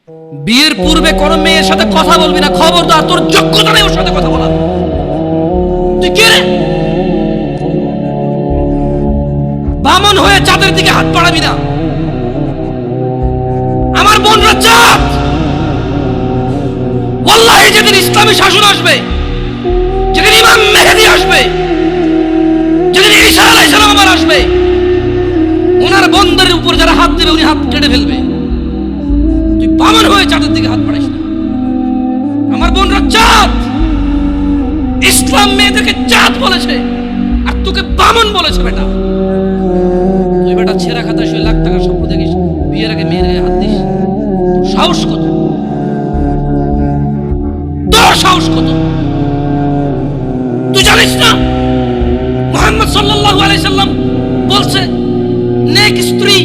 বিয়ের পূর্বে কোন মেয়ের সাথে কথা বলবি না, খবরদার, তোর যোগ্যতা নেই ওর সাথে কথা বলার। তুই কে রে? বামন হয়ে চাঁদের দিকে হাত বাড়াবি না। আমার বোনরা চাঁদ। ওয়াল্লাহি যেদিন ইসলামী শাসন আসবে, যেদিন ইমাম মেহেদী আসবে, যেদিন ঈসা আলাইহিস সালাম আবার আসবে, ওনার বন্দরের উপর যারা হাত দেবে উনি হাত কেটে ফেলবে। তুই বামন হয়ে চাঁদের দিকে হাত বাড়াইস না। আমার বোনরা চাঁদ। ইসলাম মেয়েদেরকে চাঁদ বলেছে আর তোকে বামন বলেছে। বেটা তুই বেটা ছেঁড়া খাতায় শুয়ে লাখ টাকার স্বপ্ন দেখিস, বিয়ের আগে মেয়ের গায়ে হাত দিস। তোর সাহস কত? তোর সাহস কত? তুই জানিস না মুহাম্মদ সাল্লাল্লাহু আলাইহি সাল্লাম বলছে নেক স্ত্রী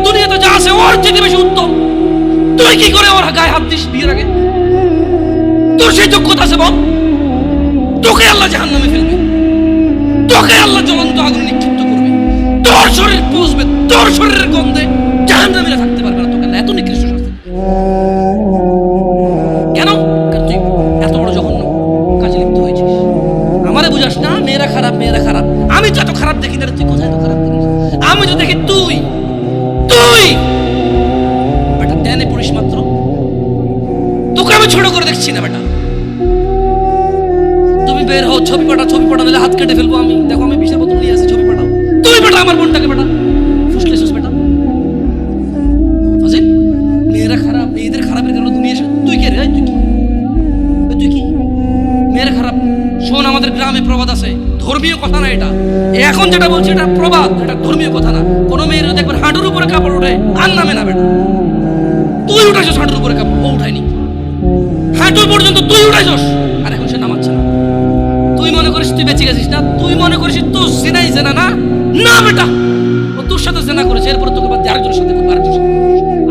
দুনিয়াতে যা আছে ওর চেয়ে বেশি উত্তম। তুই কি করে ওর গায়ে হাত দিস বিয়ের আগে? তোর সেই যোগ্যতা আছে বল? তোকে আল্লাহ জাহান্নামে ফেলবে, তোকে আল্লাহ জ্বলন্ত আগুনে নিক্ষিপ্ত করবে, তোর শরীর পুষবে, তোর শরীরের গন্ধে জাহান্নামীরা থাকতে পারবে না। তোকে আল্লাহ এত নিকৃষ্ট শাস্তি কেন? তুই এত বড় জঘন্য কাজে লিপ্ত হয়েছিস। আমারে বুঝাস না মেয়েরা খারাপ, মেয়েরা খারাপ। আমি তো এত খারাপ দেখি না। তুই কোথায় তো খারাপ দেখিস? আমি তো দেখি তুই বেটা টেনে পড়িস মাত্র। তোকে আমি ছোট করে দেখছি না বেটা। তুমি বের হও, ছবি পাঠা দিলে হাত কেটে ফেলবো আমি। দেখো আমি বিশের বোতল নিয়ে আসি, ছবি পাঠাও। তুই বেটা আমার বোনটাকে বেটা ফুসলেছিস বেটা। ফাজিল, মেয়েরা খারাপ, মেয়েদের খারাপের কারণে তুমি এসে তুই কে রে? তুই কি মেয়েরা খারাপ? শোন, আমাদের গ্রামে প্রবাদ আছে, ধর্মীয় কথা না এটা। এখন যেটা বলছি এটা প্রবাদ, এটা ধর্মীয় কথা না। কোনো মেয়ের দেখবেন হাঁটুর উপরে কাপড় ওঠে আর নামে না বেটা। তুই উঠাইছস হাঁটুর উপরে কাপড়, ও উঠায়নি। হাঁটু পর্যন্ত তুই উঠাইছস আর এখন সে নামাচ্ছে না। তুই মনে করিস তুই বেঁচে গেছিস না? তুই মনে করিস তোর জিনাই জেনা না? না বেটা, ও তোর সাথে জেনা করেছে, এরপরে তোকে বাদ দিয়ে আরেকজনের সাথে করবে, আরেকজনের সাথে।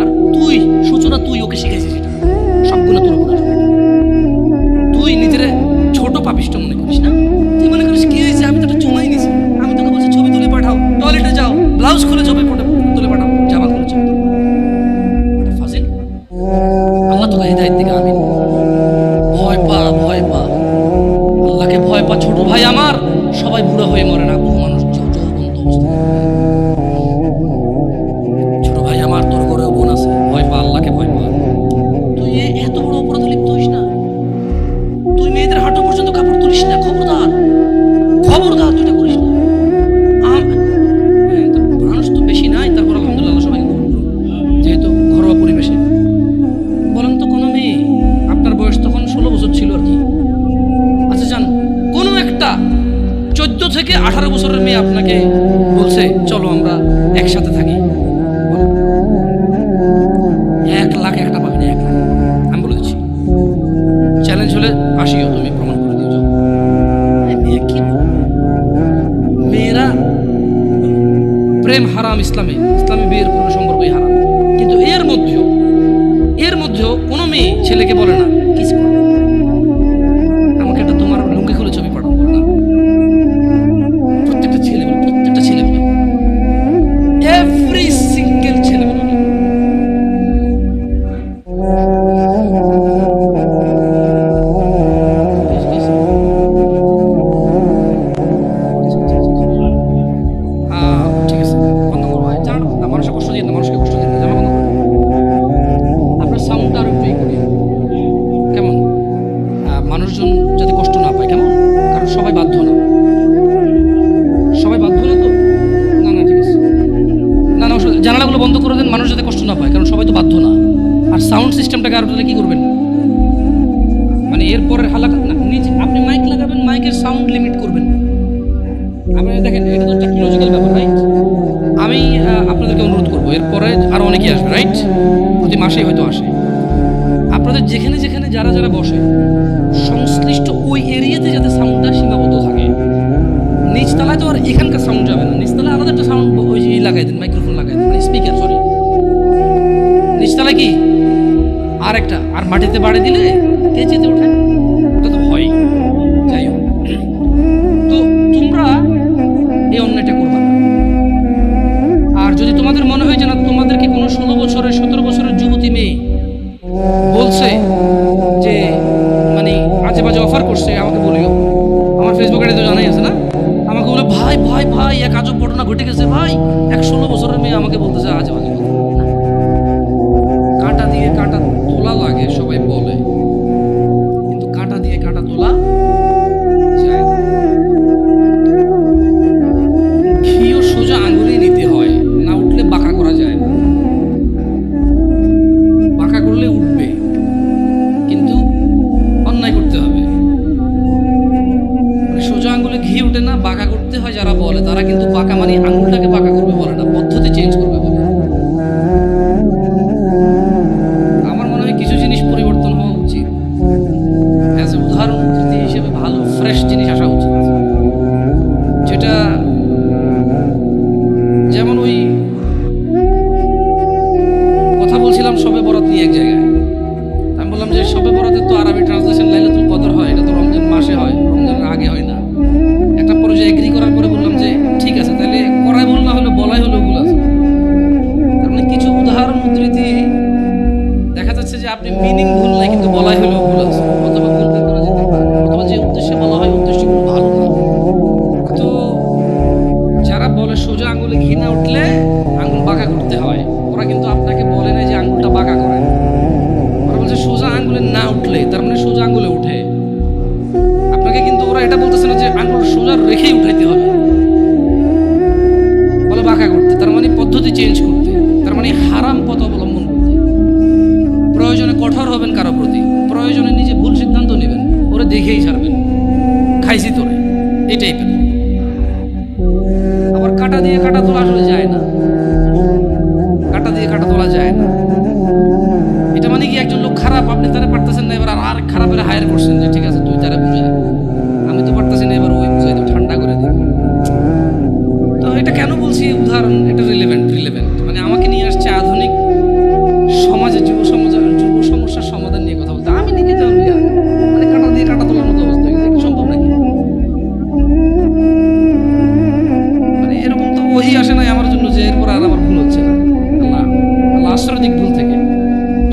আর তুই সূচনা, তুই ওকে শিখাইছিস এটা, সবগুলো তোর উপর আসবে। তুই নিজের ছোট পাপিষ্ট মনে করিস না? তুই মনে করিস কি হয়েছে? আমি তো একটা চুমাই নিছি। আমি তোকে বলছি ছবি তুলে পাঠাও, টয়লেটে যাও, ব্লাউজ খুলে ছবি তুলে পাঠাও, জামা খুলে ছবি তুলে। ফাজিল, আল্লাহ তোকে হিদায়াত দিকে আমিন। ভয় পা, ভয় পা, আল্লাহকে ভয় পা ছোট ভাই আমার। সবাই বুড়ো হয়ে মরে না, বহু মানুষ যৌবন্ত অবস্থায়। ছোট ভাই আমার, তোর ঘরে বোন আছে, ভয় পা, আল্লাহকে ভয় পা। তুই এত বড় অপরাধে লিপ্ত হইস না। তুই মেয়েদের হাঁটু পর্যন্ত কাপড় তুলিস না, খবরদার, খবরদার, তুই এটা করিস না। মানুষ তো বেশি নাই, তারপর আলহামদুলিল্লাহ সবাই যেহেতু ঘরোয়া পরিবেশে। বলেন তো কোনো মেয়ে, আপনার বয়স তখন 16 বছর ছিল আর কি। আচ্ছা যান, কোনো একটা 14 থেকে 18 বছরের মেয়ে আপনাকে বলছে চলো আমরা একসাথে থাকি, 1 লাখ একটা পাবি না, 1 লাখ। আমি বলে দিচ্ছি, চ্যালেঞ্জ হলে আসিও, তুমি প্রমাণ করে দিও। যাও। মেয়ে কি? মেয়েরা প্রেম হারাম ইসলামে, ইসলামে বিয়ের কোনো সম্পর্কই হারাম। কিন্তু এর মধ্যেও কোনো মেয়ে ছেলেকে বলে না কিস করো, আমাকে একটা তোমার লুঙ্গি খুলে ছবি পাঠাও, বলে না। প্রত্যেকটা ছেলে বলে, প্রত্যেকটা ছেলে বলে, এভরি সিঙ্গেল ছেলে বলে। ঠিক আছে, বন্ধ করবো। জানো না, মানুষকে কষ্ট দিয়ে না, মানুষকে কষ্ট দিয়ে না, জামা বন্ধ করবো। আপনার সাউন্ডটা আরো একটু করি, কেমন? মানুষজন যাতে কষ্ট না পায়, কেমন? কারণ সবাই বাধ্য না, সবাই বাধ্য না তো। না না, ঠিক আছে, না না, জানালাগুলো বন্ধ করে দেন, মানুষ যাতে কষ্ট না পায়, কারণ সবাই তো বাধ্য না। আর সাউন্ড সিস্টেমটাকে আরো কি করবেন, মানে এরপরের হালাকা না, নিচে আপনি মাইক লাগাবেন, মাইকের সাউন্ড লিমিট করবেন। আপনি দেখেন, এটা তো টেকনোলজিক্যাল ব্যাপার, রাইট? আমি আপনাদেরকে অনুরোধ করবো, এরপরে আরো অনেকেই আসবে, রাইট? প্রতি মাসেই হয়তো আসে। আপনাদের যেখানে যেখানে যারা যারা বসে, সংশ্লিষ্ট ওই এরিয়াতে যাতে সাউন্ডটা সীমাবদ্ধ থাকে। নিচতলায় তো আর এখানকার সাউন্ড যাবে না, নিচতলায় আলাদা একটা সাউন্ড ওই লাগাই দেন, মাইক্রোফোন লাগাই দেন, মানে স্পিকার, সরি। নিচতলায় কি আর একটা, আর মাটিতে বাড়ি দিলে কে যেতে ওঠে, ওটা তো হয়। যাই হোক, তো তোমরা এই অন্যায়টা করবা না। আর যদি তোমাদের মনে হয় যে না, তোমাদেরকে কোনো 16 বছরের 17 বছরের যুবতী গর্ভবতী মেয়ে বলছে যে মানে আজে বাজে অফার করছে, আমাকে বলিও, আমার ফেসবুক আইডি তো জানাই আছে না, আমাকে বলে ভাই ভাই ভাই এক আজব ঘটনা ঘটে গেছে ভাই, 16 বছরের মেয়ে আমাকে বলতেছে আজে বাজে কথা। কাঁটা দিয়ে কাঁটা তোলা লাগে সবাই বলে, কিন্তু কাঁটা দিয়ে কাঁটা তোলা যায় না। ঘিও সোজা আঙুলে নিতে হয়, না উঠলে বাঁকা করা যায় না। বাঁকা করলে উঠবে, কিন্তু অন্যায় করতে হবে। মানে সোজা আঙুলে ঘি উঠে না, বাঁকা করতে হয়। যারা বলে তারা কিন্তু বাঁকা মানে আঙুলটাকে বাঁকা করবে বলে না, পদ্ধতি চেঞ্জ করবে বলে। আমার মনে হয় কিছু জিনিস পরিবর্তন হওয়া উচিত। অ্যাজ এ উদাহরণ উদ্ধৃতি হিসেবে ভালো ফ্রেশ জিনিস আসা উচিত, যেটা যেমন ওই কথা বলছিলাম শবে বরাত নিয়ে এক জায়গায়। আমি বললাম যে শবে বরাতের তো আরবি ট্রান্সলেশন লাইলাতুল কদর হয়, এটা তো রমজান মাসে হয়, রমজানের আগে হয় না। একটা পর্যায়ে এগ্রি করার পরে বললাম যে ঠিক আছে, তাহলে করাই বল না হলে বলাই হলো ওগুলো আছে। তার মানে কিছু উদাহরণ উদ্ধৃতি দেখা যাচ্ছে যে আপনি মিনিং ভুল নাই, কিন্তু বলাই হলো ওগুলো আছে, অথবা ভুল বের করা যেতে পারে, অথবা যে উদ্দেশ্যে বলা হয় উদ্দেশ্যগুলো ভালো না। তো যারা বলে সোজা আঙুলে ঘি না উঠলে আঙুল বাঁকা করতে হয়, ওরা কিন্তু আপনাকে বলে না যে আঙুলটা বাঁকা করেন। ওরা বলছে সোজা আঙুলে না উঠলে, তার মানে সোজা আঙুলে উঠে। আপনাকে কিন্তু ওরা এটা বলতেছে না যে আঙুল সোজা রেখেই উঠাইতে হবে, বলে বাঁকা করতে, তার মানে পদ্ধতি চেঞ্জ করতে, তার মানে হারাম পথ অবলম্বন করতে। প্রয়োজনে কঠোর হবেন কারো প্রতি, প্রয়োজনে নিজে ভুল সিদ্ধান্ত নেবেন, ওরা দেখেই ছাড়বেন, খাইছি তোরে, এই টাইপের। আবার কাঁটা দিয়ে কাঁটা তোলা আসলে যায় না, কাঁটা দিয়ে কাঁটা তোলা যায় না। এটা মানে কি একজন লোক খারাপ, আপনি তারা পারতেছেন না, এবার আর খারাপের হায়ার করছেন যে ঠিক আছে তুই তারা বুঝে, আমি তো পারতেছি না, এবার ওই বুঝাই ঠান্ডা করে দিই। তো এটা কেন বলছি উদাহরণ, এটা রিলেভেন্ট মানে আমাকে নিয়ে আসছে আধুনিক সমাজে যুব সমস্যার সমাধান নিয়ে কথা বলতে। আমি নিজে তো মানে কাঁটা দিয়ে কাঁটা তোলার মতো অবস্থা হয়ে গেছে, সম্ভব নাকি? মানে এরকম তো ওই আসে নাই আমার জন্য যে এরপর আর আমার ভুল হচ্ছে না। আল্লাহ আল্লাহ আশ্রয় দিক ভুল থেকে,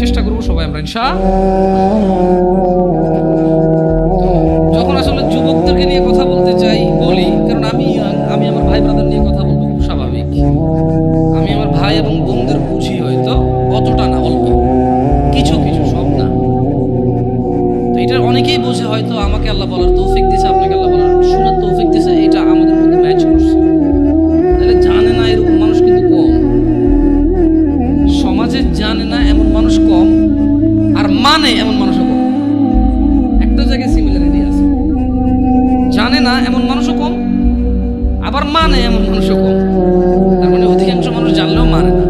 চেষ্টা করবো সবাই আমরা তো যখন আসলে যুবকদেরকে নিয়ে কথা বলতে চাই বলি, কারণ আমি আমার ভাই ব্রাদার নিয়ে কথা বলবো, খুব স্বাভাবিক। আমি আমার ভাই এবং বোনদের বুঝি, হয়তো অতটা না, অল্প কিছু কিছু, সব না। তো এটা অনেকেই বোঝে, হয়তো আমাকে আল্লাহ বলার তৌফিক দিয়েছে, আপনাকে আল্লাহ বলার শোনার তৌফিক দিয়েছে, এটা আমাদের মধ্যে ম্যাচ করছে। তাহলে জানে না এরকম মানুষ কিন্তু কম, সমাজে জানে না এমন মানুষ কম, আর মানে এমন মানুষও কম। একটা জায়গায় সিমিলারিটি আছে, জানে না এমন মানুষও কম, আবার মানে এমন মানুষও কম। তার মানে অধিকাংশ মানুষ জানলেও মানে না।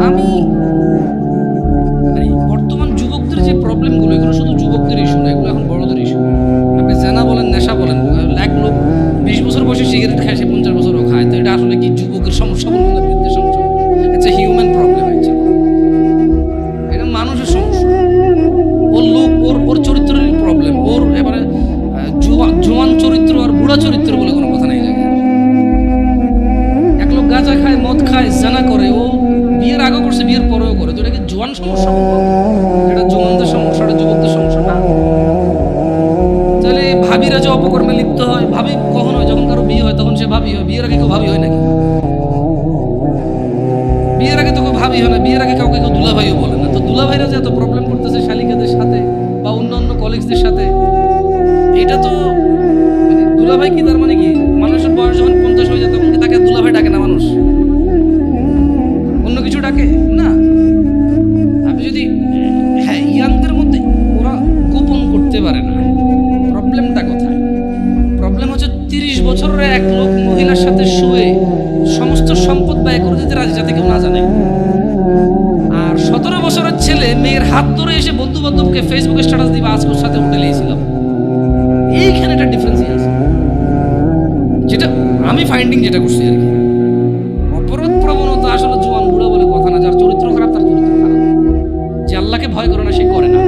আমি বর্তমান যুবকদের যে প্রবলেমগুলো, এগুলো শুধু যুবকদের ইস্যু না, এগুলো এখন বড়দের ইস্যু। আপনি জানা বলেন, নেশা বলেন, এক লোক 20 বছর বয়সে সিগারেট খায়, সে 50 বছরও খায়। তো এটা আসলে কি যুবকের সমস্যা বলবো না বৃদ্ধের সমস্যা? It's a human problem actually. এটা মানুষের সমস্যা। ওর লোক, ওর চরিত্রের প্রবলেম, ওর এবারে জোয়ান চরিত্র আর বুড়া চরিত্র বলে কোনো কথা নেই। এক লোক গাঁজা খায়, মদ খায়, জানা করে, ও বিয়ের আগে করছে, বিয়ের পরেও করে। তো এটাকে জোয়ান সমস্যা বলবো? এটা জোয়ানদের সমস্যা, এটা যুবকদের সমস্যা না। তাহলে ভাবিরা যে অপকর্মে লিপ্ত হয়, ভাবি কখন হয়? যখন কারো বিয়ে হয় তখন সে ভাবি হয়। বিয়ের আগে কেউ ভাবি হয় নাকি? বিয়ের আগে তো কেউ ভাবি হয় না, বিয়ের আগে কাউকে কেউ দুলাভাইও বলে না। তো দুলাভাইরা যে এত প্রবলেম করতেছে শালিকাদের সাথে বা অন্য কলিগসদের সাথে, এটা তো দুলাভাই কি তার মানে কি মানুষের বয়স যখন 50 হয়ে যায় তখন কি তাকে দুলাভাই ডাকে না মানুষ? অন্য কিছু ডাকে না। আপনি যদি ইয়াংদের মধ্যে ওরা গোপন করতে পারে না। প্রবলেমটা কোথায়? প্রবলেম হচ্ছে 30 বছরের এক লোক মহিলার সাথে শুয়ে সমস্ত সম্পদ ব্যয় করে দিতে রাজি, যাতে কেউ না জানে। আর 17 বছরের ছেলে মেয়ের হাত ধরে এসে বন্ধু বান্ধবকে ফেসবুকে স্ট্যাটাস দিবে, আজকে ওর সাথে হোটেলে এসেছিলাম। এইখানে একটা ডিফারেন্সই আছে, যেটা আমি ফাইন্ডিং যেটা করছি আর কি। অপরাধ প্রবণতা আসলে জোয়ান বুড়া বলে কথা না, যার চরিত্র খারাপ তার চরিত্র খারাপ। যে আল্লাহকে ভয় করে না সে করে না।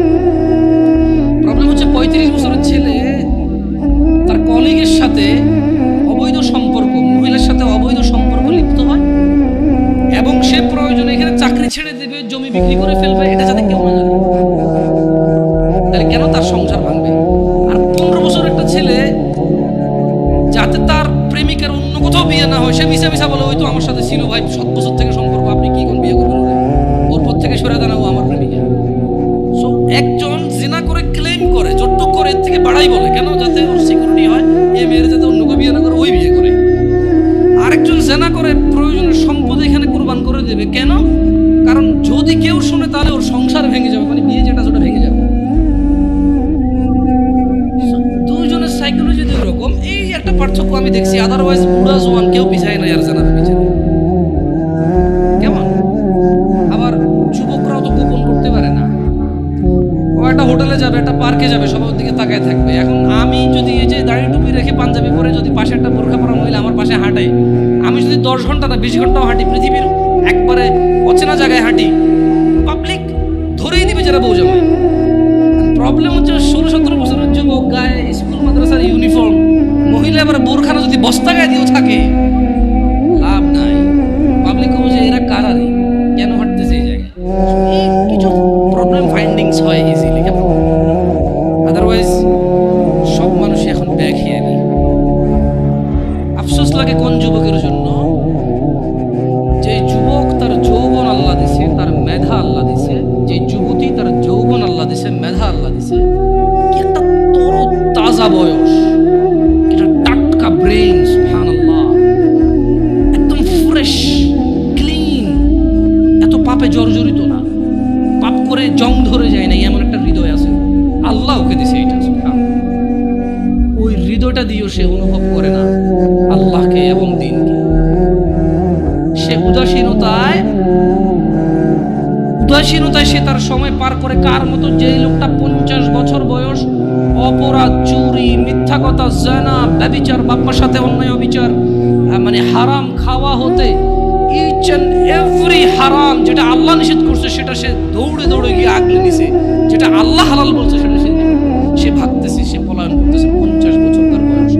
প্রবলেম হচ্ছে 35 বছরের ছেলে তার কলিগের সাথে অবৈধ সম্পর্ক, মহিলার সাথে অবৈধ সম্পর্ক লিপ্ত হয়, এবং সে প্রয়োজনে এখানে চাকরি ছেড়ে দেবে, জমি বিক্রি করে ফেলবে, এটা যাতে কেউ না জানে। তাহলে কেন তার সংসার ভাঙবে? আর 15 বছর একটা ছেলে যাতে তার প্রেমিকার অন্য কোথাও বিয়ে না হয়, সে মিশা মিশা বলে ওই তো আমার সাথে ছিল ভাই 7 বছর থেকে সম্পর্ক, আপনি কি কোন বিয়ে করবেন? ওর পর থেকে সরে দাঁড়াবো আমার প্রেমিকা। সো একজন জিনা করে ক্লেম করে, যতটুক করে এর থেকে বাড়াই বলে, কেন? যাতে ওর সিকিউরিটি হয়, এই মেয়ের যাতে অন্য কেউ বিয়ে না করে ওই বিয়ে করে। আরেকজন জেনা করে প্রয়োজনের সম্পদ এখানে কোরবান করে দেবে, কেন? কারণ যদি কেউ শুনে তাহলে ওর সংসার ভেঙে যাবে, মানে বিয়ে যেটা সেটা ভেঙে যাবে। দুজনের সাইকোলজি দুই রকম, এই একটা পার্থক্য আমি দেখছি। আদারওয়াইজ বুড়া জোয়ান কেউ পিছায় না আর জানাবে পিছনে। কেমন? আবার যুবকরাও তো গোপন করতে পারে না। ও একটা হোটেলে যাবে, একটা পার্কে যাবে, সবার দিকে তাকায় থাকবে। এখন আমি যদি এই যে দাড়ি টুপি রেখে পাঞ্জাবি পরে যদি পাশে একটা বোরখা পরা মহিলা আমার পাশে হাঁটে, আমি যদি 10 ঘন্টা না 20 ঘন্টাও হাঁটি, পৃথিবীর একবারে অচেনা জায়গায় হাঁটি, পাবলিক ধরেই দিবে যারা বউ জামাই। প্রবলেম হচ্ছে 16-17 বছরের যুবক, গায়ে স্কুল মাদ্রাসার ইউনিফর্ম, মহিলা এবার বোরখানা যদি বস্তা গায়ে দিয়েও থাকে, লাভ নাই। পাবলিক বুঝে এরা কারারে কেন হাঁটতেছে এই জায়গায়। কিছু প্রবলেম ফাইন্ডিংস হয় ইজিলি, কেমন? আদারওয়াইজ সব মানুষই এখন ব্যাকহিয়ালি। আফসোস লাগে কোন যুবকের জন্য, যে যুবক তার যৌবন আল্লাহ দিছে, তার মেধা আল্লাহ দিছে, যে যুবতী তার যৌবন আল্লাহ দিছে, মেধা আল্লাহ দিছে, কি একটা তরু তাজা বয়স, এটা টাটকা ব্রেইন, সুবহানাল্লাহ, একদম ফ্রেশ ক্লিন, এত পাপে জর্জরিত না, পাপ করে জং ধরে যায় না, এমন একটা হৃদয় আছে আল্লাহ ওকে দিছে। এটা সুবহানাল্লাহ, ওই হৃদয়টা দিয়েও সে অনুভব করে না আল্লাহকে এবং দ্বীনকে। সে উদাসীনতায় সে তার সময় পার করে। কার মতো? যে লোকটা 50 বছর বয়স অপরাধ, চুরি, মিথ্যা কথা, জানা, ব্যভিচার, বাপ্পার সাথে অন্যায় অবিচার, মানে হারাম খাওয়া হতে ইচ এন্ড এভরি হারাম যেটা আল্লাহ নিষেধ করছে সেটা সে দৌড়ে দৌড়ে গিয়ে আগলে নিছে, যেটা আল্লাহ হালাল বলছে সেটা সে ভাগতেছে, সে পলায়ন করতেছে। 50 বছর তার বয়স,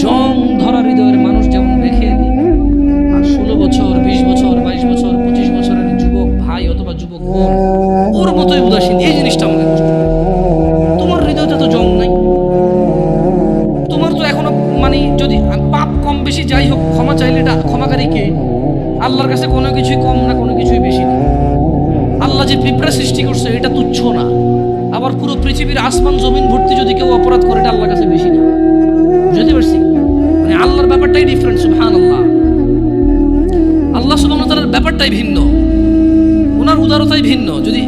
জং ধরা হৃদয়ের মানুষ যেমন রেখে দিই। আর 16 বছর, 20 বছর, 22 বছর, 25 বছরের যুবক ভাই অথবা যুবক বোন ওর মতোই উদাসীন। এই জিনিসটা আমাকে কষ্ট লাগে। তোমার হৃদয়তে তো জং নাই, তোমার তো এখনো মানে যদি পাপ কম বেশি যাই হোক, ক্ষমা চাইলে এটা ক্ষমাকারী কে? আল্লাহর কাছে কোনো কিছুই কম না, কোনো কিছুই বেশি না। আল্লাহ যে পিঁপড়া সৃষ্টি করছে এটা তুচ্ছ না। আবার পুরো পৃথিবীর আসমান জমিন ভর্তি যদি কেউ অপরাধ করে, এটা আল্লাহর কাছে বেশি না। বুঝতে পারছি? মানে আল্লাহর ব্যাপারটাই ডিফারেন্ট, সুবহানাল্লাহ। আল্লাহ সুবহানাহু ওয়া তাআলার ব্যাপারটাই ভিন্ন, ওনার উদারতাই ভিন্ন। যদি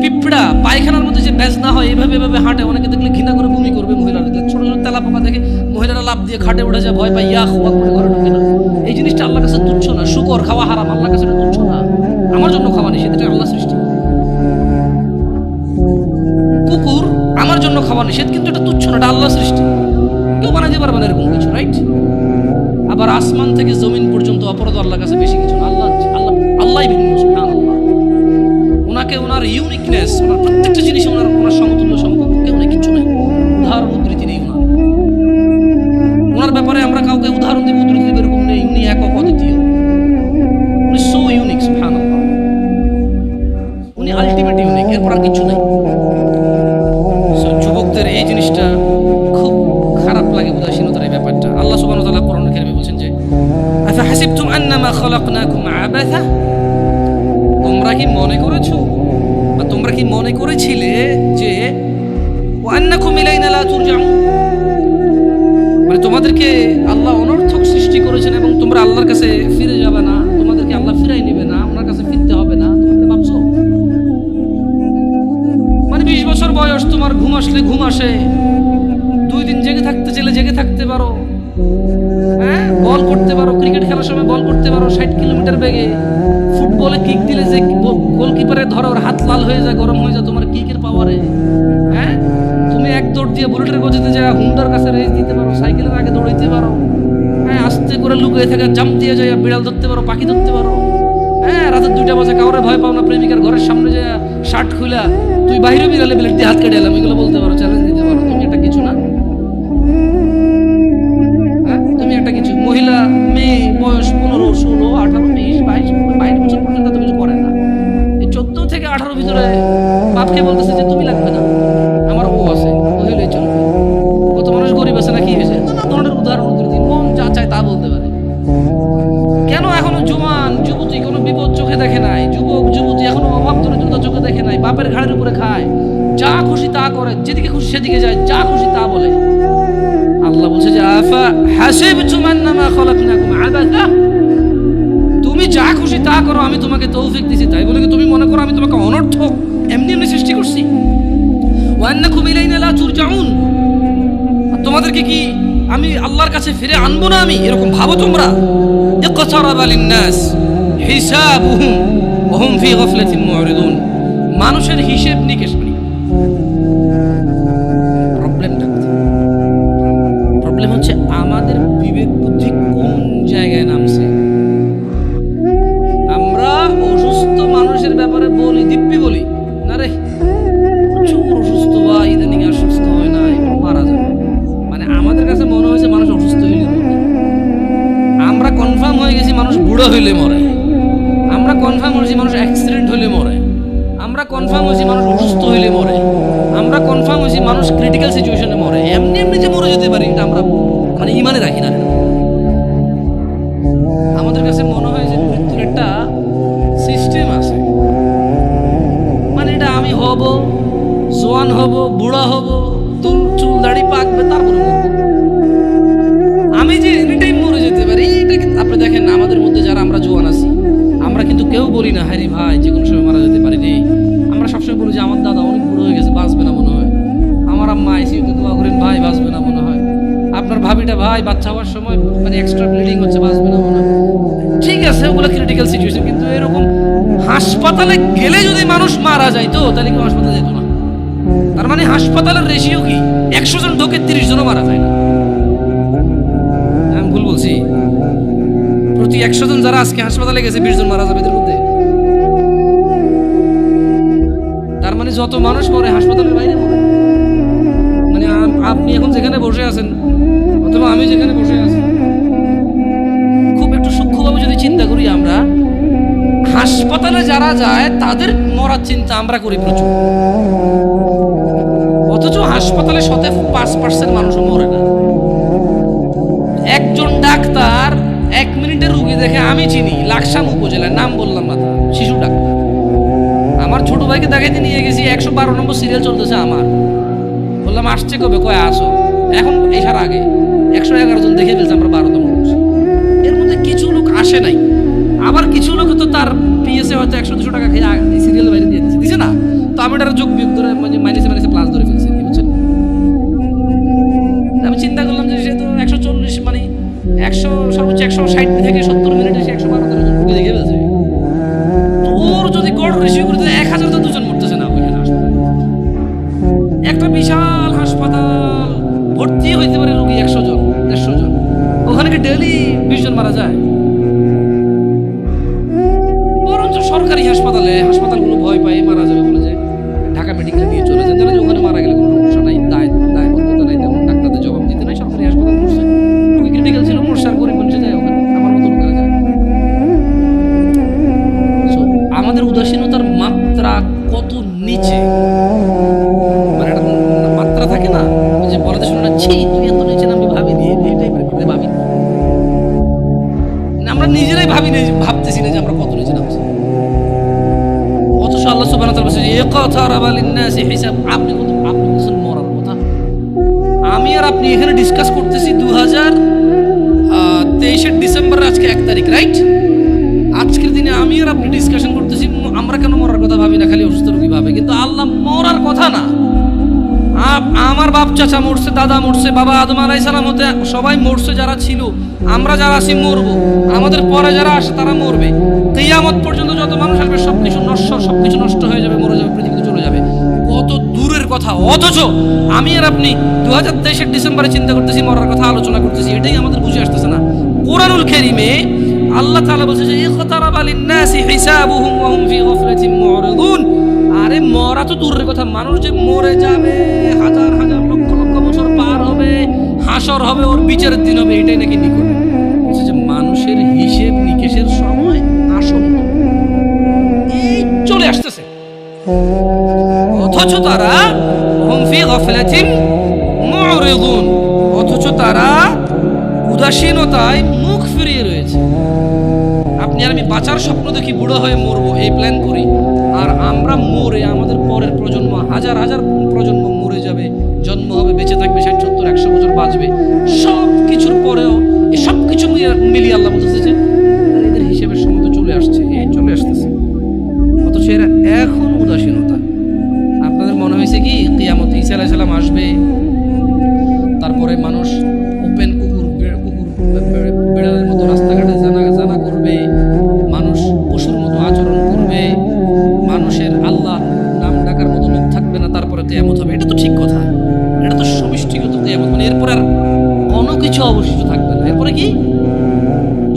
পিঁপড়া পায়খানার মধ্যে যে ব্যাজ না হয়, এভাবে এভাবে হাঁটে, অনেকে দেখলে ঘৃণা করে বমি করবে। মহিলারা দেখলে ছোট ছোট তেলা পোকা দেখে মহিলারা লাভ দিয়ে খাটে উঠে যায়, ভয় পায়, ইয়া হুয়া করে ঘরে ঢুকে না। এই জিনিসটা আল্লাহর কাছে তুচ্ছ না। শুকর খাওয়া হারাম, আল্লাহর কাছে এটা তুচ্ছ না। আমার জন্য খাওয়া নিষেধ, এটা আল্লাহ সৃষ্টি। কুকুর আমার জন্য খাওয়া নিষেধ, কিন্তু এটা তুচ্ছ না, এটা আল্লাহ সৃষ্টি। কেউ বানাইতে পারবে না এরকম কিছু, রাইট? আবার আসমান থেকে জমিন পর্যন্ত অপরাধ আল্লাহর কাছে বেশি কিছু না। আল্লাহ ভিন্ন, সুবহানাল্লাহ। ওনাকে ওনার ইউনিকনেস, ওনার প্রত্যেকটা জিনিস ওনার সমতুল্য সমকক্ষ কেউ নেই, কিছু নেই। উদাহরণ উদ্ধৃতি নেই ওনার ব্যাপারে। আমরা কাউকে উদাহরণ দিব, উদ্ধৃতি দিব এরকম নেই। উনি একক অদ্বিতীয়, উনি সো ইউনিক, সুবহানাল্লাহ। উনি আলটিমেট ইউনিক, এরপর আর কিছু নেই। যুবকদের এই জিনিসটা খুব খারাপ লাগে, উদাসীনতার এই ব্যাপারটা। আল্লাহ সুবহানাহু ওয়া তাআলা কোরআনুল কারীমে বলেন যে আফা হাসিবতুম আন্নামা খালাকনাকুম আবাসা, তোমরা কি মনে করেছো বা তোমরা কি মনে করেছিলে যে ওয়া আন্নাকুম ইলাইনা লা তুরজাউন, মানে তোমাদেরকে আল্লাহ অনর্থক সৃষ্টি করেছেন এবং তোমরা আল্লাহর কাছে ফিরে যাবে না, তোমাদেরকে আল্লাহ ফিরাই নেবে না, ওনার কাছে ফিরতে হবে না, তোমরা ভাবছো? মানে 20 বছর বয়স, তোমার ঘুম আসলে ঘুম আসে, 2 দিন জেগে থাকতে চাইলে জেগে থাকতে পারো, হ্যাঁ, বল করতে পারো, ক্রিকেট খেলার সময় বল করতে পারো 60 কিলোমিটার বেগে, ফুটবলে কিক দিলে যে গোলকিপারে ধরো ওর হাত লাল হয়ে যায়, গরম হয়ে যায় তোমার কিকের পাওয়ারে, হ্যাঁ, তুমি এক দৌড় দিয়ে বুলেটের গতিতে যা হুন্ডার কাছে রেস দিতে পারো, সাইকেলের আগে দৌড়াইতে পারো, হ্যাঁ, আস্তে করে লুকিয়ে থেকে জাম্প দিয়ে যায় বিড়াল ধরতে পারো, পাখি ধরতে পারো, হ্যাঁ, রাতে 2টা বাজে কাউরে ভয় পাও না, প্রেমিকার ঘরের সামনে যে শার্ট খুলা তুই বাইরে বিড়ালে বিলেট দিয়ে হাত কেটে এলাম, এগুলো বলতে পারো, চ্যালেঞ্জ দিতে পারো। তুমি একটা কিছু না, তুমি একটা কিছু। মহিলা মেয়ে বয়স 15, 16, 18, 20, 22 বছর পর্যন্ত তো কিছু করে না, 18 ভিতরে বাপকে বলতেছে যে তুমি লাগবে না, আমার বউ আছে, ও হইলেই চলবে। কত মানুষ গরিব আছে না, কি হয়েছে, নানা ধরনের উদাহরণ দিন, মন যা চায় তা বলতে পারে। কেন এখনো জোয়ান যুবতী কোনো বিপদ চোখে দেখে নাই, যুবক যুবতী এখনো অভাব দরিদ্রতা চোখে দেখে নাই, বাপের ঘাড়ের উপরে খায়, যা খুশি তা করে, যেদিকে খুশি সেদিকে যায়, যা খুশি তা বলে। আল্লাহ বলছে যে আফা হাসিবতুম আন্নামা খালাকনাকুম আবাসা, তুমি যা খুশি তা করো, আমি তোমাকে তৌফিক দিয়েছি, তাই বলে কি তুমি মনে করো আমি তোমাকে অনর্থক এমনি এমনি সৃষ্টি করছি? ওয়া আন্নাকুম ইলাইনা লা তুরজাউন, তোমাদেরকে কি আমি আল্লাহর কাছে ফিরে আনবো না আমি, এরকম ভাবো তোমরা? ইকতারাবা লিন-নাস হিসাবুহুম ওয়া হুম ফি গাফলাতিন মুরিদুন, মানুষের হিসাব নিকেশ নেই। প্রবলেমটা কোথায়? প্রবলেম হচ্ছে আমাদের বিবেক বুদ্ধি কোন জায়গায় নামছে। আমরা অসুস্থ মানুষের ব্যাপারে বলি, দিব্যি বলি না রে প্রচুর অসুস্থ, বা ইদানিং আর সুস্থ হয় না, এবার মারা যাবে। মানে আমাদের কাছে মনে হয়েছে মানুষ অসুস্থ হইলে মরে, আমরা কনফার্ম হয়ে গেছি মানুষ বুড়ো হইলে মরে, আমরা কনফার্ম হয়েছি মানুষ অ্যাক্সিডেন্ট হইলে মরে, আমরা কনফার্ম হয়েছি মানুষ অসুস্থ হইলে মরে, আমরা কনফার্ম হয়েছি মানুষ ক্রিটিক্যাল সিচুয়েশনে মরে। এমনি এমনি যে মরে যেতে পারি এটা আমরা মানে ইমানে রাখি না। আমাদের কাছে মনে হয় যে মৃত্যুর একটা সিস্টেম আছে, মানে এটা আমি হব, জোয়ান হব, বুড়া হব, তোর চুল দাড়ি পাকবে, তারপরে মরবো, আমি যে এনি টাইম মরে যেতে পারি। এটা আপনি দেখেন আমাদের মধ্যে যারা আমরা জোয়ান আছি, আমরা কিন্তু কেউ বলি না হ্যারি ভাই যে কোনো সময় মারা যেতে পারি রে। আমরা সবসময় বলি যে আমার দাদা অনেক বুড়ো হয়ে গেছে, বাঁচবে না মনে হয়, আমার আম্মা আইসিইউতে দোয়া করেন ভাই বাঁচবে না মনে হয়, আপনার ভাবিটা ভাই বাচ্চা হওয়ার সময় মানে এক্সট্রা ব্লিডিং হচ্ছে, বাঁচবে না মনে হয়। ঠিক আছে, ওগুলো ক্রিটিক্যাল সিচুয়েশন, কিন্তু এরকম হাসপাতালে গেলে যদি মানুষ মারা যাইতো তাহলে কি হাসপাতালে যেত না? তার মানে হাসপাতালের রেশিও কি 100 জন ঢোকে 30 জনও মারা যায় না? আমি ভুল বলছি? প্রতি 100 জন যারা আজকে হাসপাতালে গেছে 20 জন মারা যাবে এদের মধ্যে। তার মানে যত মানুষ মরে হাসপাতালের বাইরে মরে। মানে আপনি এখন যেখানে বসে আছেন অথবা আমি যেখানে বসে আছি, খুব একটু সূক্ষ্মভাবে যদি চিন্তা করি, আমরা হাসপাতালে যারা যায় তাদের মরার চিন্তা আমরা করি প্রচুর, অথচ হাসপাতালে 5% মানুষও মরে না। একজন ডাক্তার 1 মিনিটের রুগী দেখে, আমি চিনি লাকসাম উপজেলার, নাম বললাম না, শিশু ডাক্তার, আমার ছোট ভাইকে দেখাইতে নিয়ে গেছি, 112 নম্বর সিরিয়াল চলতেছে আমার, বললাম আসছে কবে, কয় আসো, এখন এসার আগে 111 জন দেখে ফেলছে, আমরা 12তম মানুষ। এর মধ্যে কিছু লোক আসে নাই, আবার কিছু লোক তো তার পিএসএ হয়তো 100-200 টাকা খেয়ে সিরিয়াল বাইরে দিয়ে দিছে না, তো আমি ওটার যোগ বিয়োগ ধরে মাইনাসে প্লাস ধরে ফেলছি, বুঝছেন? আমি চিন্তা করলাম যে সে তো 140 মানে 100 সর্বোচ্চ 160 থেকে 70 মিনিটে সে 112 জন দেখে ফেলছে। তো ওর যদি গড় রেশিও করে 1000 তো 2 জন মরতেছে না ওইখানে হাসপাতালে। একটা বিশাল হাসপাতাল, ভর্তি হইতে পারে রোগী 100 জন 150 জন, ওখানে কি ডেইলি 20 জন মারা যায়? বরঞ্চ সরকারি হাসপাতালগুলো ভয় পায় মারা যাবে বলে যে ঢাকা মেডিকেল নিয়ে চলে যান, জানা যে ওখানে মারা গেলে কোনো সমস্যা নাই, দায়বদ্ধতা নাই, তেমন ডাক্তারদের জবাব দিতে নাই, সরকারি হাসপাতাল মরছে, রোগী ক্রিটিক্যাল ছিল মরছে, আর গরিব মানুষে যায় ওখানে, আমার মতো লোকেরা যায়। আমাদের উদাসীনতার মাত্রা কত নিচে, মানে একটা মাত্রা থাকে না যে বলাতে শুনে না, ছি তুই এত নিচে নামবি ভাবিনি, এটাই ভাবি না, আমরা নিজেরাই ভাবতেছি না যে আমরা কত নিচে নামছি। অথচ আল্লাহ সুবহানাহু ওয়া তাআলা বলেছেন ইকতারাবা লিন-নাসি হিসাব, আপনি বলছেন মরার কথা, আমি আর আপনি এখানে ডিসকাস করতেছি 2023 ডিসেম্বরের আজকে 1 তারিখ, রাইট? আজকের দিনে আমি আর আপনি ডিসকাশন করতেছি আমরা কেন মরার কথা ভাবি না, খালি অসুস্থ রোগী ভাবে, কিন্তু আল্লাহ মরার কথা না। আমার বাপ চাচা মরছে, দাদা মরছে, বাবা আদম আলাইহিস সালাম হতে সবাই মরছে, যারা ছিল, আমরা যারা আছি মরবো, আমাদের পরে যারা আসে তারা মরবে, কিয়ামত পর্যন্ত যত মানুষ আসবে সবকিছু নষ্ট হয়ে যাবে, মরে যাবে, পৃথিবীতে চলে যাবে, কত দূরের কথা। অথচ আমি আর আপনি 2023 ডিসেম্বরে চিন্তা করতেছি, মরার কথা আলোচনা করতেছি, এটাই আমাদের বুঝে আসতেছে না। কোরআনুল কারীমে আল্লাহ তাআলা বলছে যে ইকতারাবা লিন-নাসি হিসাবুহুম ওয়া হুম ফি গাফলাতিন মুরিদুন। আরে মরা তো দূরের কথা, মানুষ যে মরে যাবে, হাজার হাজার লক্ষ লক্ষ বছর পার হবে, হাসর হবে, ওর বিচারের দিন হবে, এটাই নাকি নিকট। বলছে যে মানুষের হিসেব নিকেশের সময় আসন্ন, এই চলে আসতেছে। অথচ তারা হুম ফি গাফলাতিন মুরিদুন, অথচ তারা উদাসীনতায় মুখ ফিরিয়ে রয়েছে। আপনি আর আমি বাঁচার স্বপ্ন দেখি, বুড়ো হয়ে মরবো এই প্ল্যান করি, আর আমরা মরে আমাদের পরের প্রজন্ম হাজার হাজার প্রজন্ম মরে যাবে, জন্ম হবে, বেঁচে থাকবে 60, 70, 100 বছর বাঁচবে, সব কিছুর পরেও এই সব কিছু মিলিয়ে আল্লাহ বলতেছে যে এদের হিসেবের সময় তো চলে আসছে, এই চলে আসতেছে, অথচ এরা এখন উদাসীনতা। আপনাদের মনে হয়েছে কি কিয়ামত ঈসা আলাইহিস সালাম আসবে, তারপরে মানুষ ওপেন কুকুর বেড়ালের মতো রাস্তাঘাটে জানা করবে, মানুষ পশুর মতো আচরণ করবে, মানুষের আল্লাহ নাম ডাকার মতো লোক থাকবে না, তারপরে কিয়ামত হবে? এটা তো ঠিক কথা, এটা তো সমষ্টিগত কিয়ামত, মানে এরপরে আর কোনো কিছু অবশিষ্ট থাকবে না। এরপরে কি,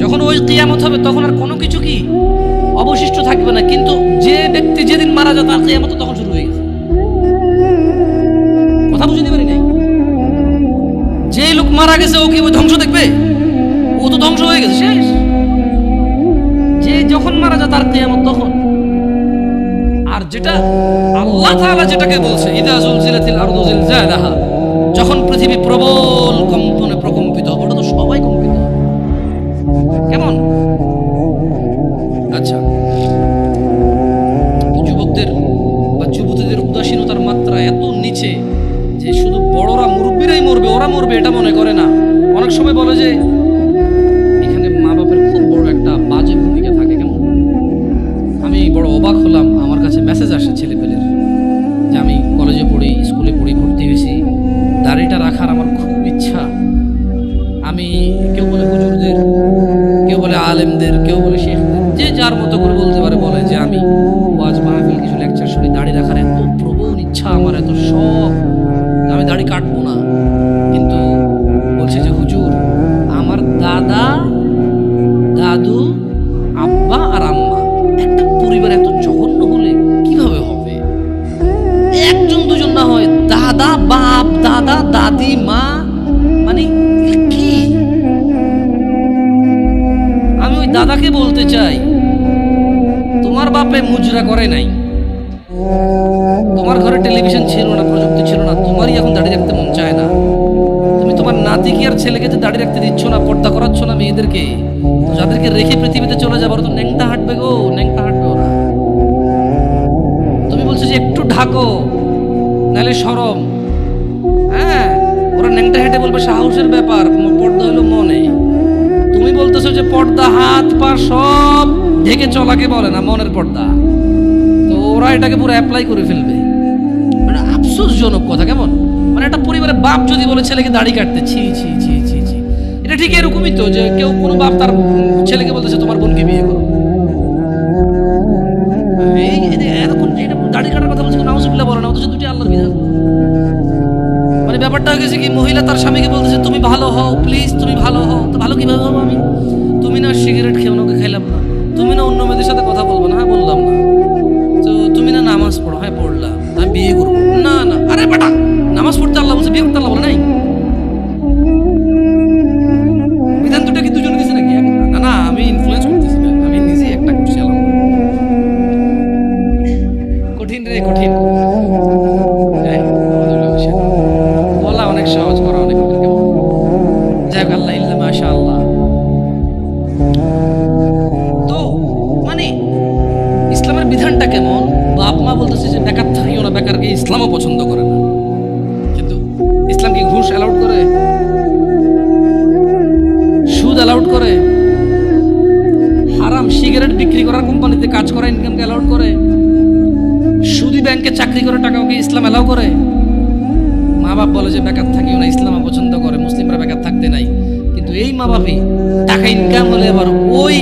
যখন ওই কিয়ামত হবে তখন আর কোনো কিছু কি অবশিষ্ট থাকবে না, কিন্তু যে ব্যক্তি যেদিন মারা যায় তার কিয়ামত তখন শুরু হয়ে গেছে। কথা বুঝতে পারি নাই? যে লোক মারা গেছে ও কি ওই ধ্বংস দেখবে? ও তো ধ্বংস হয়ে গেছে, শেষ। যে যখন মারা যায় তার কিয়ামত তখন। আর যেটা আল্লাহ তাআলা যেটাকে বলছে ইদা জুলজিলাতিল আরদু জিলজালাহা, যখন পৃথিবী প্রবল কম্পনে প্রকম্পিত হবে, ওটা তো সবাই কম্পিত হবে। কেমন? আচ্ছা, যুবকদের বা যুবতীদের উদাসীনতার মাত্রা এত নিচে যে শুধু বড়রা মুরব্বীরাই মরবে, ওরা মরবে এটা মনে করে না। অনেক সময় বলে যে এখানে মা বাপের খুব বড় একটা বাজে ভূমিকা থাকে। কেমন? আমি বড় অবাক হলাম, আমার কাছে মেসেজ আসে ছেলেপেলের যে আমি কলেজে পড়ি, স্কুলে পড়ি, ভর্তি হয়েছি, দাড়িটা রাখার আমার খুব ইচ্ছা। আমি কেউ বলে হুজুরদের, কেউ বলে আলেমদের, কেউ বলে শেখদের, যে যার মতো করে বলতে পারে, বলে যে আমি ওয়াজ মাহফিল কিছু লেকচার শুনি, দাড়ি রাখার এত প্রবল ইচ্ছা আমার, এত শখ, আমি দাড়ি কাটবো না। কিন্তু বলছে যে হুজুর আমার দাদা, দাদু, আব্বা আর আম্মা, একটা পরিবার এত জঘন্য হলে কিভাবে হবে? একজন দুজন না হয়, দাদা, বাপ, দাদা, দাদি, মা, মানে কি? আমি ওই দাদাকে বলতে চাই, তোমার বাপে মুজরা করে নাই, তোমার ঘরে টেলিভিশন ছিল না, প্রযুক্তি ছিল না, তোমারই এখন দাড়ি রাখতে মন চায় না। তুমি তোমার নাতিকে আর ছেলেকে তো দাড়ি রাখতে দিচ্ছ না, পর্দা করাচ্ছ না মেয়েদেরকে, তো যাদেরকে রেখে পৃথিবীতে চলে যাবার তো ন্যাংটা হাঁটবে গো, ন্যাংটা হাঁটবে ওরা। তুমি বলছো যে একটু ঢাকো নাহলে শরম, হ্যাঁ, ওরা ন্যাংটা হেঁটে বলবে সাহসের ব্যাপার, পর্দা হলো মনে। তুমি বলতেছো যে পর্দা হাত পা সব ঢেকে চলাকে বলে না, মনের পর্দা। তো ওরা এটাকে পুরো অ্যাপ্লাই করে ফেলবে, মানে আফসোসজনক কথা। কেমন? মানে একটা পরিবারের বাপ যদি বলে ছেলেকে দাড়ি কাটতে, ছি ছি ছি ছি ছি, এটা ঠিক এরকমই তো যে কেউ কোনো বাপ তার ছেলেকে বলতেছে তোমার বোনকে বিয়ে করো, এরকম দাড়ি কাটার কথা বলছে, নাউজুবিল্লাহ বলে না, অথচ দুটি আল্লাহর বিধান। মানে ব্যাপারটা হয়ে গেছে কি, মহিলা তার স্বামীকে বলতেছে তুমি ভালো হও, প্লিজ তুমি ভালো হও। তো ভালো কিভাবে হবো আমি? তুমি না সিগারেট খেও না, ওকে খাইলাম না। তুমি না অন্য মেয়েদের সাথে কথা বলবো না, হ্যাঁ বললাম না। তো তুমি না নামাজ পড়ো, হ্যাঁ পড়লাম। আমি বিয়ে করবো না, না। আরে বেটা, নামাজ পড়তে আল্লাহ বলছে, বিয়ে করতে আল্লাহ বলে নাই? বিধান দুটা কি দুজনে দিছে নাকি? না না, আমি ইনফ্লুয়েন্স করতেছি না, আমি নিজেই একটা করছি। কঠিন রে, কঠিন। বলা অনেক সহজ, করা অনেক কঠিন। কেমন? যাই হোক, আল্লাহ ইল্লা মাশা আল্লাহ। তো মানে ইসলামের বিধানটা কেমন? বাপ মা বলতেছে যে বেকার থাকিও না, বেকারকে ইসলামও পছন্দ করে না। কিন্তু ইসলাম কি ঘুষ অ্যালাউড করে? সুদ অ্যালাউড করে? হারাম সিগারেট বিক্রি করার কোম্পানিতে কাজ করা ইনকামকে অ্যালাউড করে? সুদি ব্যাংকে চাকরি করে টাকাকে ইসলাম অ্যালাউ করে? মা বাপ বলে যে বেকার থাকিও না, ইসলাম পছন্দ করে, মুসলিমরা বেকার থাকতে নাই। কিন্তু এই মা বাপই টাকা ইনকাম হলে আবার ওই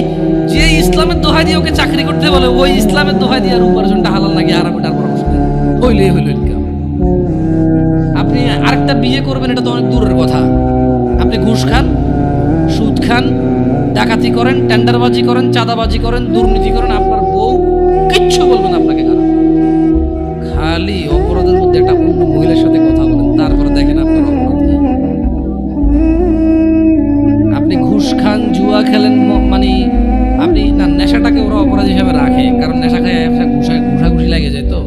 যে ইসলামের দোহাই দিয়ে ওকে চাকরি করতে বলে, ওই ইসলামের দোহাই দিয়ে আর উপার্জনটা হালাল নাকি হারাম এটার পরামর্শ দেয়, হইলেই হইল ইনকাম। আপনি আরেকটা বিয়ে করবেন, এটা তো অনেক দূরের কথা। আপনি ঘুষ খান, সুদ খান, ডাকাতি করেন, টেন্ডারবাজি করেন, চাঁদাবাজি করেন, দুর্নীতি করেন, আপনার বউ কিচ্ছু বলবেন আপনাকে। খালি অপরাধের মধ্যে একটা অন্য মহিলার সাথে কথা বলেন, তারপরে দেখেন আপনার অপরাধ কি। আপনি ঘুষ খান, জুয়া খেলেন, মানে আপনি না, নেশাটাকে ওরা অপরাধ হিসাবে রাখে, কারণ নেশা খায় ঘুষাঘুষি লাগে যায়। তো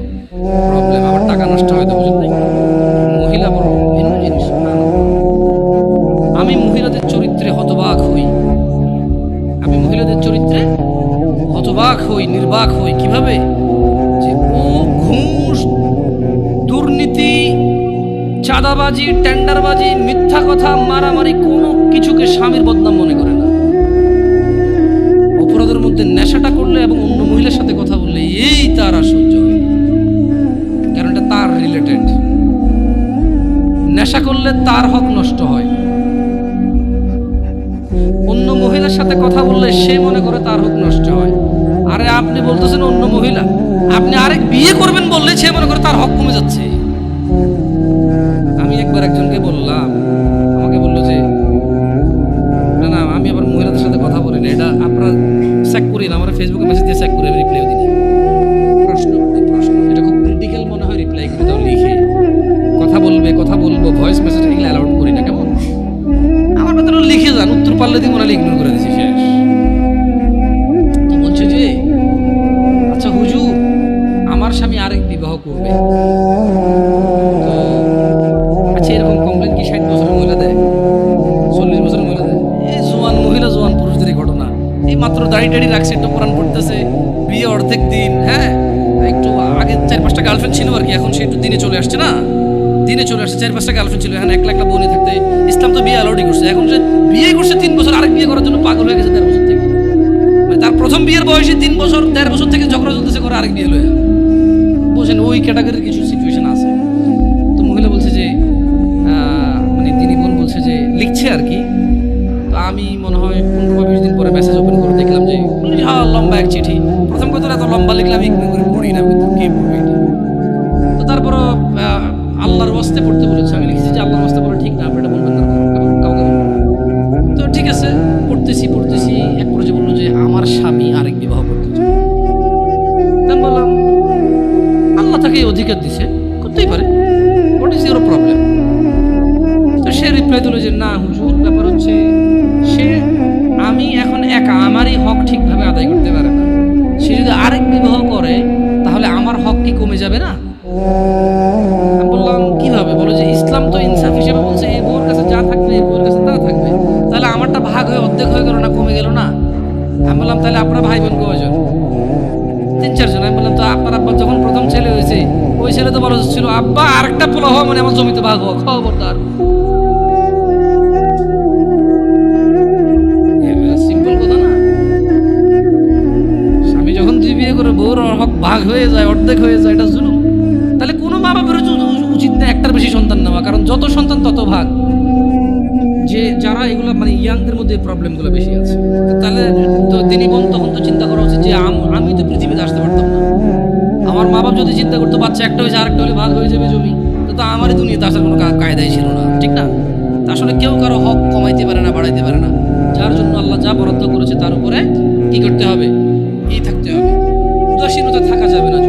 চাঁদাবাজি, টেন্ডারবাজি, মিথ্যা কথা, মারামারি কোনো কিছুকে স্বামীর বদনাম মনে করে না। অপরাধের মধ্যে নেশাটা করলে এবং অন্য মহিলার সাথে কথা বললে এই তার আর সহ্য হয়, কারণ এটা তার রিলেটেড। নেশা করলে তার হক নষ্ট হয়, অন্য মহিলার সাথে কথা বললে সে মনে করে তার হক নষ্ট হয়। আরে আপনি বলতেছেন অন্য মহিলা, আপনি আরেক বিয়ে করবেন বললে সে মনে করে তার হক কমে যাচ্ছে। আমি একবার একজনকে বললাম, আমাকে বললো যে না না আমি আবার মহিলাদের সাথে কথা বলি না, এটা আপনারা চেক করি না, আমার ফেসবুকে মেসেজ দিয়ে চেক করে আমি রিপ্লাইও দিই না। প্রশ্ন এটা খুব ক্রিটিক্যাল মনে হয়, রিপ্লাই করে দাও লিখে। কথা বলবো ভয়েস মেসেজ এগুলো অ্যালাউড করি না। কেমন আমার কথা লিখে যান, উত্তর পারলে দিব, নাহলে ইগনোর করে দিছি, শেষ। তো বলছে যে আচ্ছা হুজুর, আমার স্বামী আরেক বিবাহ করবে, তো আচ্ছা এরকম কমপ্লেন কি 60 বছরের মহিলা দেয়, 40 বছরের মহিলা দেয়? এই জোয়ান মহিলা, জোয়ান পুরুষদের ঘটনা। এই মাত্র দাড়ি টাড়ি রাখছে, একটু কোরআন পড়তেছে, বিয়ে অর্ধেক দিন, হ্যাঁ একটু আগে 4-5টা গার্লফ্রেন্ড ছিল আর কি, এখন সে একটু দিনে চলে আসছে না, দিনে চলে আসছে। 4-5টা গার্লফ্রেন্ড ছিল, এখন একলা বোনে থাকতে ইসলাম তো বিয়ে অ্যালাউডই করছে। এখন সে বিয়ে করছে 3 বছর, আরেক বিয়ে করার জন্য পাগল হয়ে গেছে 1.5 বছর থেকে। মানে তার প্রথম বিয়ের বয়সে 3 বছর 1.5 বছর থেকে ঝগড়া চলতেছে, করে আরেক বিয়ে লয়ে। বোঝেন ওই ক্যাটাগরির কিছু সিচুয়েশন আছে। তো মহিলা বলছে যে মানে তিনি বোন বলছে যে লিখছে আর কি। তো আমি মনে হয় 15-20 দিন পরে মেসেজ ওপেন করে দেখলাম যে হ্যাঁ লম্বা এক চিঠি। প্রথম কথা এত লম্বা লিখলাম ইগনোর করে পড়ি না, কিন্তু কে পড়বে এটা। তো তারপরও আল্লাহর ওয়াস্তে পড়তে বলেছে, আমি লিখেছি যে আল্লাহর ওয়াস্তে পড়া ঠিক না, আপনি এটা বলবেন না কাউকে। তো ঠিক আছে পড়তেছি এক পর্যায়ে বললো যে আমার স্বামী আরেক বিবাহ করতে চায়। আমি বললাম আল্লাহ তাকে এই অধিকার দিছে, করতেই পারে, হোয়াট ইজ ইউর প্রবলেম? তো সে রিপ্লাই দিল যে না হুজুর, ব্যাপার হচ্ছে আমি এখন একা আমারই হক ঠিকভাবে আদায় করতে পারে না, সে যদি আরেক বিবাহ করে তাহলে আমার হক কি কমে যাবে না? আমি বললাম কিভাবে? বলো যে ইসলাম তো ইনসাফ হিসেবে বলছে এই বউর কাছে যা থাকবে এই বউর কাছে তা থাকবে, তাহলে আমারটা ভাগ হয়ে অর্ধেক হয়ে গেল না, কমে গেল না? আমি বললাম তাহলে আপনার ভাই বোন কয়জন? 3-4 জন। আমি বললাম তো আপনার আব্বা যখন প্রথম ছেলে হয়েছে ওই ছেলে তো বলা ছিল আব্বা আরেকটা পোলা হওয়া মানে আমার জমিতে ভাগ হওয়া, খবরদার। সিম্পল কথা না? স্বামী যখন 2 বিয়ে করে বউর হক ভাগ হয়ে যায়, অর্ধেক হয়ে যায়, এটা জুলুম। তাহলে কোনো মা বাবার উচিত না একটার বেশি সন্তান নেওয়া, কারণ যত সন্তান তত ভাগ। যে যারা এগুলো মানে ইয়াংদের মধ্যে প্রবলেমগুলো বেশি আছে, তাহলে তো তিনি বোন তখন তো চিন্তা করা উচিত যে আমি তো পৃথিবীতে আসতে পারতাম না। আমার মা বাবা যদি চিন্তা করতো বাচ্চা একটা হয়েছে আরেকটা হলে ভাগ হয়ে যাবে জমি, তো আমারই দুনিয়াতে আসার কোনো কায়দাই ছিল না, ঠিক না? তা আসলে কেউ কারো হক কমাইতে পারে না, বাড়াইতে পারে না। যার জন্য আল্লাহ যা বরাদ্দ করেছে তার উপরে কি করতে হবে? এই থাকতে হবে। উদাসীনতা থাকা যাবে না।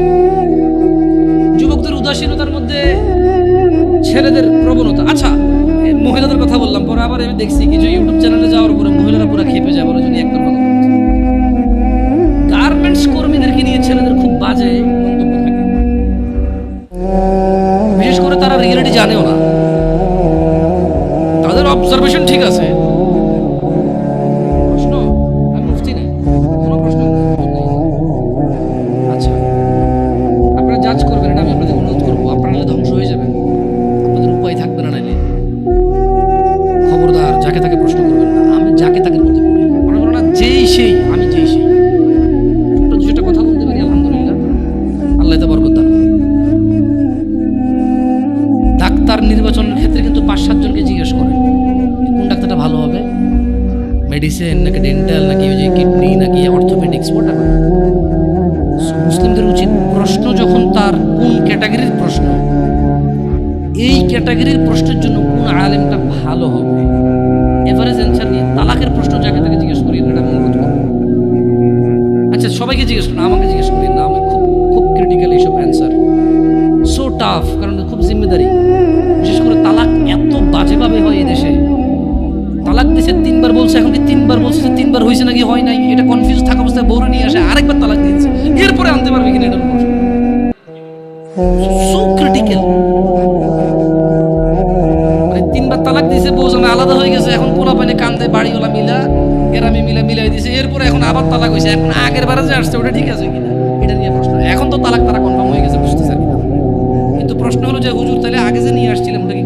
যুবকদের উদাসীনতার মধ্যে ছেলেদের প্রবণতা। আচ্ছা মহিলাদের কথা বললাম, পরে আবার আমি দেখছি কিছু ইউটিউব চ্যানেলে যাওয়ার পরে মহিলারা পুরো খেপে যায়, বলে যদি একতরফা কথা বলছে। গার্মেন্টস কর্মীদেরকে নিয়ে ছেলেদের খুব বাজে মন্তব্য থাকে, বিশেষ করে তারা রিয়েলিটি জানেও না, তাদের অবজারভেশন ঠিক আছে। প্রশ্ন আমি মুফতি নেই, কোনো প্রশ্ন নেই। আচ্ছা আপনারা জাজ করবেন, এটা আমি আপনাদের অনুরোধ করবো। আপনারা নাহলে ধ্বংস হয়ে যাবেন, আপনাদের উপায় থাকবে না। নাইলে খবরদার যাকে তাকে প্রশ্ন করবেন না। আমি যাকে তাকে বলতে পারি, মনে করো না যেই সেই, আমি যেই সেই। যেটা কথা বলতে পারি আলহামদুলিল্লাহ, আল্লাহ তো বরকত দান। ডাক্তার নির্বাচনের ক্ষেত্রে কিন্তু 5-7 জনকে জিজ্ঞেস করে কোন ডাক্তারটা ভালো হবে, মেডিসিন নাকি ডেন্টাল নাকি ওই যে কিডনি নাকি অর্থোপেডিক্স, ওটা। মুসলিমদের উচিত প্রশ্ন যখন তার কোন ক্যাটাগরির প্রশ্ন, এই ক্যাটাগরির প্রশ্নের জন্য কোন আলেমটা ভালো হবে, এভারেজ অ্যান্সার নিয়ে তালাকের প্রশ্ন যাকে তাকে জিজ্ঞেস করি, এটা আমি অনুরোধ করবো। আচ্ছা সবাইকে জিজ্ঞেস করেন, আমাকে জিজ্ঞেস করি না, আমি খুব খুব ক্রিটিক্যাল এইসব অ্যান্সার, সো টাফ, কারণ খুব জিম্মেদারি। বিশেষ করে তালাক এত বাজেভাবে হয় এই দেশে। তালাক দিয়েছে 3 বার বলছে, এখন কি 3 বার বলছে, 3 বার হয়েছে নাকি হয় নাই এটা কনফিউজ থাকা অবস্থায় বউরে নিয়ে আসে, আরেকবার তালাক দিয়েছে, এরপরে আনতে পারবে কিনা এটা প্রশ্ন। So critical. মানে 3 বার তালাক দিয়েছে, বউ জানা আলাদা হয়ে গেছে, এখন পোলা পাইনে কান্দে, বাড়িওয়ালা মিলা গ্রামে মিলাই দিয়েছে, এরপরে এখন আবার তালাক হয়েছে, এখন আগের বারে যে আসছে ওটা ঠিক আছে কিনা এটা নিয়ে প্রশ্ন। এখন তো তালাক তারা কনফার্ম হয়ে গেছে, বুঝতেছে। কিন্তু প্রশ্ন হলো যে হুজুর তাহলে আগে যে নিয়ে আসছিলাম ওটা কি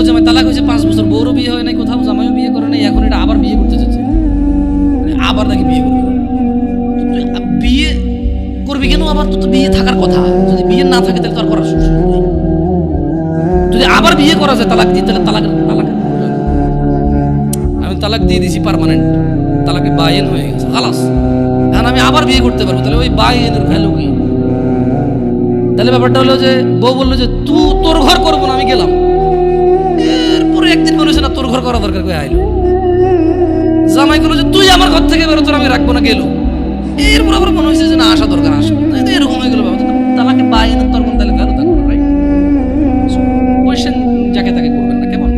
জামাই তালাক হয়েছে 5 বছর, বউরও বিয়ে হয় নাই, কোথাও জামাইও বিয়ে করে নাই, এখন এটা আবার বিয়ে করতে চাচ্ছে, আবার নাকি বিয়ে করবে। বিয়ে করবি কেন আবার? তো বিয়ে থাকার কথা, যদি বিয়ে না থাকে তাহলে তো আর করার সুযোগ নেই। যদি আবার বিয়ে করা যায় তালাক দিয়ে, তাহলে তালাক আমি তালাক দিয়ে দিয়েছি পার্মানেন্ট, তালাকে বাইন হয়ে গেছে খালাস, এখন আমি আবার বিয়ে করতে পারবো, তাহলে ওই বাইনের ভ্যালু কি? তাহলে ব্যাপারটা হলো যে বউ বললো যে তুই তোর ঘর করবো না, আমি গেলাম। এরপরে একদিন বলেছে না তোর ঘর করা দরকার, করে আইলো। জামাই বললো যে তুই আমার ঘর থেকে বেরো, তোর আমি রাখবো না, গেল। এরপর আবার মনে হয়েছে যে না আসা দরকার, আসা এরকম হয়ে গেল ব্যাপার। তালাকে বাইনের তোর কোন তাহলে ভ্যালু থাকবে, রাইট? কোয়েশ্চেন যাকে তাকে করবেন না, কেমন?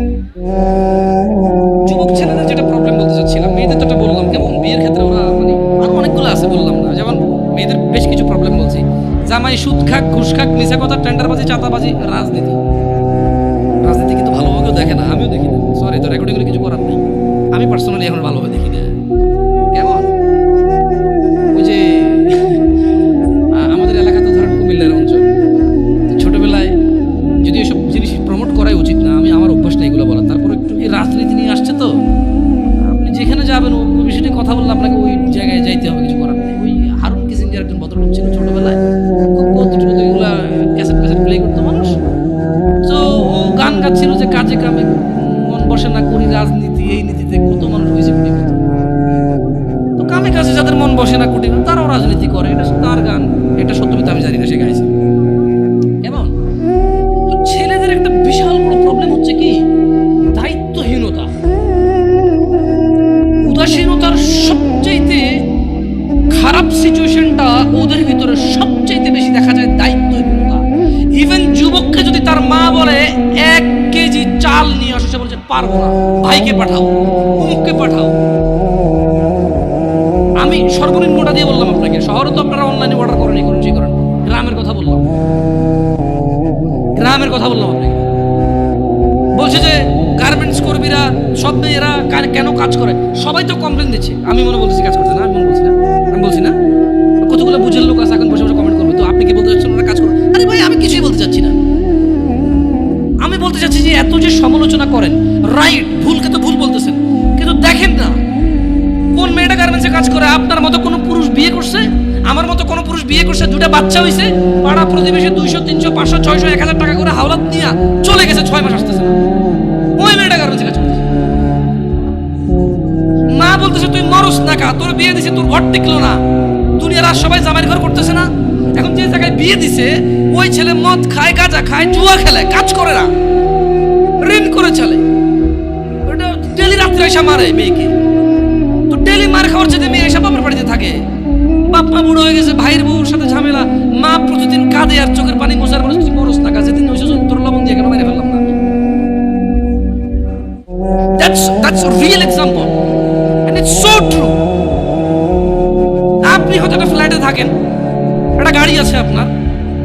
যুবক ছেলেদের যেটা প্রবলেম বলতে চাচ্ছিলাম, মেয়েদের তো বললাম কেমন বিয়ের ক্ষেত্রে ওরা মানে আরো অনেকগুলো আছে, বললাম না। যেমন মেয়েদের বেশ কিছু প্রবলেম বলছি, জামাই সুদ খাক, ঘুষ খাক, মিশা কথা, টেন্ডারবাজি, চাঁদাবাজি, রাজনীতি কিন্তু ভালোভাবে কেউ দেখে না, আমিও দেখি না, সরি, তো রেকর্ডিং করে কিছু করার নেই। আমি পার্সোনালি এখন ভালোভাবে দেখি না। কেমন ওই যে আমাদের এলাকা তো ধরেন কুমিল্লার অঞ্চল, ছোটবেলায় যদি এসব জিনিস প্রমোট করাই উচিত না, আমি আমার অভ্যাস নেই এগুলো বলার, তারপর একটু এই রাজনীতি নিয়ে আসছে তো, আপনি যেখানে যাবেন ওই বিষয়টি কথা বললে আপনাকে ওই জায়গায় যাইতে হবে, কিছু করার নেই। ওই হারুন কিসিঞ্জার একজন ভদ্রলোক ছিল ছোটবেলায়, এগুলা ক্যাসেট প্লে করতো মানুষ, তো ও গান গাচ্ছিল যে কাজে কামে মন বসে না, করি রাজনীতি, এই নীতিতে কত মানুষ হয়েছে কোটিপতি। তো কামে কাজে যাদের মন বসে না কোটি, তারাও রাজনীতি করে, এটা তার গান, এটা সত্যমিতা আমি জানি না, সে গাইছে। কেমন? তো ছেলেদের একটা বিশাল বড় প্রবলেম হচ্ছে কি, দায়িত্বহীনতা, উদাসীনতার সবচাইতে খারাপ সিচুয়েশনটা ওদের ভিতরে সবচাইতে বেশি দেখা যায় দায়িত্বহীনতা। ইভেন যুবককে যদি তার মা বলে 1 কেজি চাল নিয়ে আসে, সে বলছে পারবো না, ভাইকে পাঠাও, অমুককে পাঠাও। আমি সর্বনিম্নটা দিয়ে বললাম আপনাকে, শহরে তো আপনারা অনলাইনে অর্ডার করেন, এই করেন, সেই করেন, গ্রামের কথা বললাম, গ্রামের কথা বললাম আপনাকে। বলছে যে গার্মেন্টস কর্মীরা সব মেয়েরা কেন কাজ করে, সবাই তো কমপ্লেন দিচ্ছে, আমি মনে বলতেছি কাজ করতে না, আমি বলছি না, কতগুলো বুঝের লোক আছে এখন বসে বসে কমেন্ট করবে, তো আপনি কি বলতে চাচ্ছেন ওরা কাজ করে? আরে ভাই আমি কিছুই বলতে চাচ্ছি না, আমি বলতে চাচ্ছি যে এত যে সমালোচনা করেন, রাইট, ভুলকে তো ভুল বলতেছেন, কিন্তু দেখেন না কোন মেয়েটা গার্মেন্টসে কাজ করে। আপনার মতো কোনো পুরুষ বিয়ে করছে, আমার মতো কোনো পুরুষ বিয়ে করছে, 2টা বাচ্চা হয়েছে, পাড়া প্রতিবেশী 200, 300, 500, 600, 1000 টাকা করে হাওলাত নিয়ে চলে গেছে, 6 মাস আসতেছে না, ওই মেয়েটা গার্মেন্টসে কাজ করতেছে। মা বলতেছে তুই মরস না কা, তোর বিয়ে দিছে, তোর ঘর টিকলো না, দুনিয়ার আর সবাই জামাইয়ের ঘর করতেছে না। এখন যে জায়গায় বিয়ে দিছে ওই ছেলে মদ খায়, গাঁজা খায়, জুয়া খেলে, কাজ করে না, ঋণ করে চলে, ওটা ডেলি রাত্রে এসে মারে মেয়েকে। তো ডেলি মার খাওয়ার চেয়ে মেয়ে এসে বাপের বাড়িতে থাকে, বাপ মা বুড়ো হয়ে গেছে, ভাইয়ের বউর সাথে ঝামেলা, মা প্রতিদিন কাঁদে আর চোখের পানি মোছার পরে তুই মরস না কা, যেদিন হয়েছে তোর লবণ দিয়ে কেন মেরে ফেললাম না। That's a real example and it's so true. আপনি হয়তো একটা ফ্ল্যাটে থাকেন, একটা গাড়ি আছে আপনার,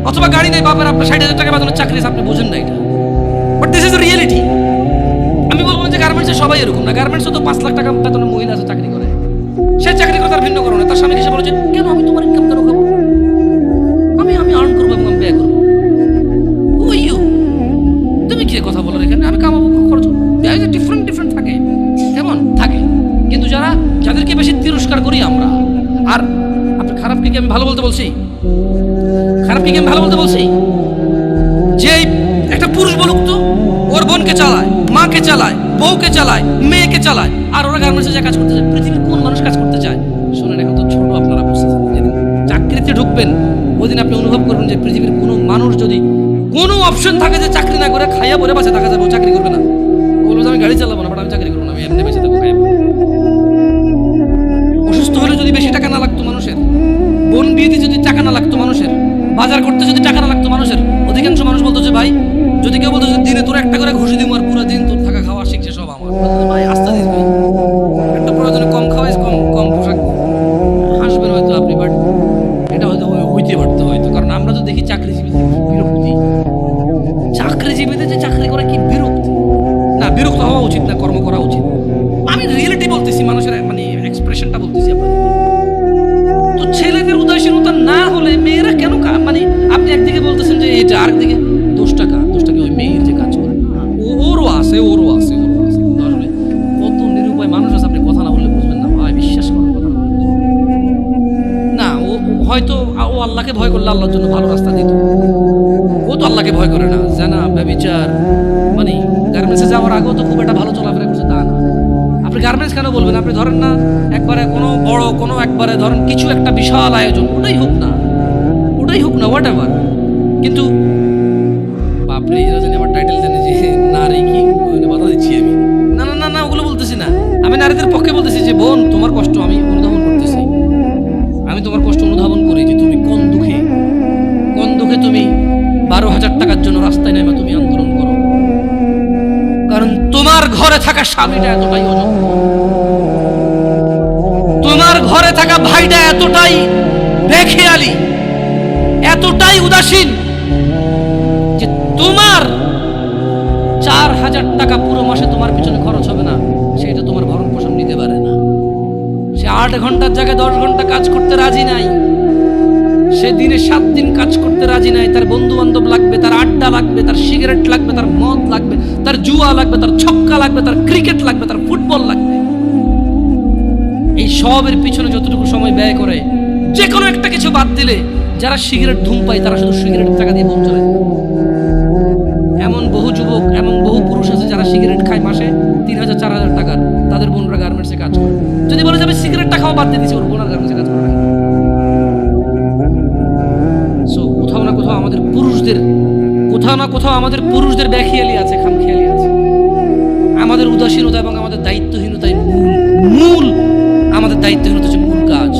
অথবা গাড়ি নেই, বাপের আপনার 60,000 টাকা বেতনের চাকরি আছে, আপনি বোঝেন না এটা, but this is the reality. আমি বলবো যে গার্মেন্টসে সবাই এরকম না, গার্মেন্টসে তো 5 লাখ টাকা বেতনের মহিলা আছে চাকরি করে, সে চাকরি করে তার ভিন্ন কারণে, তার স্বামী এসে বলেছে কেন আমি তোমার ইনকাম কেন খাবো, আমি আর্ন করবো এবং আমি ব্যয় করবো, ওই ইউ তুমি কি কথা বলো এখানে, আমি কামাবো, খরচ ডিফারেন্ট থাকে, কেমন থাকে। কিন্তু যাদেরকে বেশি তিরস্কার করি আমরা, আর আপনি খারাপকে কি আমি ভালো বলতে বলছি, খারাপকে কি আমি ভালো বলতে বলছি, যে একটা পুরুষ বলুক তো ওর বোনকে চালায়, মাকে চালায়, বউকে চালায়, মেয়েকে চালায়, আর ওরা গার্মেন্টসে যা কাজ করতে চায়। পৃথিবীর কোন মানুষ কাজ করতে চায়? শোনেন, এখন তো ছোট আপনারা বুঝতেছেন, যেদিন চাকরিতে ঢুকবেন ওই দিন আপনি অনুভব করবেন যে পৃথিবীর কোনো মানুষ যদি কোনো অপশন থাকে যে চাকরি না করে খাইয়া পরে বাঁচে থাকা যাবে, চাকরি করবে না, বলবো আমি গাড়ি চালাবো না, বাট আমি চাকরি করবো না, আমি এমনি বেঁচে থাকবো, খাইয়া। অসুস্থ হলে যদি বেশি টাকা না লাগতো মানুষের, বোন বিয়েতে যদি টাকা না লাগতো মানুষের, বাজার করতে যদি টাকা না লাগতো মানুষের, অধিকাংশ মানুষ বলতো যে ভাই, যদি কেউ বলতো যে দিনে তোর একটা করে ঘুষি দিব আর পুরো দিন তোর থাকা খাওয়া শিখছে সব আমার, ভাই আস্তে দিস ভাই, একটা প্রয়োজনে কম খাওয়াইস, কম পোশাক, হাসবেন হয়তো আপনি, বাট এটা হয়তো হইতে পারতো হয়তো, কারণ আমরা তো দেখি চাকরিজীবীদের বিরক্তি, চাকরিজীবীদের যে চাকরি করে কি বিরক্তি, না বিরক্ত হওয়া উচিত না, কর্ম করা উচিত। আমি রিয়েলিটি বলতেছি, মানুষের মানে এক্সপ্রেশনটা বলতেছি আপনাদের। তো ছেলেদের উদাসীনতা না হলে মেয়েরা কেন মানে আপনি একদিকে বলতেছেন যে এটা, আরেকদিকে দোষটা ওই মেয়ের যে কাজ করে, ওরও আছে আছে, ওরও আছে, ওরও আছে, কিন্তু আসলে কত নিরুপায় মানুষ আছে, আপনি কথা না বললে বুঝবেন না ভাই, বিশ্বাস করেন, কথা না বললে বুঝবেন না। ও হয়তো ও আল্লাহকে ভয় করলে আল্লাহর জন্য ভালো রাস্তা দিত, ও তো আল্লাহকে ভয় করে না, জানা ব্যভিচার, মানে গার্মেন্টসে যাওয়ার আগেও তো খুব একটা ভালো চলাফেরা করছে তা না। আপনি গার্মেন্টস কেন বলবেন? আপনি ধরেন না একবারে কোনো বড় কোনো একবারে ধরেন কিছু একটা বিশাল আয়োজন, ওটাই হোক না, ওটাই হোক না, হোয়াট এভার, কিন্তু বাপরে এরা জানি আমার টাইটেল জানে যে নারী কি বাধা দিচ্ছি আমি, না না না না, ওগুলো বলতেছি না, আমি নারীদের পক্ষে বলতেছি যে বোন তোমার কষ্ট আমি অনুধাবন করতেছি, আমি তোমার কষ্ট অনুধাবন করি যে তুমি কোন দুঃখে তুমি 12,000 টাকার জন্য রাস্তায় নেমে তুমি আন্দোলন করো, কারণ তোমার ঘরে থাকা স্বামীটা এতটাই অযোগ্য, তোমার ঘরে থাকা ভাইটা এতটাই বেখেয়ালি, এতটাই উদাসীন যে তোমার 4,000 টাকা পুরো মাসে তোমার পিছনে খরচ হবে না, সেটা তোমার ভরণ পোষণ নিতে পারে না। সে 8 ঘন্টার জায়গায় 10 ঘন্টা কাজ করতে রাজি নাই, সে দিনে 7 দিন কাজ করতে রাজি নাই। তার বন্ধু বান্ধব লাগবে, তার আড্ডা লাগবে, তার সিগারেট লাগবে, তার মদ লাগবে, তার জুয়া লাগবে, তার ছক্কা লাগবে, তার ক্রিকেট লাগবে, তার ফুটবল লাগবে। এই সবের পিছনে যতটুকু সময় ব্যয় করে, যে কোনো একটা কিছু বাদ দিলে, যারা সিগারেট ধূম পায় তারা শুধু সিগারেটের টাকা দিয়ে বন চলে। এমন বহু যুবক, এমন বহু পুরুষ আছে যারা সিগারেট খায় মাসে 3,000 4,000 টাকার, তাদের বোনরা গার্মেন্টসে কাজ করে। যদি বলে যাবে সিগারেটটা খাওয়া বাদ দিয়ে দিচ্ছে, ওর বোন আর গার্মেন্টসে কাজ করে না। সো কোথাও না কোথাও আমাদের পুরুষদের বেখেয়ালি আছে, খামখেয়ালি আছে, আমাদের উদাসীনতা এবং আমাদের দায়িত্বহীনতাই মূল আমাদের দায়িত্বহীনতা হচ্ছে মূল কাজ।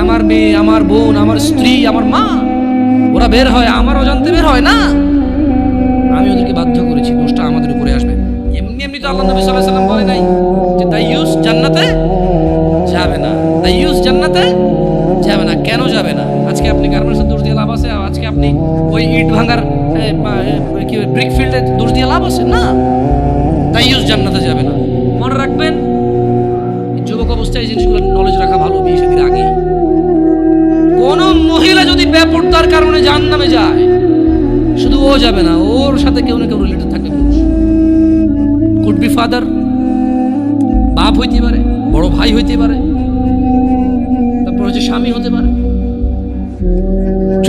আমার মেয়ে, আমার বোন, আমার স্ত্রী, আমার মা, ওরা বের হয়, আমার অজান্তে বের হয় না, আমি ওদেরকে বাধ্য করেছি, দোষটা আমাদের উপরে আসবে। এমনি তো আল্লাহ নবী সাল্লাল্লাহু আলাইহি ওয়াসাল্লাম বলে নাই যে দাইয়ুস জান্নাতে যাবে না, দাইয়ুস জান্নাতে যাবে না। কেন যাবে না? আজকে আপনি গার্মেন্টসের দোষ দিয়ে লাভ আছে? আজকে আপনি ওই ইট ভাঙার কি ব্রিক ফিল্ডের দোষ দিয়ে লাভ আছে? না, দাইয়ুস জান্নাতে যাবে না। মনে রাখবেন, যুবক অবস্থায় এই জিনিসগুলো নলেজ রাখা ভালো। বিয়ে শাদীর আগে কোন মহিলা যদি বেপরদার কারণে জাহান্নামে যায়, শুধু ও যাবে না, ওর সাথে কেউ না কেউ রিলেটেড থাকে। পুরুষ কুড বি ফাদার, বাপ হইতে পারে, বড় ভাই হইতে পারে, তারপর হচ্ছে স্বামী হতে পারে।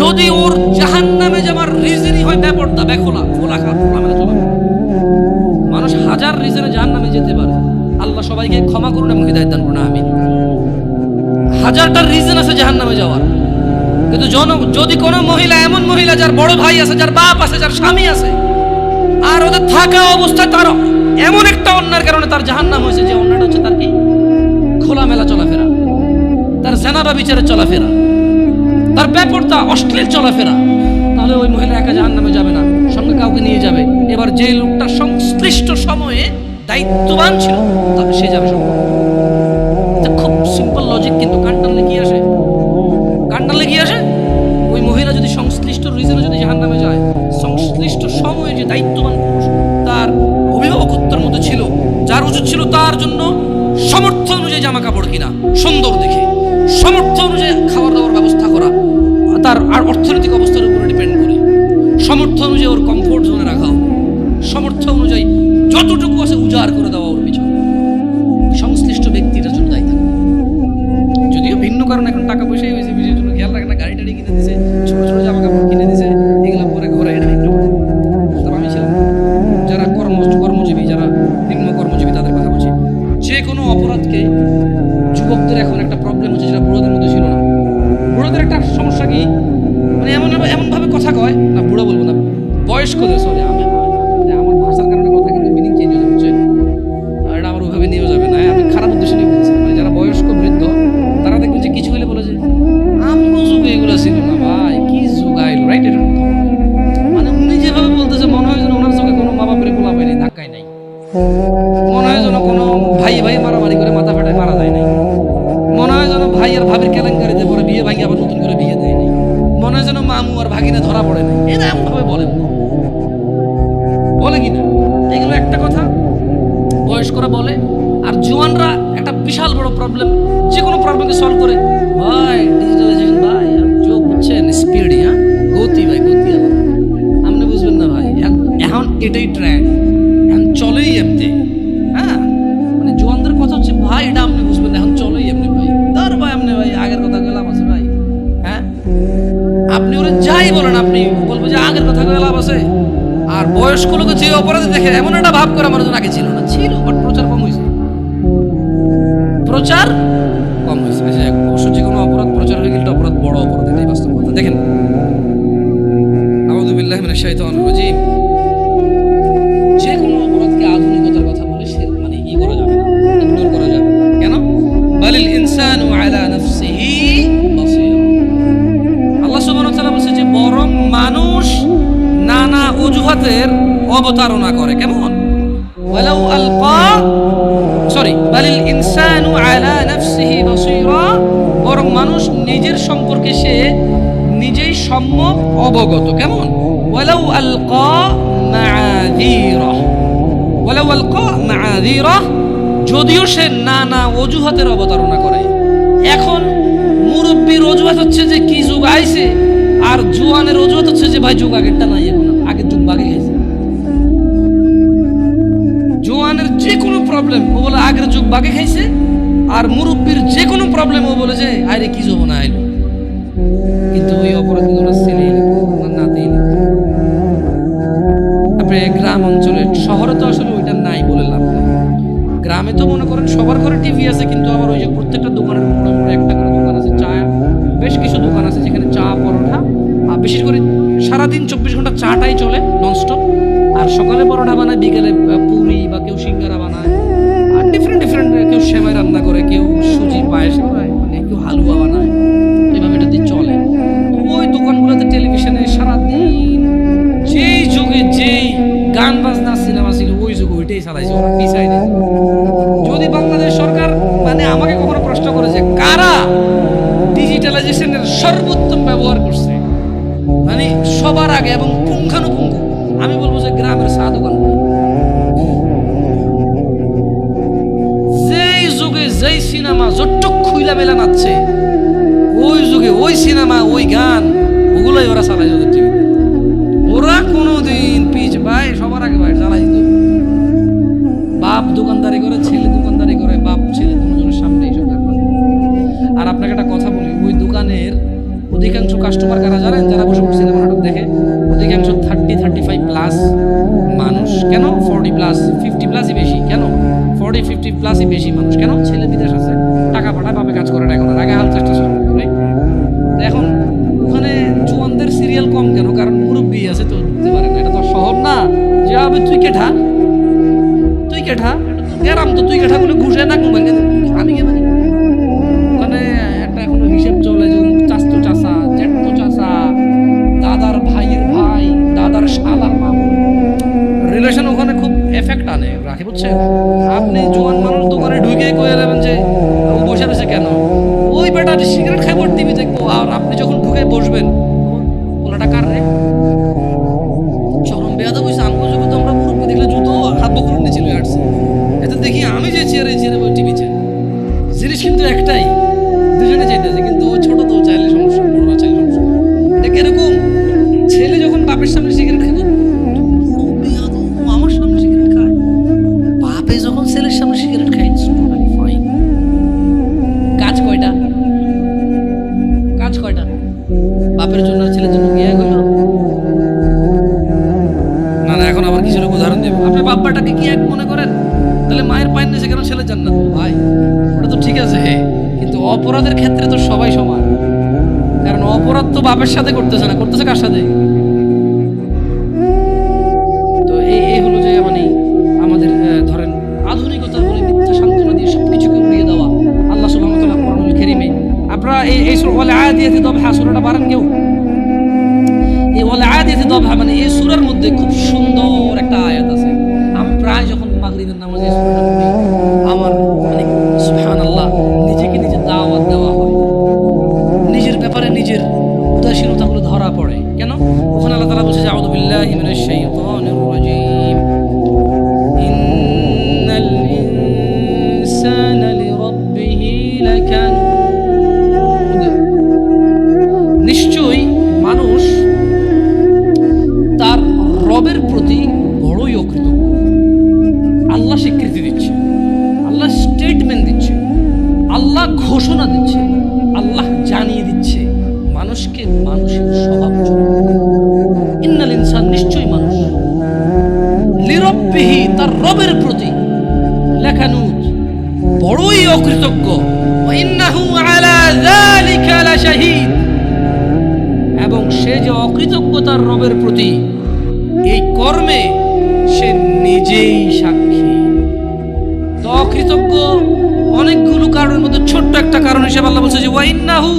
যদি ওর জাহান্নামে যাবার রিজনই হয় বেপরদা, বেখোলা, খোলামেলা চলা, মানুষ হাজার রিজনে জাহান্নামে যেতে পারে। আল্লাহ সবাইকে ক্ষমা করুন এবং হিদায়াত দান করুন, আমিন। হাজারটা রিজন আছে জাহান্নামে যাওয়ার, কিন্তু যদি কোনো মহিলা, এমন মহিলা যার বড় ভাই আছে, যার বাপ আছে, যার স্বামী আছে, আর ওদের থাকা অবস্থায় তার এমন একটা অন্যায়ের কারণে তার জাহান্নাম হয়েছে, যে অন্যটা হচ্ছে তার কি খোলামেলা চলাফেরা, তার জেনা বা বিচারের চলাফেরা, তার বেপরদা অশ্লীল চলাফেরা, তাহলে ওই মহিলা একা জাহান্নামে যাবে না, সঙ্গে কাউকে নিয়ে যাবে। এবার যে লোকটা সংশ্লিষ্ট সময়ে দায়িত্ববান ছিল, তাহলে সে যাবে সঙ্গে। খুব সিম্পল লজিক, কিন্তু কান টানলে কি আসে? ওই মহিলা যদি সংশ্লিষ্ট রিজনে যদি জাহান্নামে যায়, সংশ্লিষ্ট সময়ে যে দায়িত্ববান পুরুষ তার অভিভাবকত্বের মধ্যে ছিল, যার উচিত ছিল তার জন্য সামর্থ্য অনুযায়ী জামা কাপড় কিনা, সুন্দর দেখে, সামর্থ্য অনুযায়ী খাবার দাবার ব্যবস্থা করা, তার আর অর্থনৈতিক অবস্থার উপরে ডিপেন্ড করে, সামর্থ্য অনুযায়ী ওর কমফোর্ট জোনে রাখা হোক, সামর্থ্য অনুযায়ী যতটুকু আছে উজাড় করে দেওয়া ওর পিছনে, সংশ্লিষ্ট ব্যক্তিটার জন্য দায়ী থাকে। যদিও ভিন্ন কারণ, এখন টাকা পয়সাই হয়েছে, বিষয়ের জন্য খেয়াল রাখে না, গাড়ি টাড়ি কিনে দিছে, ছোট ছোট জামা কাপড় কিনে দিছে, এগুলো পরে ঘরে এটা বিক্রি করে। তবে আমি ছিলাম যারা কর্মজীবী, যারা নিম্ন কর্মজীবী, তাদের কথা বলছি। যে কোনো অপরাধকে যুবকদের এখন একটা প্রবলেম হচ্ছে, যেটা বুড়োদের মধ্যে ছিল না। বুড়োদের একটা সমস্যা কি, মানে এমনভাবে কথা কয় না, বুড়ো বলবো না, বয়স্কদের, সরি আমার ভাষার কারণে কথা কিন্তু মিনিং চেঞ্জ হয়ে যাচ্ছে, এটা আমার ওইভাবে নিয়েও যাবে না, আমি খারাপ উদ্দেশ্য নিয়ে বলছি। মানে যারা বয়স্ক বৃদ্ধ, তারা দেখবেন যে কিছু হলে বলে যে আমগো যুগে এগুলো ছিল না ভাই, কি যুগ আইলো, রাইট? এটা মানে উনি যেভাবে বলতেছে, মনে হয় যেন ওনার চোখে কোনো মা বাপের পোলা পায়নি, ধাক্কাই নাই, মনে হয় যেন কোনো ভাই মারামারি করে মাথা ফাটায় মারা যায় নাই, মনে হয় যেন ভাই আর ভাবির কেলেঙ্কারিতে পরে বিয়ে ভাঙি আবার নতুন করে বিয়ে দেয় নাই, মনে হয় যেন মামু আর ভাগিনে ধরা পড়ে নাই। এটা এমনভাবে বলে কিনা, এগুলো একটা কথা বয়স্করা বলে। আর জোয়ানরা একটা বিশাল বড় প্রবলেম, যে কোনো প্রবলেমকে সলভ করে, ভাই ডিজিটালাইজেশন, ভাই যোগ বুঝছেন, স্পিড, গতি, ভাই গতি, আপনি বুঝবেন না ভাই। এখন এটাই ট্রেন্ড, এখন চলেই এমনি। হ্যাঁ, মানে জোয়ানদের কথা হচ্ছে ভাই এটা আপনি বুঝবেন, এখন চলেই এমনি ভাই, ধর ভাই আপনি ভাই আগের কথা গেলাম আছে ভাই। হ্যাঁ, আপনি ওরা যাই বলেন, আপনি বলবো যে আগের কথা গেলাম আছে। আর বয়স্ক লোক যে অপরাধে দেখে এমন একটা ভাব করে আমার জন্য আগে ছিল না, ছিল বাট প্রচার কম হয়েছে, প্রচার কম হয়েছে। অবশ্য যে কোনো অপরাধ প্রচার হয়ে গেলে অপরাধ বড় অপরাধ, এটাই বাস্তব কথা। দেখেন, আউযু বিল্লাহি মিনাশ শাইতানির রাজীম, যে কোনো অপরাধকে আধুনিকতার কথা বলে সে মানে ই করা যাবে না, ইগনোর করা যাবে না। কেন? বালিল ইনসানু আলা নাফসিহি বাসীরা, আল্লাহ সুবহানাহু ওয়া তাআলা বলেছে যে বরং মানুষ নানা অজুহাতের অবতারণা করে। কেমন? ওয়ালাউ আলকা, সরি, বালিল ইনসানু আলা নাফসিহি বাসীরা, বরং মানুষ নিজের সম্পর্কে সে নিজেই সম্যক অবগত। কেমন? ওয়ালাউ আলকা মাআযীরা, ওয়ালাউ আলকা মাআযীরা, যদিও সে নানা অজুহাতের অবতারণা করে। এখন মুরব্বীর অজুহাত হচ্ছে যে কি যুগ আইছে, আর জোয়ানের অজুহাত হচ্ছে যে ভাই যুগ আগেরটা নাই, এখন আগের যুগ বাগে গেছে। জোয়ানের যে কোনো প্রবলেম ও বলে আগের যুগ বাগে খাইছে, আর মুরব্বীর যে কোনো প্রবলেম ও বলে যে আরে কি যুব না আইলো। কিন্তু ওই অপরাধ কিন্তু ওরা ছেলে নাতেই আপনি গ্রাম অঞ্চলে, শহরে তো আসলে ওইটা নাই বলে লাভ নেই। গ্রামে তো মনে করেন সবার ঘরে টিভি আছে, কিন্তু আবার ওই যে প্রত্যেকটা দোকানের মোটামুটি একটা করে দোকান আছে, চা, বেশ কিছু দোকান আছে যেখানে চা পরোটা, আর বিশেষ করে সারাদিন 24 ঘন্টা চাটাই চলে ননস্টপ। আর সকালে পরোটা বানায়, বিকেলে পুরি বা কেউ সিঙ্গারা বানায়, আর ডিফারেন্ট কেউ সেমাই রান্না করে, কেউ সুজি পায়েস বানায়, মানে কেউ হালুয়া বানায়, এভাবে এটা দিয়ে চলে। ওই দোকানগুলোতে টেলিভিশনে সারাদিন যেই যুগে যেই গান বাজনা সিনেমা ছিল ওই যুগে ওইটাই চালাইছে ওরা, পিছাই নেই। যদি বাংলাদেশ সরকার মানে আমাকে কখনো প্রশ্ন করে যে কারা ডিজিটালাইজেশনের সর্বোত্তম ব্যবহার করছে মানে সবার আগে এবং পুঙ্খানুপুঙ্খ, আমি বলবো যে গ্রামের চা দোকানগুলো। যেই যুগে যেই সিনেমা জট্টক খুইলা মেলা নাচছে, ওই যুগে ওই সিনেমা ওই গান ওগুলোই ওরা চালাইছে ওদের টিভিতে। ওরা কোনোদিন পিছ ভাই সবার আগে ভাই চালাই দিত। বাপ দোকানদারি করে, ছেলে দোকানদারি করে, বাপ ছেলে দুজনের সামনে এইসব ব্যাপার। আর আপনাকে একটা কথা বলি, ওই দোকানের অধিকাংশ কাস্টমার কারা জানেন? যারা বসে বসে সিনেমা নাটক দেখে, অধিকাংশ 30-35 প্লাস মানুষ। কেন 40 প্লাস 50 প্লাসই বেশি? কেন 40-50 প্লাসই বেশি মানুষ? কেন? ছেলে বিদেশ আছে, টাকা পাঠায়, বাপে কাজ করে না, এখন আগে হাল চেষ্টা শুরু করে। এখন ওখানে জোয়ানদের সিরিয়াল কম কেন? কারণ মুরব্বী আছে তো, বুঝতে পারে না, এটা তো শহর না যে হবে তুই কেঠা, তুই কেঠা, গেরাম তো, তুই কেঠা বলে ঘুষে না আমি কে মানে। ওখানে একটা এখনো হিসেব চলে যে চাস্তো চাষা, জ্যাঠতো চাষা, দাদার ভাইয়ের ভাই, দাদার শালার মামু, রিলেশন ওখানে খুব এফেক্ট আনে রাখে, বুঝছেন? আপনি জোয়ান মানুষ দোকানে ঢুকে কয়ে যাবেন যে ও বসে রয়েছে কেন, ওই বেটা সিগারেট খাইব টিভি দেখবো। আর আপনি যখন ঢুকে বসবেন, ওলাটা কার রে? চরম বেয়াদব হইছে। আমগো যখন তো আমরা মুরব্বি দেখলে জুতো হাত বকুর নিচে লয়ে আসছে, এতে দেখি আমি যে চেয়ারে টিভি চাই, জিনিস কিন্তু একটাই, দুজনে চাইতেছে, কিন্তু ও ছোট তো চাইলে সমস্যা, বড় না চাইলে সমস্যা। এটা কিরকম? ছেলে যখন বাপের সামনে সিগারেট খায়, আমার সামনে সিগারেট খায়, বাপে যখন ছেলের সামনে সিগারেট খায়, ফাইন। কাজ কয়টা? কাজ কয়টা? বাপের জন্য ছেলের জন্য গিয়ে গেল না। না, এখন আবার কিছুর উদাহরণ দেব। আপনি বাপ্পাটাকে কি এক মনে করেন? তাহলে মায়ের পায়ের নিচে কেন ছেলের জান্নাত? ভাই ওটা তো ঠিক আছে, কিন্তু অপরাধের ক্ষেত্রে তো সবাই সমান। কারণ অপরাধ তো বাপের সাথে করতেছে না, করতেছে কার সাথে? তো এই হলো যে মানে আমাদের ধরেন আধুনিকতার বলে মিথ্যা সান্ত্বনা দিয়ে সবকিছুকে উড়িয়ে দেওয়া। আল্লাহ সুবহানাহু ওয়া তাআলা কোরআনুল কারীমে আপনারা এই সূরা ওয়াল আদিয়াতি দবহা সূরাটা পারেন কেউ? এই ওয়াল আদিয়াতি দবহা মানে এই সূরার মধ্যে খুব সুন্দর একটা আয়াত আছে। আমি প্রায় যখন মাগরিবের নামাজে এই সূরাটা পড়ি, আমার মানে সুবহানাল্লাহ নিজেকে নিজে দাওয়াত দেওয়া হয়, নিজের ব্যাপারে নিজের উদাসীনতাগুলো ধরা পড়ে। কেন? ওখানে আল্লাহ তাআলা বলছে যে আউযু বিল্লাহি মিনাশ শাইতানির রাজীম, ইন্নাল ইনসানা লিরাব্বিহি লাকানুদ, নিশ্চয়ই মানুষ তার রবের প্রতি বড় আল্লাহ স্বীকৃতি দিচ্ছে, আল্লাহ স্টেটমেন্ট দিচ্ছে, আল্লাহ ঘোষণা দিচ্ছে, আল্লাহ জানিয়ে দিচ্ছে মানুষকে মানুষের স্বভাব। ইন্নাল ইনসান, নিশ্চয়ই মানুষ, লিরব্বিহি, তার রবের প্রতি, লাকানুত, বড়ই অকৃতজ্ঞ, ওয়া ইন্নাহু আলা যালিকা লাশাহীদ, এবং সে যে অকৃতজ্ঞ তার রবের প্রতি, এই কর্মে সে নিজেই সাক্ষী। তো অকৃতজ্ঞ অনেকগুলো কারণের মধ্যে ছোট্ট একটা কারণ হিসেবে আল্লাহ বলছে যে ওয়া ইন্নাহু,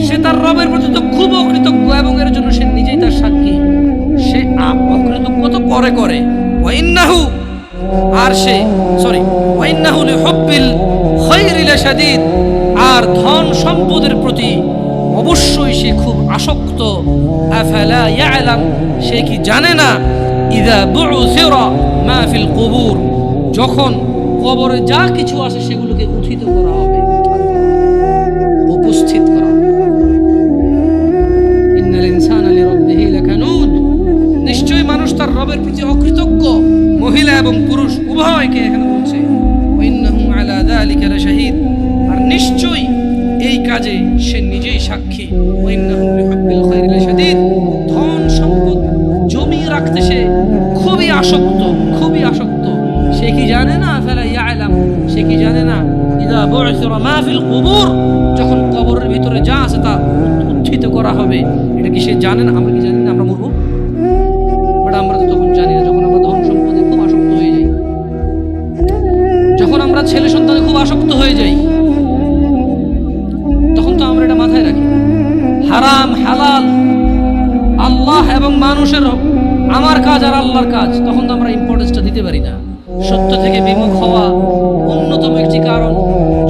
সে তার রবের প্রতি তো খুব অকৃতজ্ঞ এবং এর জন্য সে নিজেই তার সাক্ষী। সে অকৃতজ্ঞ তো করে ওয়া ইন্নাহু, আর সে ওয়া ইন্নাহু লিহুব্বিল খায়রি লাশাদীদ, আর ধন সম্পদের প্রতি অবশ্যই সে খুব আসক্ত। আফালা ইয়ালাম, সে কি জানে না, ইযা বু'সিরা মা ফিল কুবুর, যখন কবরে যা কিছু আছে সেগুলোকে উত্থিত করা হবে, উপস্থিত করা হবে। ইন্নাল ইনসানা লিরাব্বিহি লাকানুদ, নিশ্চয়ই মানুষ তার রবের প্রতি অকৃতজ্ঞ, মহিলা এবং পুরুষ উভয়কে এখানে বলছে। ওয়া ইন্নাহু আলা যালিকা লাশাহীদ, আর নিশ্চয়ই এই কাজে সে নিজেই সাক্ষী। ওয়া ইন্নাহু লিহুব্বিল খায়রি লাশাদীদ, ধন সম্পদ জমিয়ে রাখতে সে খুবই আসক্ত, খুবই আসক্ত। সে কি জানে না, ফালা ইয়ালাম, সে কি জানে না, ইযা বু'সিরা মা ফিল কুবুর, যখন কবরের ভিতরে যা আছে তা উত্থিত করা হবে। এটা কি সে জানে না? আমরা কি জানি না আমরা মরবো? বাট আমরা তো তখন জানি না, যখন আমরা ধন সম্পদে খুব আসক্ত হয়ে যাই, যখন আমরা ছেলে সন্তানে খুব আসক্ত হয়ে যাই, তখন তো আমরা এটা মাথায় রাখি। হারাম হালাল, আল্লাহ এবং মানুষের, আমার কাজ আর আল্লাহর কাজ, তখন তো আমরা ইম্পর্টেন্সটা দিতে পারি না। সত্য থেকে বিমুখ হওয়া অন্যতম একটি কারণ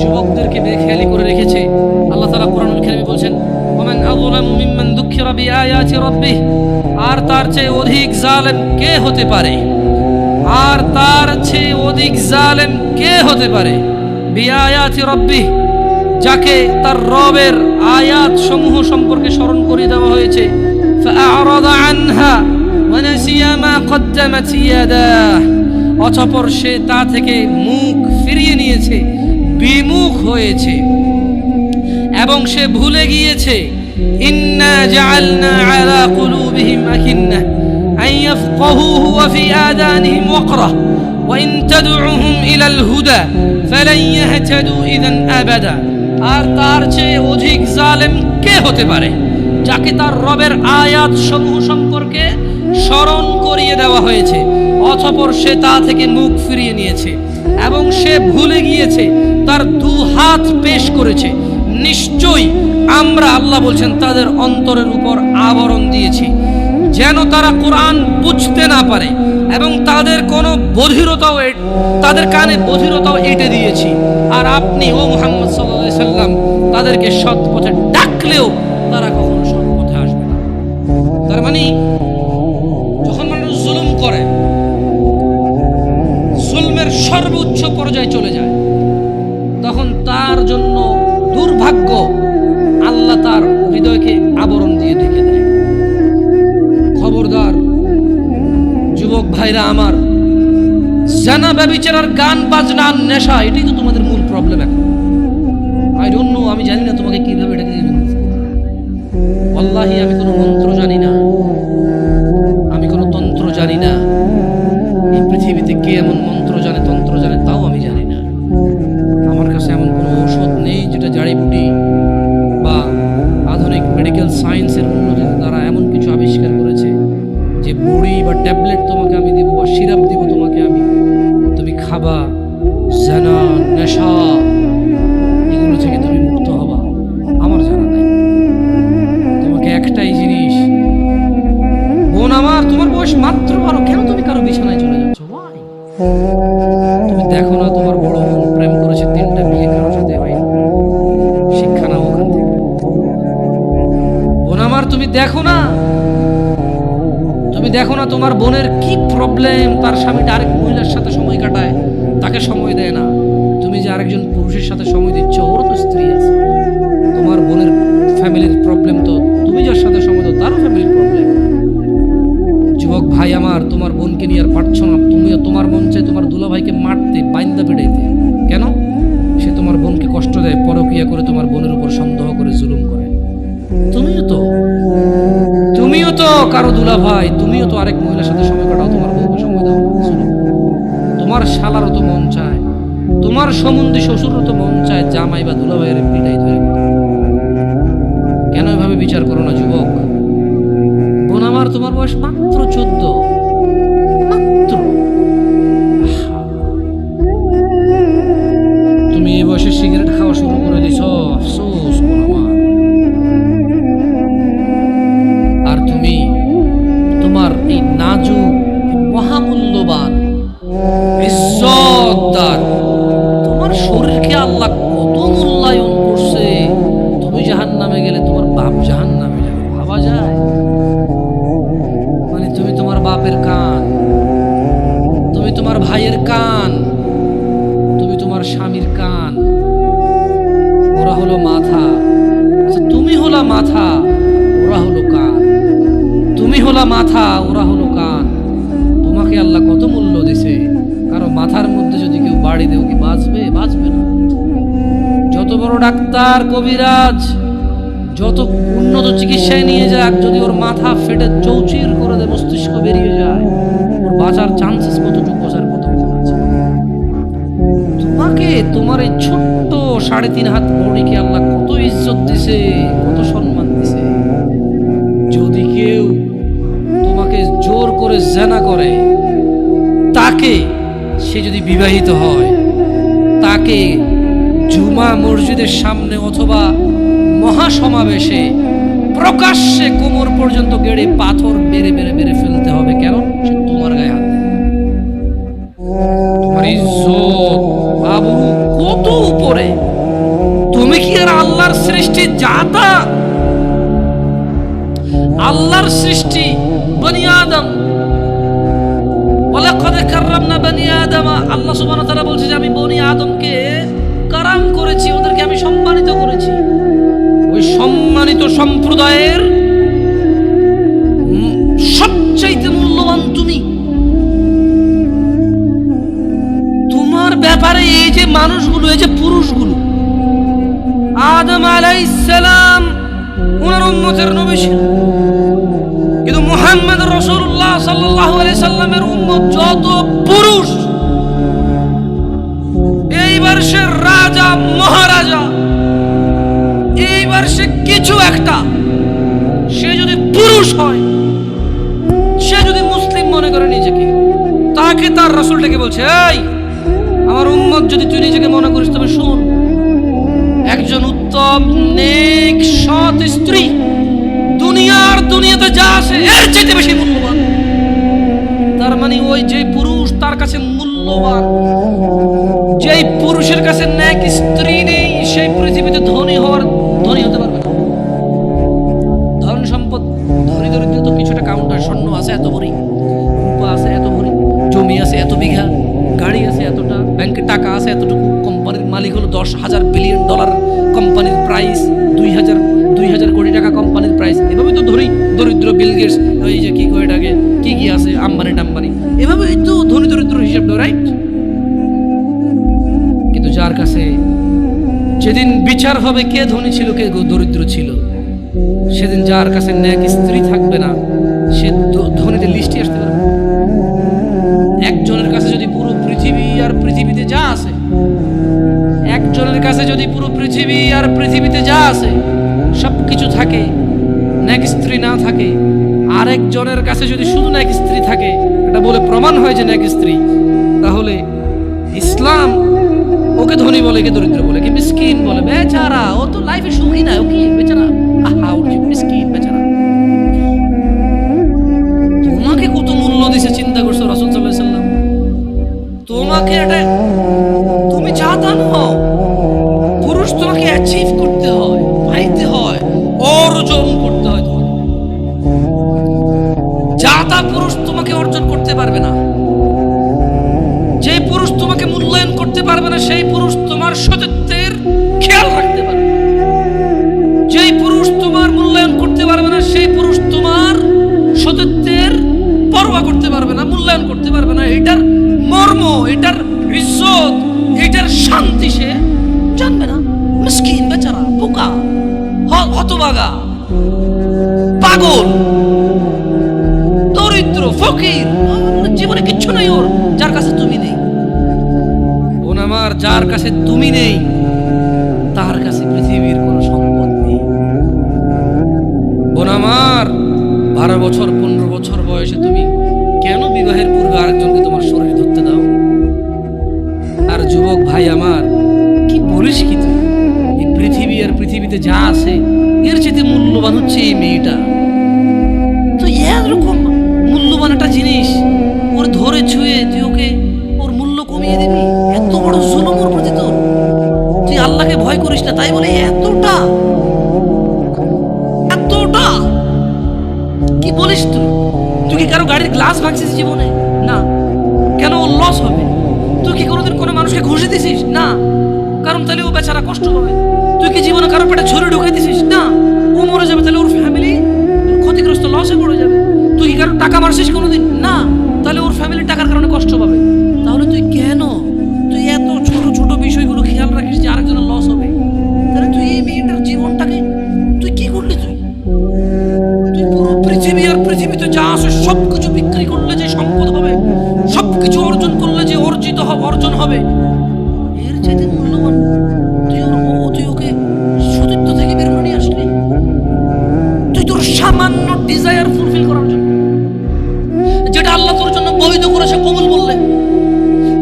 যুবকদেরকে বেখেয়ালি করে রেখেছে। আল্লাহ তাআলা কোরআনুল কারীমে বলছেন, ওমান আযলামু মিম্মান যুক্কিরা বিআয়াতি রাব্বিহ, আর তার চেয়ে অধিক জালেম কে হতে পারে, আর তার চেয়ে অধিক জালেম কে হতে পারে, বিআয়াতি রাব্বিহ, যাকে তার রবের আয়াত সমূহ সম্পর্কে স্মরণ করিয়ে দেওয়া হয়েছে, ফাআরাদা আনহা ওয়া নাসিয়া মা কদ্দামাত ইয়াদাহ, অতঃপর সে তা থেকে মুখ ফিরিয়ে নিয়েছে, বিমুখ হয়েছে এবং সে ভুলে গিয়েছে। ইন্না জাআলনা আলা কুলুবিহিম আকিন্নাহ আন ইয়াফকাহুহু ওয়া ফি আযানিহিম ওয়াকরাহ ওয়া ইন তাদউহুম ইলাল হুদা ফালান ইয়াহতাদু ইযান আবাদা, আর তার চেয়ে অধিক জালেম কে হতে পারে, যাকে তার রবের আয়াত সমূহ সম্পর্কে স্মরণ করিয়ে দেওয়া হয়েছে, অতঃপর সে তা থেকে মুখ ফিরিয়ে নিয়েছে এবং সে ভুলে গিয়েছে, তার দু হাত পেশ করেছে। নিশ্চয়ই আমরা, আল্লাহ বলছেন, তাদের অন্তরের উপর আবরণ দিয়েছি, যেন তারা কোরআন বুঝতে না পারে, এবং তাদের কোনো বধিরতাও, তাদের কানে বধিরতাও এঁটে দিয়েছি। আর আপনি ও মুহাম্মদ সাল্লাল্লাহু আলাইহি সাল্লাম তাদেরকে সৎ পথে ডাকলেও তারা কখনো সৎ পথে আসবে না। তার মানে যখন মানুষ জুলুম করে, জুলমের সর্বোচ্চ পর্যায়ে চলে যায়, তখন তার জন্য দুর্ভাগ্য, আল্লাহ তার হৃদয়কে আবরণ দিয়ে ঢেকে দেয়। খবরদার যুবক ভাইরা আমার, জানা ব্যভিচার, গান বাজনা, নেশা, এটাই তো তোমাদের মূল প্রবলেম এখন। আই ডোন্ট নো, আমি জানি না তোমাকে কিভাবে এটাকে রিমুভ করব। ওয়াল্লাহি আমি কোনো মন্ত্র জানি না, আমি কোনো তন্ত্র জানি না। এই পৃথিবীতে কে এমন মন্ত্র জানে, তন্ত্র জানে, তাও আমি জানি না। আমার কাছে এমন কোনো ঔষধ নেই যেটা জাড়িবুটি বা আধুনিক মেডিকেল সায়েন্সের উন্নতির দ্বারা এমন কিছু আবিষ্কার করেছে যে বড়ি বা ট্যাবলেট তোমাকে আমি দেবো বা সিরাপ দিব তোমাকে আমি, তুমি খাবা, জানা, নেশা, এগুলো থেকে তুমি মুক্ত হবা, আমার জানা নাই। তোমাকে একটাই জিনিস, বোন আমার, তোমার বয়স মাত্র 12, কেন তুমি কারো বিছানায় চলে যাচ্ছ? Why? তুমি দেখো না তোমার বড় বোন প্রেম করেছে, 3টা বিয়ে কারোর সাথে হয়নি, শিক্ষা নাও ওখান থেকে। বোন আমার, তুমি দেখো না, তুমি দেখো না তোমার বোনের কি প্রবলেম, তার স্বামীটা আরেক মহিলার সাথে সময় কাটায়, তাকে সময় দেয় না। তুমি যে আরেকজন পুরুষের সাথে সময় দিচ্ছ, ওর তো স্ত্রী আছে। তোমার বোনের ফ্যামিলির প্রবলেম তো তুমি যার সাথে সময় দাও তারও ফ্যামিলির প্রবলেম। যুবক ভাই আমার তোমার বোনকে নিয়ে আর পারছো না, তুমিও তোমার মন চাই তোমার দুলাভাইকে মারতে, বাইন্দা পেটাইতে। কেন? সে তোমার বোনকে কষ্ট দেয়, পরকিয়া করে তোমার বোনের উপর সন্দেহ করে জুলুম করে। তুমিও তো কারো দুলাভাই, তুমিও তো আরেক মহিলার সাথে সময় কাটাও, তোমার বউকে সময় দাও। তোমার শালারও তো মন চায়, তোমার সম্বন্ধী শ্বশুরও তো মন চায় জামাই বা দুলাভাইয়ের পিটাই ধরে। কেন এভাবে বিচার করো না যুবক? বোন আমার, তোমার বয়স মাত্র 14, মাত্র। তুমি এই বয়সে সিগারেট খাওয়া শুরু করে দিছ, আফসোস করো আমার। আর তুমি তোমার এই নাজুক, মহামূল্যবান, ইজ্জতদার তোমার শরীরকে আল্লাহ কত মূল্যায়ন করছে। তুমি জাহান্নামে গেলে তোমার বাপ জাহান্নামে যাবে, ভাবা যায়? মানে তুমি তোমার বাপের কান, তুমি তোমার ভাইয়ের কান, তুমি তোমার স্বামীর কান, ওরা হলো মাথা। আচ্ছা, তুমি হলা মাথা, ওরা হলো কান। তুমি হলা মাথা, ওরা হলো কান। তোমাকে আল্লাহ কত মূল্য দিছে। কারো মাথার মধ্যে যদি কেউ বাড়ি দেও, কি বাঁচবে? বাঁচবে না। যত বড় ডাক্তার, কবিরাজ, যত উন্নত চিকিৎসায় নিয়ে যাক, যদি ওর মাথা ফেটে চৌচির করে দেয়, মস্তিষ্ক বেরিয়ে যায়, ওর বাঁচার চান্সেস কতটুকু, বাঁচার কতক্ষণ আছে? তোমাকে, তোমার এই ছোট্ট 3.5 হাত বডিকে আল্লাহ কত ইজ্জত দিছে, কত সম্মান দিছে। যদি কেউ তোমাকে জোর করে জেনা করে, তাকে, সে যদি বিবাহিত হয়, তাকে জুমা মসজিদের সামনে অথবা মহাসমাবেশে প্রকাশ্যে কোমর পর্যন্ত গেড়ে পাথর মেরে মেরে মেরে ফেলতে হবে। কেন? সে তোমার গায়ে হাত দেয়। তোমার ইজ্জত বাবু কত উপরে। তুমি কি আর আল্লাহর সৃষ্টি জাতা? আল্লাহর সৃষ্টি বনি আদম, ওয়ালাকাদ কাররামনা বনি আদম। আল্লাহ সুবহানাহু ওয়া তাআলা বলছে যে আমি বনি আদমকে কারাম করেছি, ওদেরকে আমি সম্মানিত করেছি। ওই সম্মানিত সম্প্রদায়ের সবচাইতে মূল্যবান তুমি। তোমার ব্যাপারে এই যে মানুষগুলো, এই যে পুরুষগুলো, আদম আলাইহিস সালাম ওনার উম্মতের নবী ছিলেন, কিন্তু মুহাম্মদ রাসূলুল্লাহ সাল্লাল্লাহু আলাইহি সাল্লামের উম্মত যত পুরুষ, এইবার সে রাজা মহারাজা, এইবার সে কিছু একটা, সে যদি পুরুষ হয়, সে যদি মুসলিম মনে করে নিজেকে, তাকে তার রাসূল ডেকে বলছে, এই আমার উম্মত যদি তুই নিজেকে মনে করিস, তবে শুন, একজন উত্তম নেক সৎ স্ত্রী দুনিয়াতে যা আসে এর চাইতে বেশি মূল্যবান। তার মানে ওই যে পুরুষ তার কাছে মূল্যবান, যেই পুরুষের কাছে নেক স্ত্রী নেই, সেই পৃথিবীতে ধনী হতে পারবে না। ধন সম্পদ, ধনী দরিদ্র তো কিছুটা কাউন্টার, স্বর্ণ আছে এত ভরি, রূপা আছে এত ভরি, জমি আছে এত বিঘা, গাড়ি আছে এতটা, ব্যাংকে টাকা আছে এতটুকু, কোম্পানির মালিক হলো $10,000 বিলিয়ন, কোম্পানির প্রাইস 2,000 কোটি টাকা কোম্পানির প্রাইস। এভাবে তো দরিদ্র বিল গেটস, ওই যে কি কয় এটাকে, কি আছে আম্বানি টাম্বানি, এভাবে তো ধনী দরিদ্র হিসাব, রাইট? কিন্তু যার কাছে যেদিন বিচার হবে কে ধনী ছিল কে দরিদ্র ছিল, সেদিন যার কাছে নেক স্ত্রী থাকবে না, সে ধনীদের লিস্টে আসতে পারবে। একজনের কাছে যদি পুরো পৃথিবী আর পৃথিবীতে যা আছে, একজনের কাছে যদি পুরো পৃথিবী আর পৃথিবীতে যা আছে সবকিছু থাকে, নেক স্ত্রী না থাকে, আরেকজনের কাছে যদি শুধু নেক স্ত্রী থাকে, এটা বলে প্রমাণ হয় যে নেক স্ত্রী, তাহলে ইসলাম ওকে ধনী বলে, কে দরিদ্র বলে, কে মিসকিন বলে? বেচারা, ও তো লাইফে সুখী না, ও কি বেচারা, আহা ওর মিসকিন বেচারা। তোমাকে কত মূল্য দিছে চিন্তা করছো রাসূল সাল্লাল্লাহু আলাইহি সাল্লাম? তোমাকে এটা, তুমি চাহতা নও, পুরুষ তোমাকে অ্যাচিভ করতে হয়, পাইতে হয়, অর্জন করতে হয়। তোমাকে জাতা পুরুষ তোমাকে অর্জন করতে পারবে না। যে পুরুষ তোমাকে মূল্যায়ন করতে পারবে না, সেই পুরুষ তোমার সতীত্বের খেয়াল রাখতে পারবে না। যেই পুরুষ তোমার মূল্যায়ন করতে পারবে না, সেই পুরুষ তোমার সতীত্বের পরোয়া মর্তবা করতে পারবে না, মূল্যায়ন করতে পারবে না, এটার মর্ম, এটার ইজ্জত, এটার শান্তি সে জানবে না। মিসকিন, বেচারা, বোকা, হতভাগা, পাগল, দরিদ্র, ফকির, জীবনে কিচ্ছু নাই ওর, যার কাছে তুমি নেই। বোন আমার, যার কাছে তুমি নেই তার কাছে পৃথিবীর কোনো সম্পদ নেই। বোন আমার, 12 বছর 15 বছর বয়সে তুমি কেন বিবাহের পূর্বে আরেকজনকে তোমার শরীর ধরতে দাও? আর যুবক ভাই আমার, কি বলিস কি তুই? এই পৃথিবী আর পৃথিবীতে যা আছে এর চেয়ে মূল্যবান হচ্ছে এই মেয়েটা। তো এরকম মূল্যবান একটা জিনিস ওর ধরে ছুঁয়ে তুই ওকে ওর মূল্য কমিয়ে দিবি? এত বড় জুলুম ওর প্রতি তোর। তুই আল্লাহকে ভয় করিস না তাই বলে এতটা এতটা কি বলিস তুই? তুই কি কারো গাড়ির গ্লাস ভাঙছিস জীবনে? না। কেন? ওর লস হবে। তুই কি কোনোদিন কোনো মানুষকে ঘুষে দিছিস? না। কারণ তাহলে ও বেচারা কষ্ট হবে। তুই কি জীবনে কারো পেটে ছুরি ঢুকাই দিছিস? না। ও মরে যাবে, তাহলে ওর ফ্যামিলি ক্ষতিগ্রস্ত, লসে পড়ে যাবে। তুই কি কারো টাকা মারছিস কোনোদিন? না। তাহলে ওর ফ্যামিলি টাকার কারণে কষ্ট পাবে। তাহলে তুই কেন তুই এত ছোট ছোট বিষয়গুলো খেয়াল রাখিস যে আরেকজনের লস হবে? তাহলে তুই এই মেয়েটার জীবনটাকে তুই কি করলি? তুই পুরো পৃথিবী আর পৃথিবীতে যা আছে সবকিছু বিক্রি করলে যে সম্পদ হবে, সবকিছু অর্জন করলে যে অর্জন হবে, এর চাইতে মূল্যবান তুই ওকে সতীত্ব থেকে বের করে নিয়ে আসলি। তুই তোর সামান্য ডিজায়ার ফুলফিল করার জন্য, যেটা আল্লাহ তোর জন্য বৈধ করেছে, কবুল বললে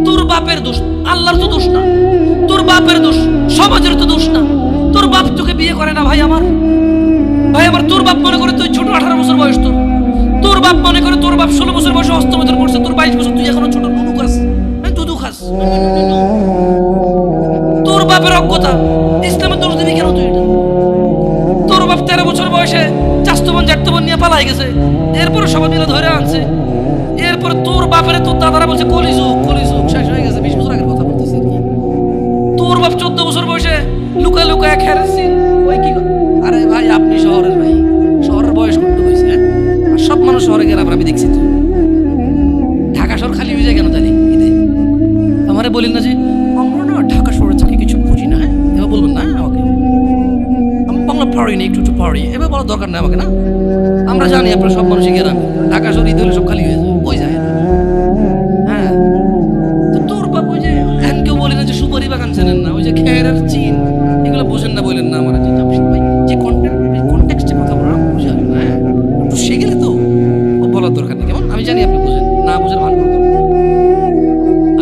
তোর বাপের দোষ, আল্লাহর তো দোষ না, তোর বাপের দোষ, সমাজের তো দোষ না। তোর বাপ তোকে বিয়ে করে না ভাই আমার, ভাই আমার। তোর বাপ মনে করে তুই ছোট, 18 বছর বয়স তোর। তোর বাপ মনে করে তোর বাপ 16 বছর বয়সে হস্তমৈথুন করছে, তোর 22 বছর, তুই এখনো ছোট, নুনু খাস, দুধু খাস। তোর বাপের অজ্ঞতা, ইসলামের দোষ দিবি কেন তুই এটা? তোর বাপ 13 বছর বয়সে চাস্তবন জাতবন নিয়ে পালাই গেছে, এরপরে সবাই মিলে ধরে আনছে। এরপরে তোর বাপের তোর দাদারা বলছে কলিযুগ, কলিযুগ শেষ হয়ে গেছে। 20 বছর আগের কথা বলতেছি। তোর বাপ 14 বছর বয়সে লুকায় লুকায় খেয়েছি। ওই কি? আরে ভাই, আপনি শহরের ভাই, শহরের বয়স কত হয়েছে? আর সব মানুষ শহরে গেলে আমি দেখছি তো। ঢাকা শহর খালি হয়ে যায় কেন জানি? আমারে বলেন না যে আমরা না ঢাকা শহরের থেকে কিছু বুঝি না। হ্যাঁ, এবার বলবেন না আমাকে, আমি বাংলা পারি না, একটু পারি, এবার বলার দরকার নেই আমাকে। না, আমরা জানি আপনার সব মানুষই গেলাম ঢাকা শহর ঈদ হলে সব খালি হয়ে যায়, ওই যায়। হ্যাঁ, তো তোর বাপ ওই যে এখন কেউ বলে না যে সুপারি বাগান চেনেন না, ওই যে খেরের চিন, এগুলো বোঝেন না, বললেন না আমার যে কনটেক্সটে কথা বলা বুঝে আসবে না। একটু শিখলে তো বলার দরকার নেই, কেমন? আমি জানি আপনি বুঝেন না, বুঝের ভান করতে।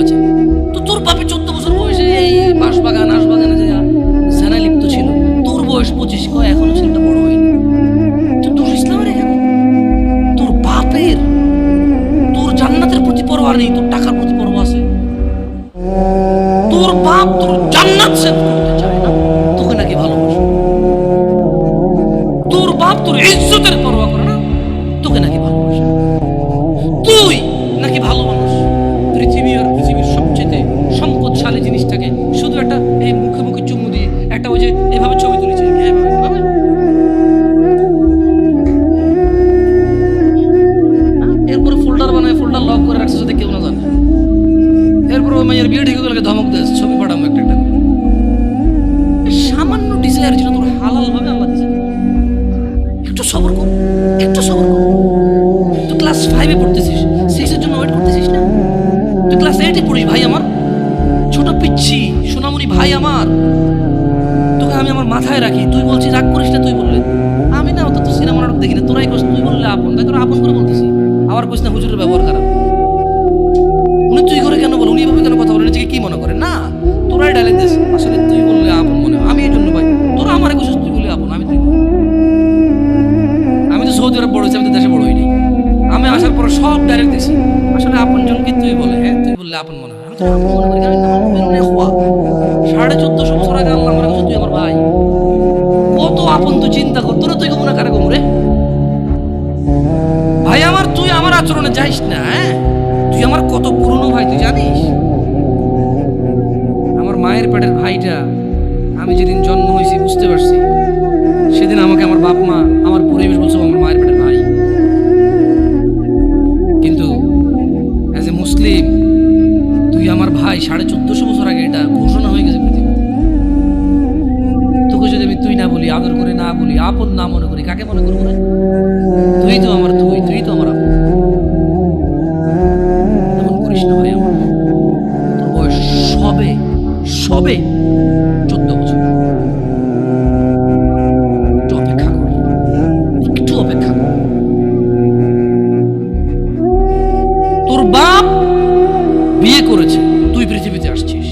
আচ্ছা, তো তোর বাপে 14 বছর বয়সে এই বাঁশবাগান আশবাগানে যে সেনায় লিপ্ত ছিল, তোর বয়স 25, এখনো ছেলেটা বড় হয়নি। তো তোর ইসলামের এখানে তোর বাপের, তোর জান্নাতের প্রতি পরোয়া নেই, তোর টাকার প্রতি পরোয়া আছে। তোর বাপ তোর জান্নাত সেভ করতে চায় না, তোকে নাকি ভালোবাসে। তোর বাপ তোর ইজ্জতের পরোয়া করে না, তোকে নাকি ভালোবাসে। তুই নাকি ভালো মানুষ। পৃথিবী আর পৃথিবীর সবচেয়ে সম্পদশালী জিনিসটাকে শুধু একটা এই মুখে মুখে চুমু দিয়ে একটা ওই যে এভাবে ছবি তুলেছে, এরপরে ফোল্ডার বানায়, ফোল্ডার লক করে রাখছে যাতে কেউ না জানে। এরপর ওই মায়ের বিয়ে ঠিক হয়ে ধমক দেয়, ছবি পাঠাবো একটা একটা। সামান্য ডিজায়ার যেটা তোর হালাল ভাবে আল্লাহ দিয়েছে, একটু সবর কর, একটু সবর কর। তুই ক্লাস 5 এ পড়তেছিস, 6 এর জন্য ওয়েট করতেছিস না? তুই ক্লাস 8 এ পড়িস ভাই আমার, ছোট পিচ্ছি সোনামণি ভাই আমার। তোকে আমি আমার মাথায় রাখি, তুই বলছিস রাগ করিস না। তুই বললে আমি না অত তো সিনেমা নাটক দেখি না, তোরাই কোস, তুই বললে আপন, তাই তোরা আপন করে বলতেছি। আবার কোস না হুজুরের ব্যবহার খারাপ। উনি তুই করে কেন বল, উনি এভাবে কেন কথা বলে, নিজেকে কি মনে করে? না, তোরাই ডায়লগ দিস। আসলে তুই বললে আপন মনে হয়, আমি এই জন্য ভাই তোরা আমার কোস, তুই বলে আপন, আমি তুই। আমি তো সৌদি আরব বড় হয়েছি, আমি তো দেশে বড় হইনি। আমি আসার পর সব ডাইরেক্ট দিছি, আসলে আপন জনকে তুই বলে। হ্যাঁ, তুই বললে আপন মনে হয়, আমি তো আপন মনে করি। আমি 1450 বছর আগে আল্লাহ আমার কাছে তুই আমার ভাই, কত আপন তুই চিন্তা কর। তোরা তুই মনে কারে কমরে ভাই আমার, তুই আমার আচরণে যাইস না। হ্যাঁ, তুই আমার কত পুরনো ভাই তুই জানিস। আমার মায়ের পেটের ভাইটা আমি যেদিন জন্ম হয়েছি বুঝতে পারছি, সেদিন আমাকে আমার বাপ মা, আমার পরিবেশ বলছে আমার মায়ের পেটের ভাই। কিন্তু মুসলিম, তুই আমার ভাই, 1450 বছর আগে এটা ঘোষণা হয়ে গেছে পৃথিবীতে। তোকে যদি আমি তুই না বলি, আদর করে না বলি, আপন না মনে করি, কাকে মনে করবো না? তুই তো আমার তুই তো আমার আপন। এমন করিস না ভাই আমার। তোর বয়স সবে 14 বছর। একটু অপেক্ষা কর, একটু অপেক্ষা কর। তোর বাপ বিয়ে করেছে, তুই পৃথিবীতে আসছিস।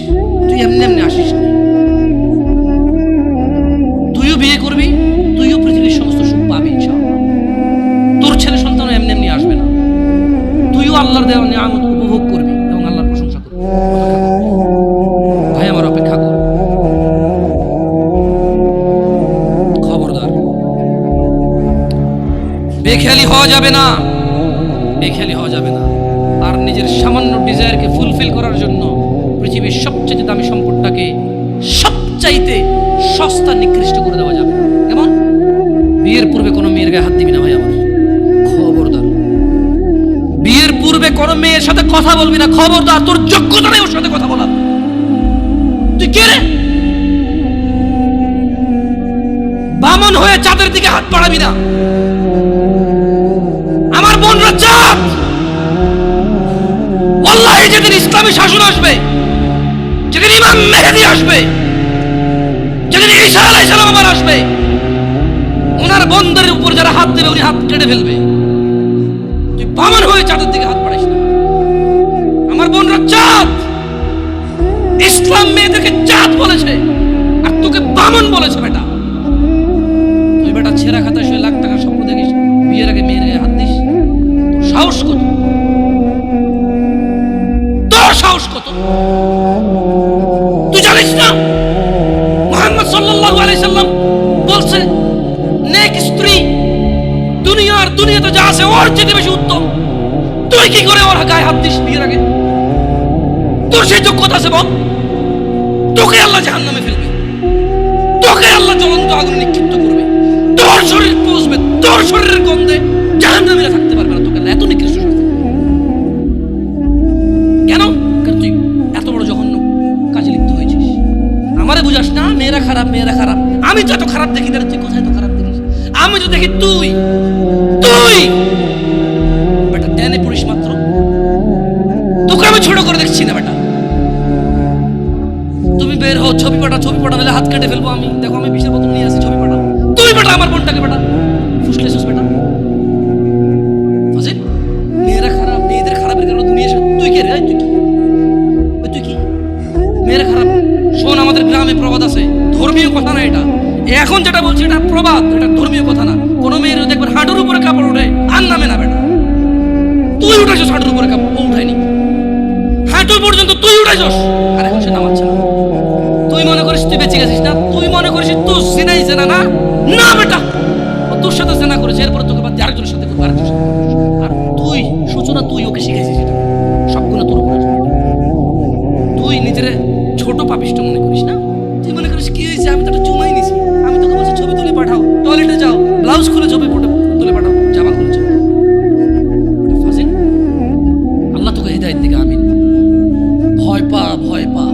তুই এমনি এমনি আসিস না। তুইও বিয়ে করবি, তুইও পৃথিবীর সমস্ত সুখ পাবি ইনশাআল্লাহ। তোর ছেলে সন্তান এমনি এমনি আসবে না। তুইও আল্লাহর দেওয়া নিয়ামত উপভোগ করবি এবং আল্লাহর প্রশংসা করবি। ভাই আমার, অপেক্ষা কর। খবরদার, বেখেয়ালি হওয়া যাবে না, বেখেয়ালি হওয়া যাবে না। আর নিজের সামান্য ডিজায়ারকে ফুলফিল করার জন্য পৃথিবীর সবচেয়ে দামি সম্পদটাকে সবচাইতে সস্তা নিকৃষ্ট করে দেওয়া যাবে না। কেমন? বিয়ের পূর্বে কোনো মেয়ের গায়ে হাত দিবি না ভাই আমার, খবরদার। বিয়ের পূর্বে কোনো মেয়ের সাথে কথা বলবি না, খবরদার। তোর যোগ্যতা নেই ওর সাথে কথা বলার। তুই কে রে? বামন হয়ে চাঁদের দিকে হাত বাড়াবি না। আমার বোনরা চাঁদ। আল্লাহই যেদিন ইসলামী শাসন আসবে, যেদিন ইমাম মেহেদী আসবে, যেদিন ঈসা আলাইহিস সালাম আবার আসবে, ওনার বন্দরের উপর যারা হাত দেবে উনি হাত কেটে ফেলবে। তুই বামন হয়ে চাঁদের দিকে হাত বাড়াইস না। আমার বোনরা চাঁদ। ইসলাম মেয়েদেরকে চাঁদ বলেছে আর তোকে বামন বলেছে বেটা। তুই বেটা ছেঁড়া খাতায় শুয়ে লাখ টাকার স্বপ্ন দেখিস, বিয়ের আগে মেয়ের গায়ে হাত দিস। তোর সাহস কত? তোর সাহস কত? তুই জানিস না মুহাম্মদ সাল্লাল্লাহু আলাইহি সাল্লাম বলছে নেক স্ত্রী দুনিয়াতে যা আছে ওর চেয়ে বেশি উত্তম। তুই কি করে ওর গায়ে হাত দিস বিয়ের আগে? তোর সেই যোগ্যতা আছে বল? তোকে আল্লাহ জাহান্নামে ফেলবে, তোকে আল্লাহ জ্বলন্ত আগুনে নিক্ষিপ্ত করবে, তোর শরীর পচবে, তোর শরীরের গন্ধে জাহান্নামীরা থাকতে পারবে না। তোকে এত নিকৃষ্ট শাস্তি কেন? কারণ তুই এত বড় জঘন্য কাজে লিপ্ত হয়েছিস। আমারে বুঝাস না মেয়েরা খারাপ, মেয়েরা খারাপ। আমি তো এত খারাপ দেখি না। তুই কোথায় তো খারাপ দেখিস? আমি তো দেখি তুই বেটা টেনে পড়িস মাত্র। তোকে আমি ছোট করে দেখছি না বেটা। তুমি বের হও, ছবি পাঠা নাহলে হাত কেটে ফেলবো আমি। দেখো আমি বিষের বোতল নিয়ে আসি, ছবি পাঠাও। তুই বেটা আমার বোনটাকে বেটা ফুসলেছিস বেটা। ফাজিল। মেয়েরা খারাপ, মেয়েদের খারাপের কারণে দুনিয়া তুই কে রে? তুই কি মেয়েরা খারাপ? শোন, আমাদের গ্রামে প্রবাদ আছে, ধর্মীয় কথা না এটা। এখন যেটা বলছি এটা প্রবাদ, এটা ধর্মীয় কথা না। কোনো মেয়ের দেখবেন হাঁটুর উপরে কাপড় ওঠে আর নামে না বেটা। তুই উঠেছিস হাঁটুর উপরে কাপড়, ও উঠায়নি। হাঁটু পর্যন্ত তুই উঠেছিস আর এখন সে নামাচ্ছে না। তুই মনে করিস তুই বেঁচে গেছিস না? তুই মনে করিস তুই জিনাই জেনা না? না বেটা, ও তোর সাথে জেনা করেছে, এরপরে তোকে বাদ দিয়ে আরেকজনের সাথে করবে, আরেকজনের সাথে। আর তুই সূচনা, তুই ওকে শিখাইছিস এটা। সবগুলো তোর উপরে। তুই নিজের ছোট পাপিষ্ট মনে করিস না? তুই মনে করিস কি হয়েছে, আমি তো একটা চুমাই নিছি। আমি তোকে বলছি ছবি তুলে পাঠাও, টয়লেটে যাও, ব্লাউজ খুলে ছবি তুলে পাঠাও, জামা খুলে যাও। আল্লাহ তোকে হিদায়াত দিকে আমিন। ভয় পা, ভয় পা,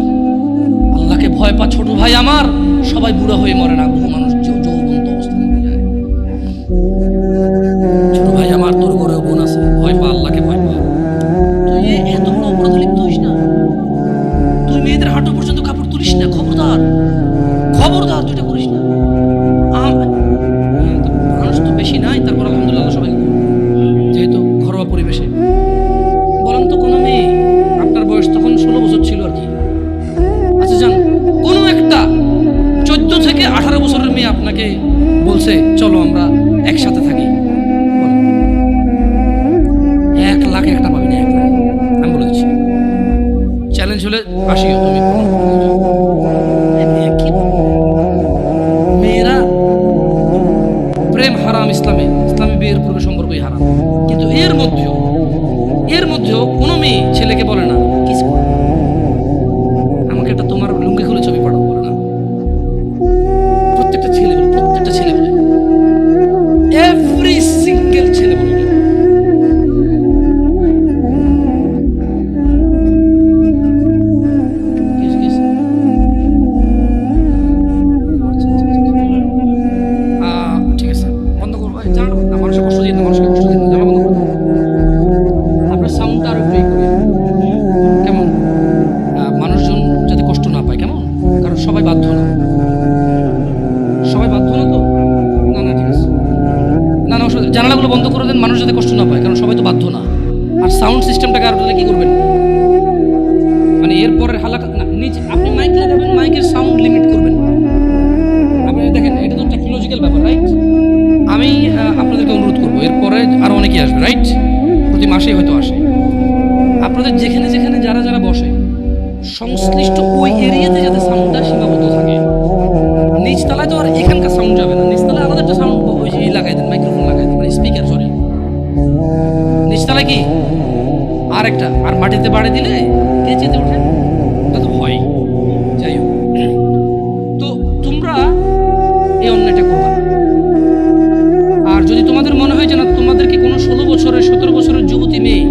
আল্লাহকে ভয় পা ছোট ভাই আমার। সবাই বুড়া হয়ে মরে না, বহু মানুষ যৌবন্ত অবস্থায় মরে যায়। ছোট ভাই আমার, তোর ঘরে বোন আছে, ভয় পা, আল্লাহকে ভয় পা। তুই এত বড় অপরাধে লিপ্ত হইস না। তুই মেয়েদের হাঁটু পর্যন্ত কাপড় তুলিস না, খবরদার, খবরদার, তুই এটা করিস না। মানুষ তো বেশি নাই, তারপর আলহামদুলিল্লাহ সবাই যেহেতু ঘরোয়া পরিবেশে। বলেন তো কোনো মেয়ে, আপনার বয়স তখন 16 বছর ছিল আর কি। আচ্ছা যান, কোনো একটা 14 থেকে 18 বছরের মেয়ে আপনাকে বলছে চলো আমরা একসাথে থাকি, 1 লাখ একটা পাবি না, 1 লাখ। আমি বলে দিচ্ছি, চ্যালেঞ্জ হলে আসিও তুমি। মেয়েরা প্রেম হারাম ইসলামে, ইসলামী বিয়ের পূর্বে সম্পর্কই হারাম। কিন্তু এর মধ্যেও কোনো মেয়ে ছেলেকে বলে না কিস করে, আমাকে একটা তোমার লুঙ্গি খুলে ছবি পাঠাও, বলে না। প্রত্যেকটা ছেলে বলে, এভরি সিঙ্গেল ছেলে বলে। মানে এরপরের হালাকা না, নিচে আপনি মাইক লাগাবেন, মাইকের সাউন্ড লিমিট করবেন। আপনি দেখেন এটা তো টেকনোলজিক্যাল ব্যাপার, রাইট? আমি আপনাদেরকে অনুরোধ করবো, এরপরে আরও অনেকেই আসবে, রাইট? প্রতি মাসেই হয়তো আসে। আপনাদের যেখানে যেখানে যারা যারা বসে সংশ্লিষ্ট ওই এরিয়াতে যাতে সাউন্ডটা সীমাবদ্ধ থাকে। নিচতলায় তো আর এখানকার সাউন্ড যাবে না, নিচতলায় আলাদা একটা সাউন্ড ওই যে লাগাই দেন, মাইক্রোফোন লাগাই দেন, মানে স্পিকার, সরি। নিচতলায় কি আরেকটা, আর মাটিতে বাড়ি দিলে কে যেতে ওঠে, ওটা তো হয়। যাই হোক, তো তোমরা এই অন্যায়টা করবে না। আর যদি তোমাদের মনে হয় যে না, তোমাদেরকে কোনো 16 বছরের 17 বছরের যুবতী মেয়ে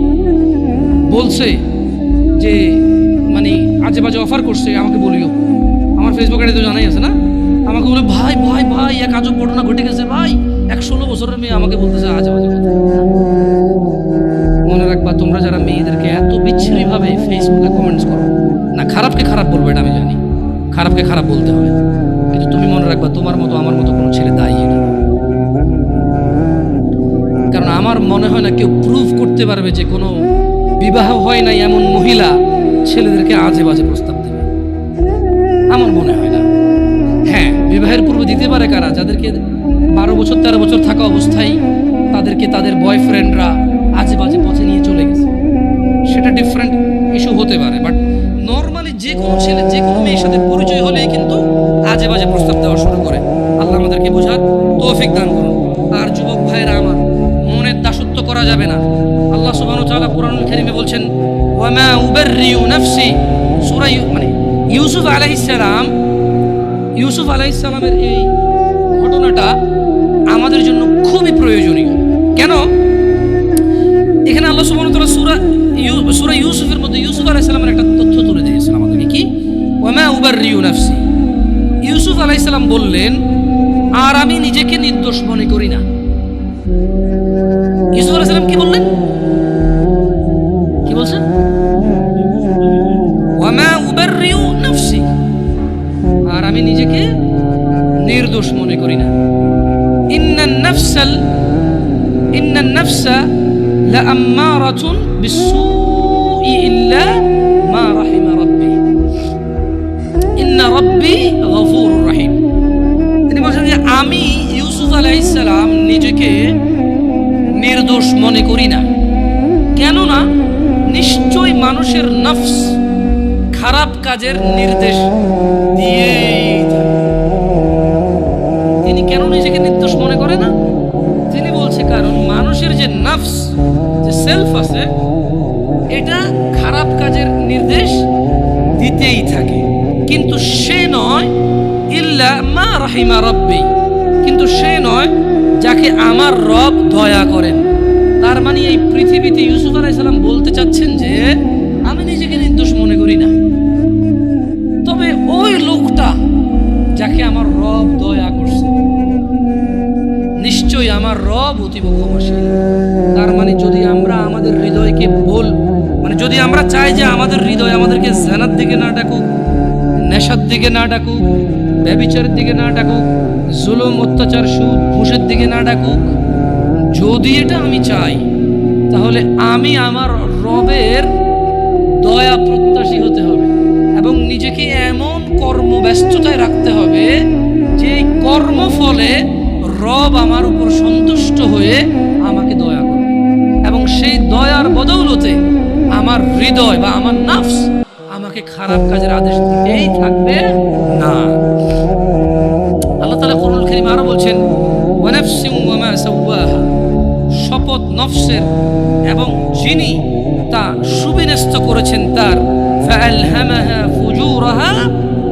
বলছে যে মানে আজে বাজে অফার করছে, আমাকে বলিও। আমার ফেসবুক আইডি তো জানাই আছে না, আমাকে বলে ভাই ভাই ভাই এক আজব ঘটনা ঘটে গেছে ভাই, 16 বছরের মেয়ে আমাকে বলতেছে আজে বাজে কথা। মনে রাখবা, তোমরা যারা মেয়েদেরকে এত বিচ্ছিন্নভাবে ফেসবুকে কমেন্টস করো না, খারাপকে খারাপ বলবে এটা আমি জানি, খারাপকে খারাপ বলতে হয়, কিন্তু তুমি মনে রাখবা তোমার মতো আমার মতো কোনো ছেলে দায়ী এটা। কারণ আমার মনে হয় না কেউ প্রুভ করতে পারবে যে কোনো বিবাহ হয় নাই এমন মহিলা ছেলেদেরকে আজে বাজে প্রস্তাব দেবে, আমার মনে হয় না। হ্যাঁ, বিবাহের পূর্বে দিতে পারে কারা, যাদেরকে 12 বছর 13 বছর থাকা অবস্থায় তাদেরকে তাদের বয়ফ্রেন্ডরা আজে বাজে পথে নিয়ে চলে গেছে, সেটা ডিফারেন্ট ইস্যু হতে পারে। বাট নর্মালি যে কোনো ছেলে যে কোনো মেয়ের সাথে পরিচয় হলেই কিন্তু আজে বাজে প্রস্তাব দেওয়া শুরু করে। আল্লাহ আমাদেরকে বোঝার তৌফিক দান করুন। আর যুবক ভাইরা আমার, মনের দাসত্ব করা যাবে না। আল্লাহ সুবহানাহু ওয়া তাআলা কুরআনুল কারীমে বলছেন, ওয়া মা উবাররিউ নাফসি, সূরা মানে ইউসুফ আলাইহিস সালামের এই ঘটনাটা আমাদের জন্য খুবই প্রয়োজনীয়। কেন? এখানে আল্লাহ সুবহানাহু ওয়া তাআলা সূরা ইউসুফের মধ্যে ইউসুফ আলাইহিস সালামের একটা তথ্য তুলে দিয়েছেন আমাদেরকে। কি? ওয়া মা উবাররিউ নাফসি, ইউসুফ আলাইহিস সালাম বললেন, আর আমি নিজেকে নির্দোষ মনে করি না। ইউসুফ আলাইহিস সালাম কি বললেন? কি বলছেন? ওয়া মা উবাররিউ নাফসি, আর আমি নিজেকে নির্দোষ মনে করি না। ইন্নান নাফসা লাআম্মারাতুন বিসসুই ইল্লা মা রাহিমা রাব্বি ইন্না রাব্বি গফুরুর রহিম। তিনি বলছেন যে আমি ইউসুফ আলাইহিস সালাম নিজেকে নির্দোষ মনে করি না। কেননা নিশ্চয় মানুষের নফস খারাপ কাজের নির্দেশ দিয়েই থাকে। তিনি কেন নিজেকে নির্দোষ মনে করে না? তিনি বলছে কারণ মানুষের যে নফস, যে সেলফ আছে, এটা খারাপ কাজের নির্দেশ দিতেই থাকে। কিন্তু সে নয় ইল্লা মা রাহিমা রাব্বি, কিন্তু সে নয় যাকে আমার রব দয়া করেন। তার মানে এই পৃথিবীতে ইউসুফ আলাইহিস সালাম বলতে চাচ্ছেন যে আমি নিজেকে নির্দোষ মনে করি না, তবে ওই লোকটা যাকে আমার রব দয়া করছে, নিশ্চয়ই আমার রব অতীব ক্ষমাশীল। তার মানে যদি আমরা আমাদের হৃদয়কে মানে যদি আমরা চাই যে আমাদের হৃদয় আমাদেরকে জানার দিকে না ডাকুক, নেশার দিকে না ডাকুক, ব্যভিচারের দিকে না ডাকুক, জুলুম অত্যাচার সুদ ঘুষের দিকে না ডাকুক, যদি এটা আমি চাই, তাহলে আমি আমার রবের দয়া প্রত্যাশী হতে হবে এবং নিজেকে এমন কর্মব্যস্ততায় রাখতে হবে যে কর্মফলে রব আমার উপর সন্তুষ্ট হয়ে আমাকে দয়া করবে এবং সেই দয়ার বদৌলতে আমার হৃদয় বা আমার নফস আমাকে খারাপ কাজের আদেশ দিতেই থাকবে না। আল্লাহ তাআলা কুরআনুল কারীমে আরো বলছেন, ওয়া নাফসিন ওয়া মা সাওয়াহা, শপথ নফসের এবং যিনি তা সুবিন্যস্ত করেছেন তার, ফাআলহামাহা ফুজুরাহা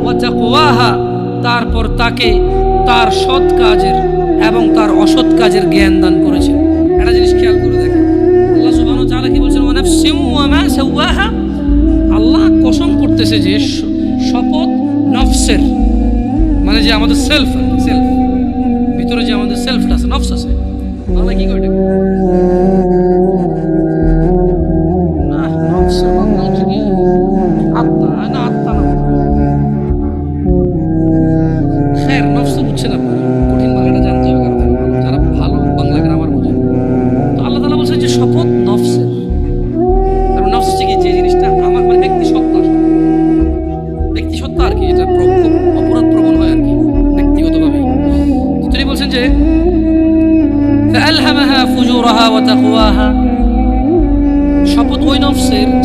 ওয়া তাকওয়াহা, তারপর তাকে তার সৎ কাজের এবং তার অসৎ কাজের জ্ঞান দান করেছেন। একটা জিনিস খেয়াল করে দেখেন, আল্লাহ সুবহানাহু ওয়া তাআলা কি বলছেন? ওয়া নাফসিন ওয়া মা সাওয়াহা, আল্লাহ কসম করতেছে যে শপথ নফসের, মানে যে আমাদের সেলফ ভিতরে যে আমাদের সেলফটা আছে, নফস আছে, আল্লাহ কি করে না নফস বাংলা হচ্ছে কি আত্মা, না আত্মা না, খের নফস বুঝছেন আপনারা, কঠিন বাংলাটা জানতে হবে কারণ যারা ভালো বাংলা গ্রামার বোঝে। তো আল্লাহ তাআলা বলছে যে শপথ নফসের, কারণ নফস হচ্ছে কি যে জিনিসটা আমার মানে ব্যক্তি সত্তা,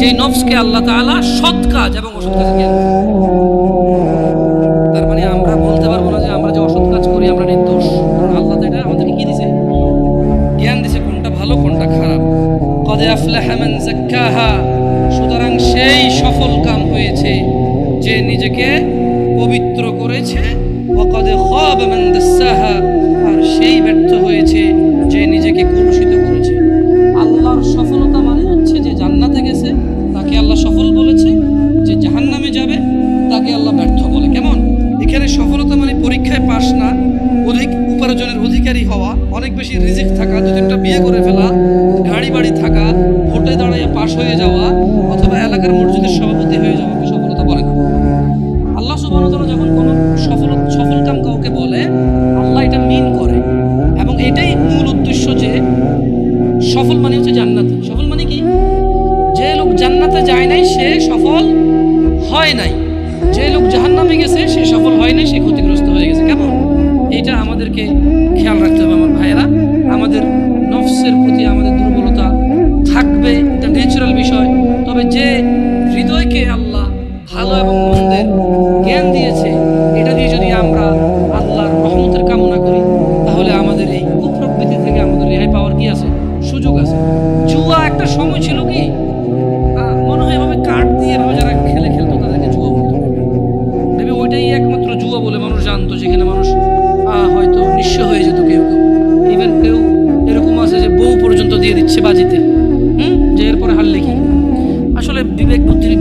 যে নফসকে আল্লাহ তাআলা সৎ কাজ এবং অসৎ কাজের জ্ঞান দেন। তার মানে আমরা বলতে পারবো না যে আমরা যে অসৎ কাজ করি আমরা নির্দোষ, কারণ আল্লাহ তো এটা আমাদেরকে কি দিছে? জ্ঞান দিছে কোনটা ভালো কোনটা খারাপ। কদ আফলাহা মান যাক্কাহা, সুতরাং সেই সফল কাম হয়েছে যে নিজেকে পবিত্র করেছে। ওয়া কদ খাবা মান দাসসাহা, আর সেই ব্যর্থ হয়েছে যে নিজেকে কলুষিত করেছে। আল্লাহর সফলতা মানে হচ্ছে যে জান্নাতে গেছে তাকে আল্লাহ সফল বলেছে, যে জাহান্নামে যাবে তাকে আল্লাহ ব্যর্থ বলে। কেমন? এখানে সফলতা মানে পরীক্ষায় পাস না, অধিক উপার্জনের অধিকারী হওয়া, অনেক বেশি রিজিক থাকা, দু তিনটা বিয়ে করে ফেলা, গাড়ি বাড়ি থাকা, ভোটে দাঁড়িয়ে পাশ হয়ে যাওয়া, অথবা এলাকার মসজিদের সভাপতি হয়ে যাওয়াকে সফলতা বলে না। আল্লাহ সুবহানাহু ওয়া তাআলা যখন কোনো সফল কাম কাউকে বলে, আল্লাহ এটা মিন করে, এবং এটাই মূল উদ্দেশ্য যে সফল মানে হচ্ছে জান্নাতি। সফল মানে কি? যে লোক জান্নাতে যায় নাই সে সফল হয় নাই, যে লোক জাহান্নামে গেছে সে সফল হয় নাই, সে ক্ষতিগ্রস্ত হয়ে গেছে। কেমন? এটা আমাদেরকে খেয়াল রাখতে হবে আমার ভাইয়েরা। আমাদের নফসের প্রতি আমাদের দুর্বলতা থাকবে, এটা ন্যাচারাল বিষয়। তবে যে হৃদয়কে আল্লাহ ভালো এবং মন্দের জ্ঞান দিয়েছে, এটা দিয়ে যদি আমরা আল্লাহর রহমতের কামনা করি, তাহলে আমাদের এই কুপ্রবৃত্তি থেকে আমাদের রেহাই পাওয়ার কি আছে? সুযোগ আছে। জুয়া একটা সময় ছিল কি মনে হয় এভাবে কার্ড দিয়ে এভাবে যারা খেলতো তাদেরকে জুয়া বলতো। ভেবে ওইটাই একমাত্র জুয়া বলে মানুষ জানতো, যেখানে মানুষ হয়তো নিঃস্ব হয়ে যেত। কেউ ইভেন কেউ এরকম আছে যে বউ পর্যন্ত দিয়ে দিচ্ছে বাজিতে, যে এরপরে হারলে কি। আসলে বিবেক বুদ্ধি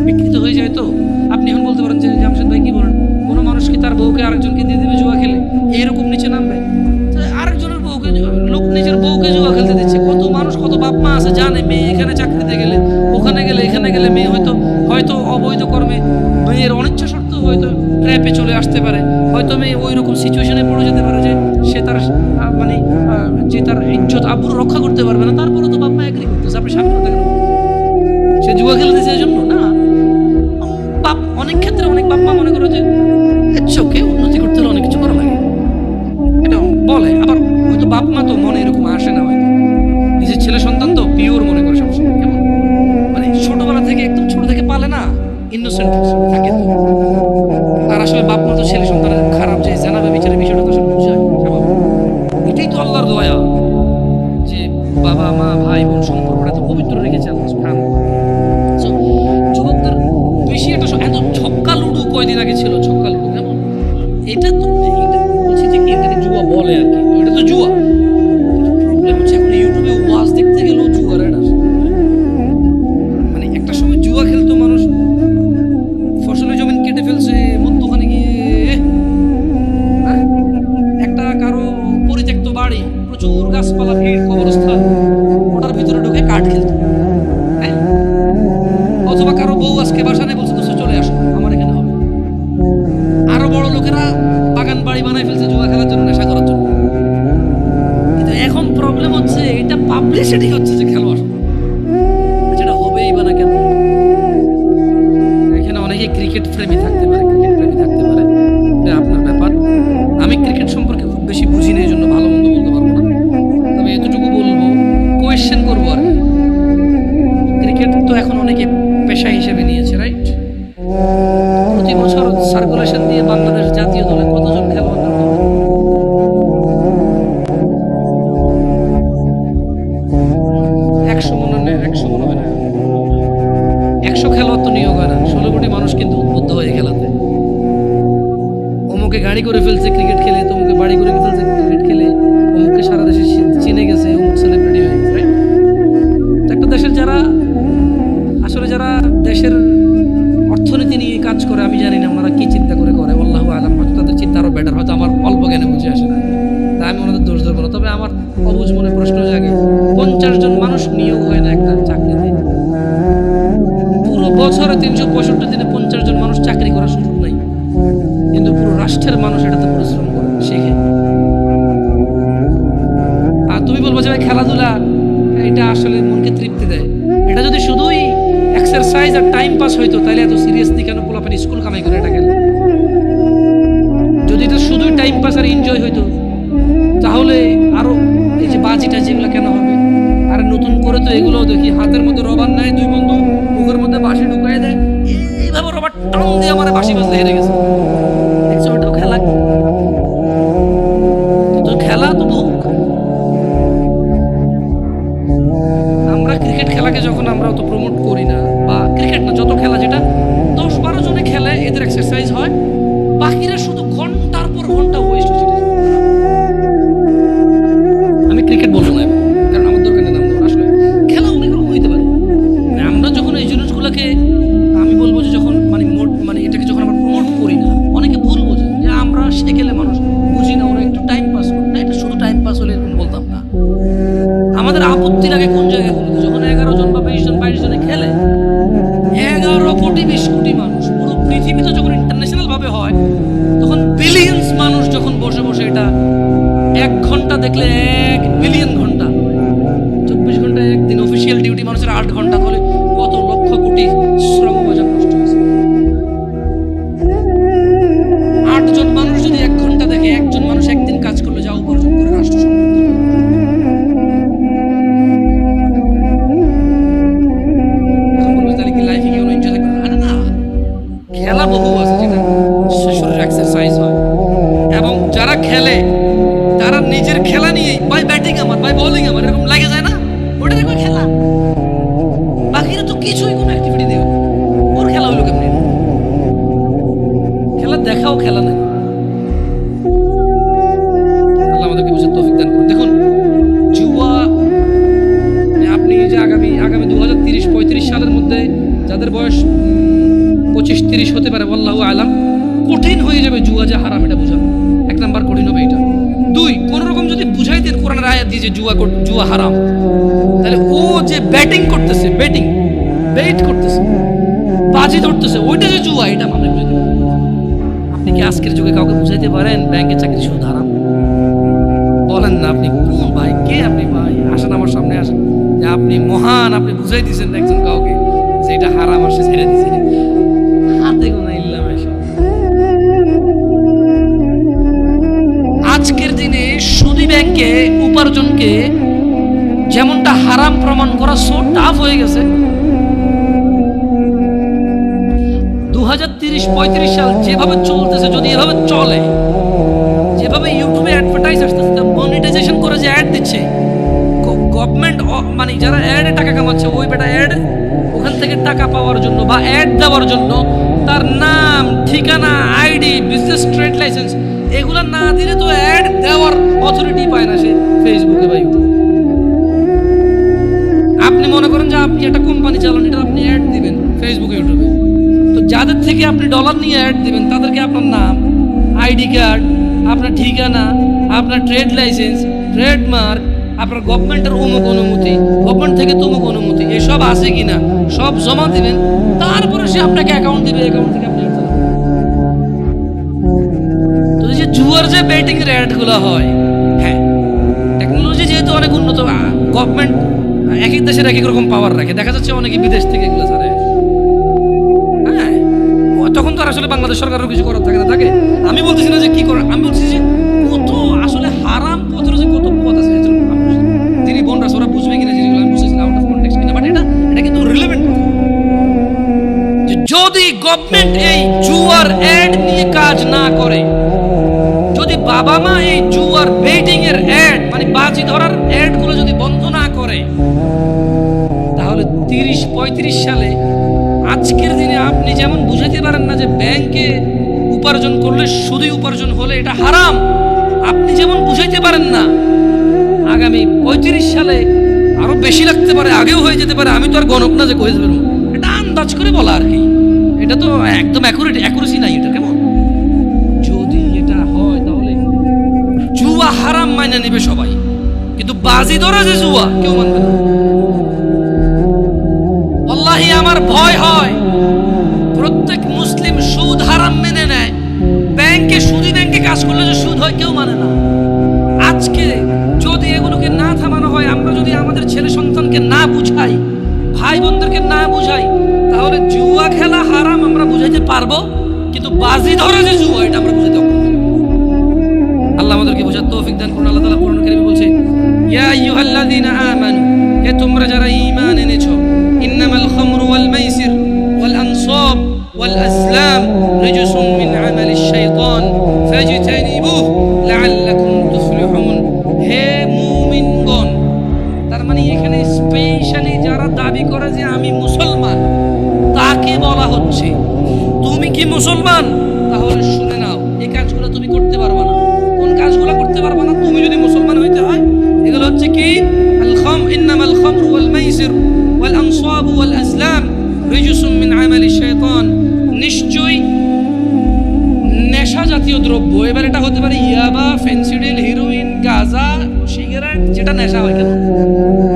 বিকৃত হয়ে যায়। তো আপনি এখন বলতে পারেন যে জামশেদ ভাই কি বলেন, কোনো মানুষ কি তার বউকে আরেকজনকে দিয়ে দেবে জুয়া খেলে? এরকম নিচে নামবে? আরেকজনের বউকে, লোক নিজের বউকে জুয়া খেলতে দিচ্ছে। কত মানুষ, কত বাপ মা আছে জানে মেয়ে এখানে চাকরিতে গেলে, ওখানে গেলে, এখানে গেলে মেয়ে হয়তো অবৈধ কর্মে, মেয়ের অনিচ্ছা সত্ত্বেও হয়তো ট্র্যাপে চলে আসতে পারে, হয়তো মেয়ে ওই রকম সিচুয়েশনে পড়ে যেতে পারে যে সে তার মানে যে তার ইজ্জত আব্রু রক্ষা করতে পারবে না। তারপরে তো বাপ মা এগ্রি করতেছে, আপনি সামনে থাকেন সে জুয়া খেলতেছে এই জন্য না। অনেক ক্ষেত্রে অনেক বাপ মা মনে করে যে চোখে উন্নতি করতে হলে অনেক কিছু করা লাগে, এটা বলে। আবার হয়তো বাপ মা তো মনে এরকম আসে না, হয়তো নিজের ছেলে সন্তান তো পিওর মনে করে সবসময়। কেমন? মানে ছোটবেলা থেকে, একদম ছোট থেকে পালে না, ইনোসেন্ট থাকে। আর আসলে বাপ মা তো ছেলে সন্তানের খারাপ যে জানাবে বিচারের বিষয়টা তো আসলে বুঝায়। এটাই তো আল্লাহর দয়া যে বাবা মা ভাই বোন সম্পর্কটা তো পবিত্র রেখেছে আল্লাহ সুবহানাহু ওয়া তাআলা। যুবকদের বেশি এত ছক্কা লুডু কয়দিন আগে ছিল, ছক্কা লুডু। কেমন? এটা তো বলছি যে কি এখানে জুয়া বলে আর কি, এটা তো জুয়া। প্রবলেম হচ্ছে এখন ইউটিউবে ওয়াজ দেখতে গেলেও জুয়ার এটা মানে একটা সময় জুয়া খেলতো মানুষ, ফসলের জমিন কেটে ফেলছে মধ্যখানে গিয়ে, একটা কারো পরিত্যক্ত বাড়ি, প্রচুর গাছপালা, ভিড়, কবরস্থান, ওটার ভিতরে ঢুকে কাঠ খেলতো। অথবা কারো বউ আজকে বাসা নেই, বলছে তো চলে আসো আমার এখানে হবে। আরো বড় লোকেরা বাগান বাড়ি বানাই ফেলছে জুয়া খেলার জন্য, নেশা করার জন্য। কিন্তু এখন প্রবলেম হচ্ছে এটা পাবলিসিটি হচ্ছে যে খেলোয়াড়, যেটা হবেই বা না কেন। এখানে অনেকে ক্রিকেট প্রেমী থাকতে পারে, এটা আপনার ব্যাপার। আমি ক্রিকেট সম্পর্কে খুব বেশি বুঝি না, এই জন্য ভালো মন্দ বলতে পারবো না। তবে এতটুকু বলবো, কোয়েশ্চেন করবো আর কি। ক্রিকেট তো এখন অনেকে পেশা হিসেবে নিয়েছে, রাইট? প্রতি বছর সার্কুলেশন দিয়ে বাংলাদেশ জাতীয় দলে কতজন খেলোয়াড়? 100 মনে হয় না। 100 খেলোয়াড় তো নিয়োগ হয় না। 16 কোটি মানুষ কিন্তু উদ্বুদ্ধ হয়ে খেলাতে। অমুকে গাড়ি করে ফেলছে ক্রিকেট খেলে, তমুকে বাড়ি করে ফেলছে ক্রিকেট খেলে, অমুকে সারা দেশে চিনে গেছে, অমুক সেলিব্রিটি হয়ে গেছে, রাইট? একটা দেশের যারা দেশের অর্থনীতি নিয়ে কাজ করে, আমি জানি না ওনারা কি চিন্তা করে আল্লাহু আলাম, হয়তো তাদের চিন্তা আরো বেটার, হয়তো আমার অল্প জ্ঞানে বুঝে আসে না, তাই আমি ওনাদের দোষ দেবো না। তবে আমার অবুঝ মনে প্রশ্ন জাগে, 50 জন মানুষ নিয়োগ হয় না একটা চাকরিতে? পুরো বছরে 365 দিনে 50 জন মানুষ চাকরি করার সুযোগ নেই, কিন্তু পুরো রাষ্ট্রের মানুষ এটাতে পরিশ্রম করে, শেখে। আর তুমি বলবো যে ভাই খেলাধুলা এটা আসলে মনকে তৃপ্তি দেয়, এটা যদি শুধুই এক্সারসাইজ আর টাইম পাস হইতো তাহলে এত সিরিয়াসলি কেন পোলাপান স্কুল কামাই করে এটা গেলে? যদি এটা শুধুই টাইম পাস আর এনজয় হইতো তাহলে আরো এই যে বাজি টাজি এগুলো কেন হবে? আর নতুন করে তো এগুলো দেখি হাতের মধ্যে রবার নেয়, দুই বন্ধু মুখের মধ্যে বাঁশি ঢুকাই দেয়, এইভাবে রবার টান দিয়ে আমার বাঁশি বাজতে হেরে গেছে। দেখছো ওটাও খেলা, তো খেলা তো বহু। আমরা ক্রিকেট খেলাকে যখন আমরা অত প্রমোট করি না, বা ক্রিকেট না যত খেলা যেটা 10-12 জনে খেলে এদের এক্সারসাইজ হয়, বাকিরা শুধু ঘন্টার পর ঘন্টা ওয়েস্ট হচ্ছে। আমি ক্রিকেট বলবো না কারণ আমার দরকার নেই নাম দেওয়ার, আসলে খেলা অনেক রকম হইতে পারে। আমরা যখন এই জিনিসগুলোকে আমি বলবো যে যখন মানে এটাকে যখন আমরা প্রমোট করি না, অনেকে ভুল বোঝে যে আমরা সেকেলে মানুষ বুঝি না, ওরা একটু টাইম পাস করে না। এটা শুধু টাইম পাস হলে এরকম বলতাম না। আমাদের আপত্তি লাগে কোন জায়গাগুলোতে, যখন 11 জন বা 20 জন 22 জনে খেলে, 11 কোটি 20 কোটি মানুষ পুরো পৃথিবীতে যখন ইন্টারন্যাশনাল ভাবে হয়, তখন বিলিয়ন্স মানুষ যখন বসে বসে এটা 1 ঘন্টা দেখলে 1 বিলিয়ন ঘন্টা, 24 ঘন্টা একদিন অফিসিয়াল ডিউটি মানুষের 8 ঘন্টা হলে কত লক্ষ কোটি শ্রম বাজার নষ্ট হয়েছে। 8 জন মানুষ যদি 1 ঘন্টা দেখে, একজন মানুষ একদিন কাজ করলে যা উপার্জন করে রাষ্ট্র সম্পদ। এখন বলবো তাহলে কি লাইফে কি এনজয় থাকবে না? খেলা বহু আছে যেটা শরীরের এক্সারসাইজ হয়, এবং যারা খেলে তারা নিজের খেলা নিয়ে ভাই ব্যাটিং আমার, ভাই বোলিং আমার, এরকম লাগে যায় না, ওটা দেখো খেলা। বাকিরা তো কিছুই কোনো অ্যাক্টিভিটি নেই, ওর খেলা হলো কেমনি? খেলা দেখাও খেলা নাই। আল্লাহ আমাদেরকে বুঝে তৌফিক দান করুন। দেখুন জুয়া, আপনি যে আগামী 2030-35 সালের মধ্যে যাদের বয়স 25-30 হতে পারে, আল্লাহু আলাম, কঠিন হয়ে যাবে জুয়া যে হারাম এটা বোঝানো। 1 নাম্বার কঠিন হবে এটা। 2, কোন রকম যদি বুঝাই দেন কোরআনের আয়াত দিয়ে যে জুয়া হারাম, তাহলে ও যে ব্যাটিং করতেছে, বেট করতেছে, বাজি ধরতেছে, ওইটা যে জুয়া, এটা আপনি বুঝাই দেবেন। আপনি কি আজকের যুগে কাউকে বুঝাইতে পারেন ব্যাংকে চাকরি সুদ হারাম? বলেন না, আপনি কোন ভাই, কে আপনি ভাই? আসেন আমার সামনে আসেন, যে আপনি মহান, আপনি বুঝাই দিয়েছেন একজন কাউকে যে এটা হারাম, আর সে ছেড়ে দিয়েছে। হাতে গোনা ইল্লা মাশা। আজকের দিনে সুদী ব্যাংকে উপার্জনকে যেমনটা হারাম প্রমাণ করা সো টাফ হয়ে গেছে। 2030-35 সাল যেভাবে চলতেছে, যদি এভাবে চলে, যেভাবে ইউটিউবে অ্যাডভার্টাইজ আসতেছে, মনিটাইজেশন করে যে অ্যাড দিচ্ছে গভর্নমেন্ট, মানে যারা অ্যাডে টাকা কামাচ্ছে, ওই বেটা অ্যাড ওখান থেকে টাকা পাওয়ার জন্য বা অ্যাড দেওয়ার জন্য তার নাম, ঠিকানা, আইডি, বিজনেস ট্রেড লাইসেন্স এগুলো না দিলে তো অ্যাড দেওয়ার অথরিটি পায় না সে ফেসবুকে বা ইউটিউবে। আপনি মনে করেন যে আপনি একটা কোম্পানি চালান, এটা আপনি অ্যাড দিবেন ফেসবুকে ইউটিউবে, তো যাদের থেকে আপনি ডলার নিয়ে অ্যাড দিবেন তাদেরকে আপনার নাম, আইডি কার্ড, আপনার ঠিকানা, আপনার ট্রেড লাইসেন্স, ট্রেডমার্ক, আপনার গভর্নমেন্টের অমুক অনুমতি, গভর্নমেন্ট থেকে তমুক অনুমতি, এসব আছে কিনা সব জমা দিবেন, তারপরে সে আপনাকে অ্যাকাউন্ট দিবে, অ্যাকাউন্ট থেকে আপনি তো এই যে জুয়ার যে বেটিং এর অ্যাডগুলো হয়, হ্যাঁ টেকনোলজি যেহেতু অনেক উন্নত, গভর্নমেন্ট এক এক দেশের এক এক রকম পাওয়ার রাখে, দেখা যাচ্ছে অনেকে বিদেশ থেকে এগুলো ছাড়ে। হ্যাঁ, তখন তো আর আসলে বাংলাদেশ সরকারের কিছু করার থাকে না, থাকে। আমি বলতেছি না যে কি করে, আমি বলছি যে কত আসলে হারাম পথের যে কত পথ আছে, তিনি বোনরা ওরা বুঝবে কিনা জিনিসগুলো আমি বুঝতেছি না, আউট অফ কনটেক্সট কিনা, বাট এটা কিন্তু রিলেভেন্ট। যদি গভর্নমেন্ট এই জুয়ার অ্যাড নিয়ে কাজ না করে, যদি বাবা মা এই জুয়ার বেটিং এর অ্যাড, মানে বাজি ধরার অ্যাড গুলো যদি বন্ধ না করে, তাহলে 30-35 সালে আজকের দিনে আপনি যেমন বুঝাতে পারেন না যে ব্যাংকে উপার্জন করলে সুদী উপার্জন হলে এটা হারাম, আপনি যেমন বুঝাইতে পারেন না আগামী 35 সালে আরো বেশি লাগতে পারে, আগেও হয়ে যেতে পারে, আমি তো আর গণক না যে কয়ে দেবেন, এটা আন্দাজ করে বলা আর কি, এটা তো একদম অ্যাকুরেসি নাই এটা। কেমন যদি এটা হয় তাহলে জুয়া হারাম মাইনে নেবে সবাই, কিন্তু বাজি ধরা যে জুয়া কেউ মানবে না। আল্লাহি আমার ভয় হয় প্রত্যেক মুসলিম সুদ হারাম মেনে নেয়, ব্যাংকে সুদী ব্যাংকে কাজ করলে যে সুদ হয় কেউ মানে না। আজকে যদি এগুলোকে না থামানো হয়, আমরা যদি আমাদের ছেলে সন্তানকে না বুঝাই, ভাই বোনদেরকে না বুঝাই, তাহলে জুয়া খেলা হারাম আমরা বুঝাইতে পারবো, কিন্তু বাজি ধরে যে জুয়া এটা আমরা বুঝাইতে পারবো। আল্লাহ আমাদেরকে বোঝার তৌফিক দান করুন। আল্লাহ তাআলা কোরআন কারীমে বলছে, ইয়া আইয়ুহাল্লাযীনা আমানু, হে হে তোমরা যারা ঈমান এনেছো, ইন্নামাল খামরু ওয়াল মাইসির ওয়াল আনসাব ওয়াল আজলাম রিজসুম মিন আমালিশ শাইতান ফাজতানিবুহু লাআল্লাকুম তুফলিহুন। হে মুমিনগণ, তার মানে এখানে স্পেশালি যারা দাবি করে যে আমি মুসলমান তাকে বলা হচ্ছে, তুমি কি মুসলমান? তাহলে শুনে নাও, এই কাজগুলো তুমি করতে পারবে না। কোন কাজগুলো করতে পারবে না? তুমি যদি মুসলমান হইতে হয়, এগুলো হচ্ছে কি? ইন্নামাল খামরু ওয়াল মাইসির ওয়াল আনসাব ওয়াল আজলাম রিজসুম মিন আমালিশ শাইতান। নিশ্চয়ই নেশা জাতীয় দ্রব্য, এবার এটা হতে পারে ইয়াবা, ফেন্সিডিল, হিরোইন, গাঁজা, সিগারেট, যেটা নেশা হয়। কেন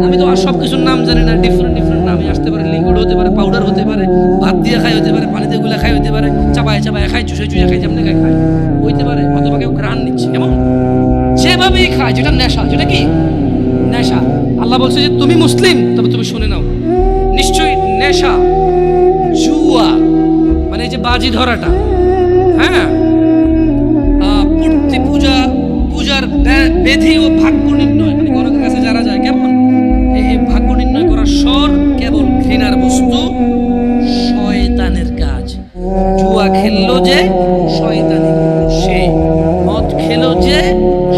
আমি তো আর সব কিছুর নাম জানি না, ডিফারেন্ট ডিফারেন্ট নামই আসতে পারে। লিকুইড হতে পারে, পাউডার হতে পারে, ভাত দিয়ে খাই হতে পারে, পানিতে গুলা খাই হতে পারে, চাপায় চাপায় খাই, চুষে চুষে খাই, যেমন খাই খাই হইতে পারে, অথবা কেউ ঘ্রাণ নিচ্ছে। এমন যেভাবেই খায়, যেটা নেশা, যেটা কি নেশা। আল্লাহ বলছে যে তুমি মুসলিম, তবে তুমি শুনে নাও, নিশ্চয়ই নেশা, জুয়া মানে এই যে বাজি ধরাটা, হ্যাঁ, মূর্তি পূজা, পূজার বেধি ও ভাগ্য নির্ণয়, মানে গণকের কাছে যারা যায়, কেমন এই ভাগ্য নির্ণয় করার স্বর কেবল ঘৃণার বস্তু, শয়তানের কাজ। জুয়া খেললো যে শয়তানি করলো সে, মদ খেলো যে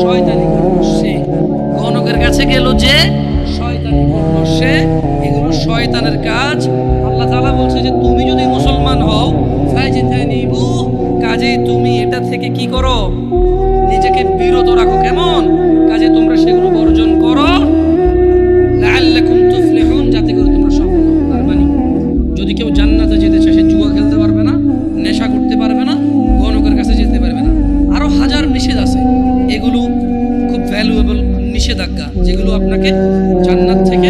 শয়তানি করলো সে, গণকের কাছে গেল যে শয়তানি করলো সে, এগুলো শয়তানের কাজ। আল্লাহ তাআলা বলছে যে তুমি যদি মুসলমান হও, ফাজতানিবুহু, কাজেই তুমি এটা থেকে কি করো? নিজেকে বিরত রাখো। কেমন কাজে? তোমরা সেগুলো বর্জন করো, লাআল্লাকুম তুফলিহুন, যাতে করে তোমরা সফল হও। তার মানে যদি কেউ জান্নাতে যেতে চায়, সে জুয়া খেলতে পারবে না, নেশা করতে পারবে না, গণকের কাছে যেতে পারবে না। আরো হাজার নিষেধ আছে, এগুলো খুব ভ্যালুয়েবল নিষেধাজ্ঞা, যেগুলো আপনাকে জান্নাত থেকে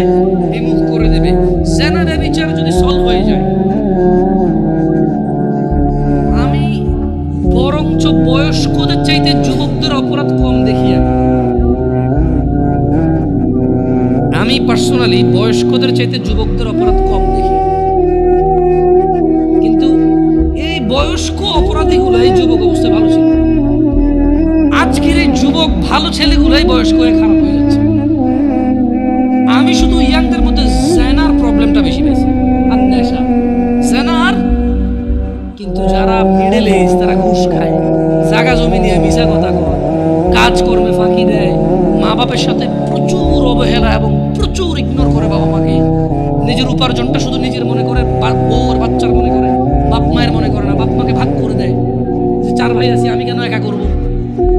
বিমুখ করে দেবে। জিনা ব্যভিচার যদি সলভ হয়ে যায়, আমি বরঞ্চ বয়স্কদের চাইতে যুবকদের অপরাধ কম দেখি। আমি পার্সোনালি বয়স্কদের চাইতে যুবকদের অপরাধ কম দেখি, কিন্তু এই বয়স্ক অপরাধীগুলাই যুবক অবস্থায় ভালো ছিল। আজকের এই যুবক ভালো ছেলেগুলাই বয়স্ক হয়ে খারাপ হয়ে যাচ্ছে। আমি শুধু ইয়াংদের মধ্যে জিনার প্রবলেমটা বেশি পেয়েছি, আর নেশা, জিনার। কিন্তু যারা মিডল এজ, তারা ঘুষ খায়, জায়গা জমি নিয়ে মিশা কথা কয়, কাজকর্মে ফাঁকি দেয়, মা বাপের সাথে প্রচুর অবহেলা এবং প্রচুর ইগনোর করে বাবা মাকে। নিজের উপার্জনটা শুধু নিজের মনে করে, বউর বাচ্চার মনে করে, বাপ মায়ের মনে করে না। বাপ মাকে ভাগ করে দেয়, যে 4 ভাই আছি, আমি কেন একা করব?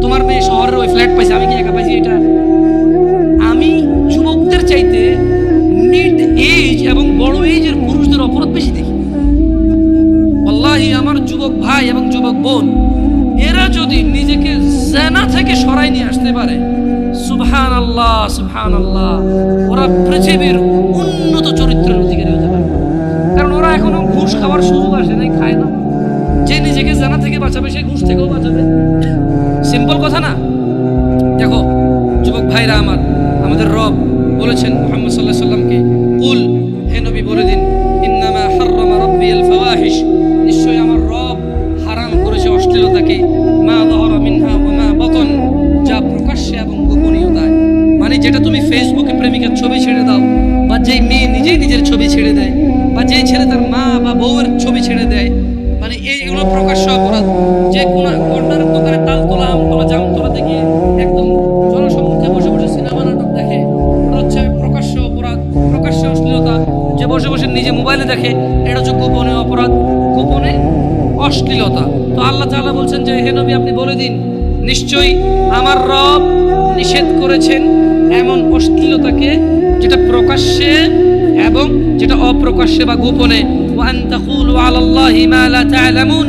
তোমার মেয়ে শহরের ওই ফ্ল্যাট পাইছে, আমি কি একা পাইছি? এটা আমি যুবকদের চাইতে মিড এজ এবং বড় এজের পুরুষদের অপরাধ বেশি দেখি। ওয়াল্লাহি আমার যুবক ভাই এবং যুবক বোন, এরা যদি নিজেকে জিনা থেকে সরাই নিয়ে আসতে পারে, সুবহানাল্লাহ সুবহানাল্লাহ, ওরা পৃথিবীর উন্নত চরিত্রের অধিকারী হতে পারে। কারণ ওরা এখনো ঘুষ খাওয়ার সুযোগ আসে নাই, খায় না। যে নিজেকে জিনা থেকে বাঁচাবে, সে ঘুষ থেকেও বাঁচাবে। সিম্পল কথা না? দেখো যুবক ভাইরা আমার, আমাদের রব বলেছেন মুহাম্মদ সাল্লাল্লাহু আলাইহি ওয়াসাল্লামকে, কুল, হে নবী বলে দিন, ইন্নামা হাররামা রাব্বিয়াল ফাওয়াহিশ, নিশ্চয়ই আমার রব হারাম করেছে অশ্লীলতাকে, মা যাহারা মিনহা ওয়া মা বাতান, যা প্রকাশ্যে এবং গোপনীয়তায়। মানে যেটা তুমি ফেসবুকে প্রেমিকার ছবি ছেড়ে দাও, বা যেই মেয়ে নিজেই নিজের ছবি ছেড়ে দেয়, বা যেই ছেলে তার মা বা বউয়ের ছবি ছেড়ে দেয়, মানে এইগুলো প্রকাশ্য অপরাধ। যে কোনো কর্নারের দোকানে তালতলা, আমতলা, জামতলা থেকে একদম জনসম্মুখে বসে বসে সিনেমা নাটক দেখে, ওটা হচ্ছে প্রকাশ্য অপরাধ, প্রকাশ্য অশ্লীলতা। যে বসে বসে নিজে মোবাইলে দেখে, এটা হচ্ছে গোপনে অপরাধ, গোপনে অশ্লীলতা। তো আল্লাহ তাআলা বলছেন যে হে নবী আপনি বলে দিন, নিশ্চয়ই আমার রব নিষেধ করেছেন এমন অশ্লীলতাকে, যেটা প্রকাশ্যে এবং যেটা অপ্রকাশ্যে বা গোপনে। ওয়া আন তাকুলু আলাল্লাহি মা লা তা'লামুন,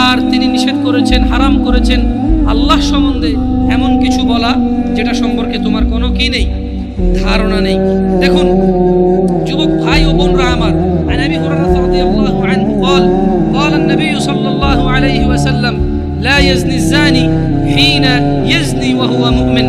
আর তিনি নিষেধ করেছেন, হারাম করেছেন আল্লাহ সম্বন্ধে এমন কিছু বলা যেটা সম্পর্কে তোমার কোনো কি নেই, ধারণা নেই। দেখুন যুবক ভাই ও বোনরা আমার, আন আবি হুরায়রা রাদিয়াল্লাহু আনহু قال قال النبي صلى الله عليه وسلم لا يزني الزاني حين يزني وهو مؤمن,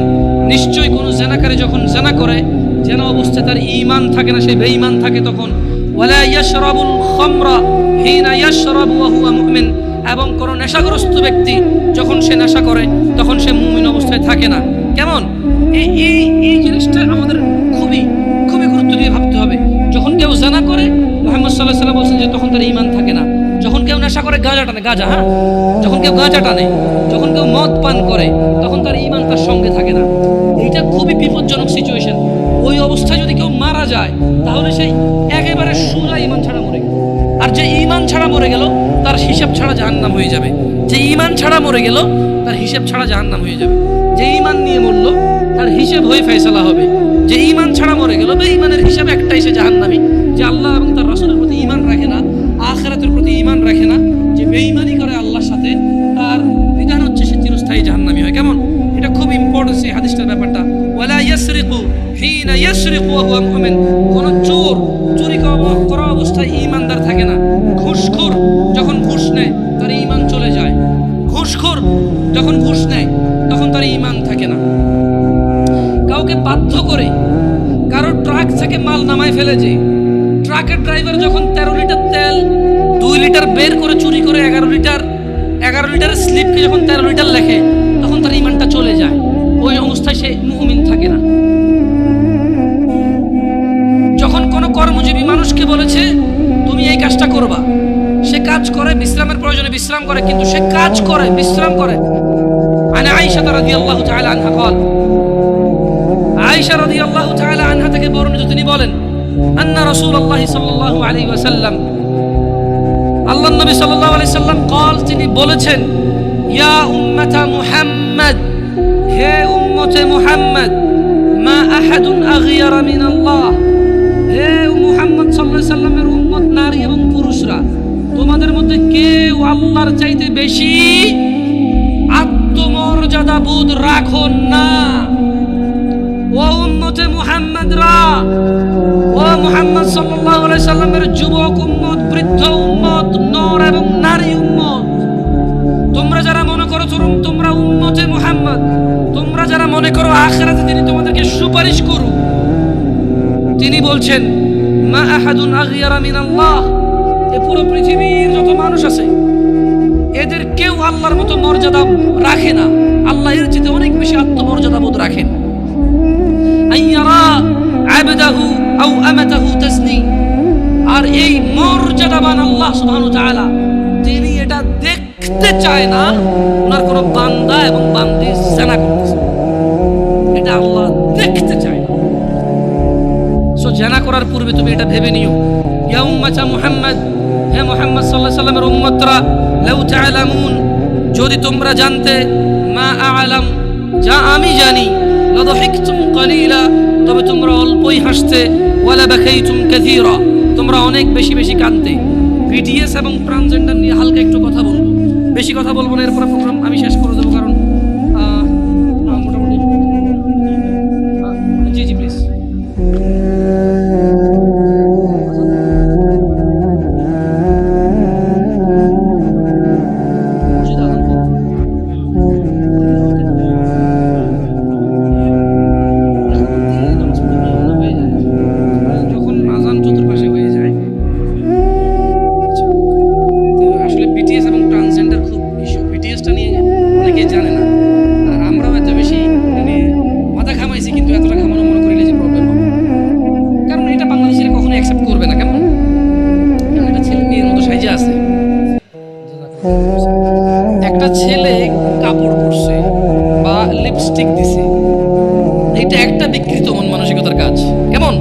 নিশ্চয় কোন জিনাকারী যখন জিনা করে, জিনা অবস্থায় তার ঈমান থাকে না, সে বেঈমান থাকে তখন। ওয়ালা ইয়াশরাবুল খামরা হিনা ইয়াশরাবু ওয়া হুয়া মুমিন, এবং কোন নেশাগ্রস্ত ব্যক্তি যখন সে নেশা করে, তখন সে মুমিন অবস্থায় থাকে না। কেমন এই জিনিসটা আমাদের খুবই খুবই গুরুত্ব দিয়ে কেউ জানা করে, মুহাম্মদ সাল্লাল্লাহু আলাইহি ওয়াসাল্লাম বলছেন যে তখন তার ঈমান থাকে না। যখন কেউ নেশা করে, গাঁজা টানে, গাঁজা, হ্যাঁ, যখন কেউ গাঁজা টানে, যখন কেউ মদ পান করে, তখন তার ঈমান তার সঙ্গে থাকে না। এইটা খুবই বিপজ্জনক সিচুয়েশন। ওই অবস্থায় যদি কেউ মারা যায়, তাহলে সেই একেবারে সোজা ঈমান ছাড়া মরে গেল। আর যে ঈমান ছাড়া মরে গেল, তার হিসাব ছাড়া জাহান্নাম হয়ে যাবে। যে ঈমান ছাড়া মরে গেল, তার হিসাব ছাড়া জাহান্নাম হয়ে যাবে। যে ঈমান নিয়ে মরল, তার হিসাব হয়ে ফয়সালা হবে। যে ঈমান ছাড়া মরে গেল, বেঈমানের হিসাব একটাই, সে জাহান্নামী। যে আল্লাহ এবং তার রাসূলের প্রতি ঈমান রাখে না, আখিরাতের প্রতি ঈমান রাখে না, যে বেঈমানি করে আল্লাহর সাথে, তার বিধান হচ্ছে সে চিরস্থায়ী জাহান্নামী হয়। কেমন? এটা খুব ইম্পর্টেন্ট এই হাদিসটার ব্যাপারটা। ওয়ালা ইয়াসরিকু হিনা ইয়াসরিকু ওয়া হুয়া মুমিন। কোন চোর চুরি করা অবস্থায় ঈমানদার থাকে না। ঘুষখোর যখন ঘুষ নেয়, তার ঈমান চলে যায়। ঘুষখোর যখন ঘুষ নেয়, তখন তার ঈমান থাকে না। কাউকে বাধ্য করে কারো ট্রাক থেকে মাল নামায় ফেলে, যে ট্রাকের ড্রাইভার যখন 13 লিটার তেল 2 লিটার বের করে চুরি করে 11 লিটারের স্লিপকে যখন 13 লিটার লেখে, তখন তার ঈমানটা চলে যায়। ওই অবস্থায় সে মুমিন থাকে না। যখন কোনো কর্মজীবী মানুষকে বলেছে তুমি এই কাজটা করবা, সে কাজ করে, বিশ্রামের প্রয়োজনে বিশ্রাম করে, কিন্তু সে কাজ করে, বিশ্রাম করে। আন আয়েশা রাদিয়াল্লাহু তাআলা আনহা قال, আয়েশা রাদিয়াল্লাহু তাআলা আনহা থেকে বর্ণিত, তিনি বলেন, আন্না রাসূলুল্লাহ সাল্লাল্লাহু আলাইহি ওয়াসাল্লাম, আল্লাহর নবী সাল্লাল্লাহু আলাইহি সাল্লাম قال, তিনি বলেছেন, ইয়া উম্মাতা মুহাম্মদ, হে উম্মতে মুহাম্মদ, মা আহাদুন আগিয়ারা মিন আল্লাহ, হে মুহাম্মদ সাল্লাল্লাহু আলাইহি সাল্লামের উম্মত নারী এবং পুরুষরা, তোমাদের মধ্যে কেউ আল্লাহর চাইতে বেশি আত্মমর্যাদা বোধ রাখো না। ও উম্মতে মুহাম্মদরা, ও মুহাম্মদ সাল্লাল্লাহু আলাইহি সাল্লামের যুবক উম্মত, বৃদ্ধ উম্মত, নর এবং নারী উম্মত, তোমরা যারা মনে করো তোমরা উম্মতে মুহাম্মদ, তোমরা যারা মনে করো আখিরাতে তিনি তোমাদেরকে সুপারিশ করুন, তিনি বলছেন, মা আহাদুন আগিয়ারা মিন আল্লাহ, এই পুরো পৃথিবীর যত মানুষ আছে, এদের কেউ আল্লাহর মতো মর্যাদা রাখে না। আল্লাহ এর চেয়ে অনেক বেশি আত্মমর্যাদা বোধ রাখেন। আইয়ারা আবদাহু আও আমাতাহু তাজনি, আর এই মর্যাদাবান আল্লাহ সুবহানাহু ওয়া তাআলা, তিনি এটা দেখতে চায় না ওনার কোনো বান্দা এবং বান্দি জিনা করতেছে। এটা আল্লাহ দেখতে চায় না। সো জিনা করার পূর্বে তুমি এটা ভেবে নিও, ইয়া উম্মাতা মুহাম্মদ, হে মুহাম্মদ সাল্লাল্লাহু আলাইহি সাল্লামের উম্মতরা, লাউ তা'লামুন, যদি তোমরা জানতে, মা আ'লাম, যা আমি জানি, লাযহিকতুম কালিলা, তবে তোমরা অল্পই হাসতে, ওয়ালা বাকাইতুম কাসীরা, তোমরা অনেক বেশি বেশি কাঁদতে। বিটিএস এবং ট্রান্সজেন্ডার নিয়ে হালকা একটু কথা বলবো, বেশি কথা বলবো না, এরপরে প্রোগ্রাম আমি শেষ করে দেবো, কারণ মোটামুটি জি জি প্লিজ। একটা ছেলে কাপড় পরছে বা লিপস্টিক দিছে, এটা একটা বিকৃত মন মানসিকতার কাজ। কেমন?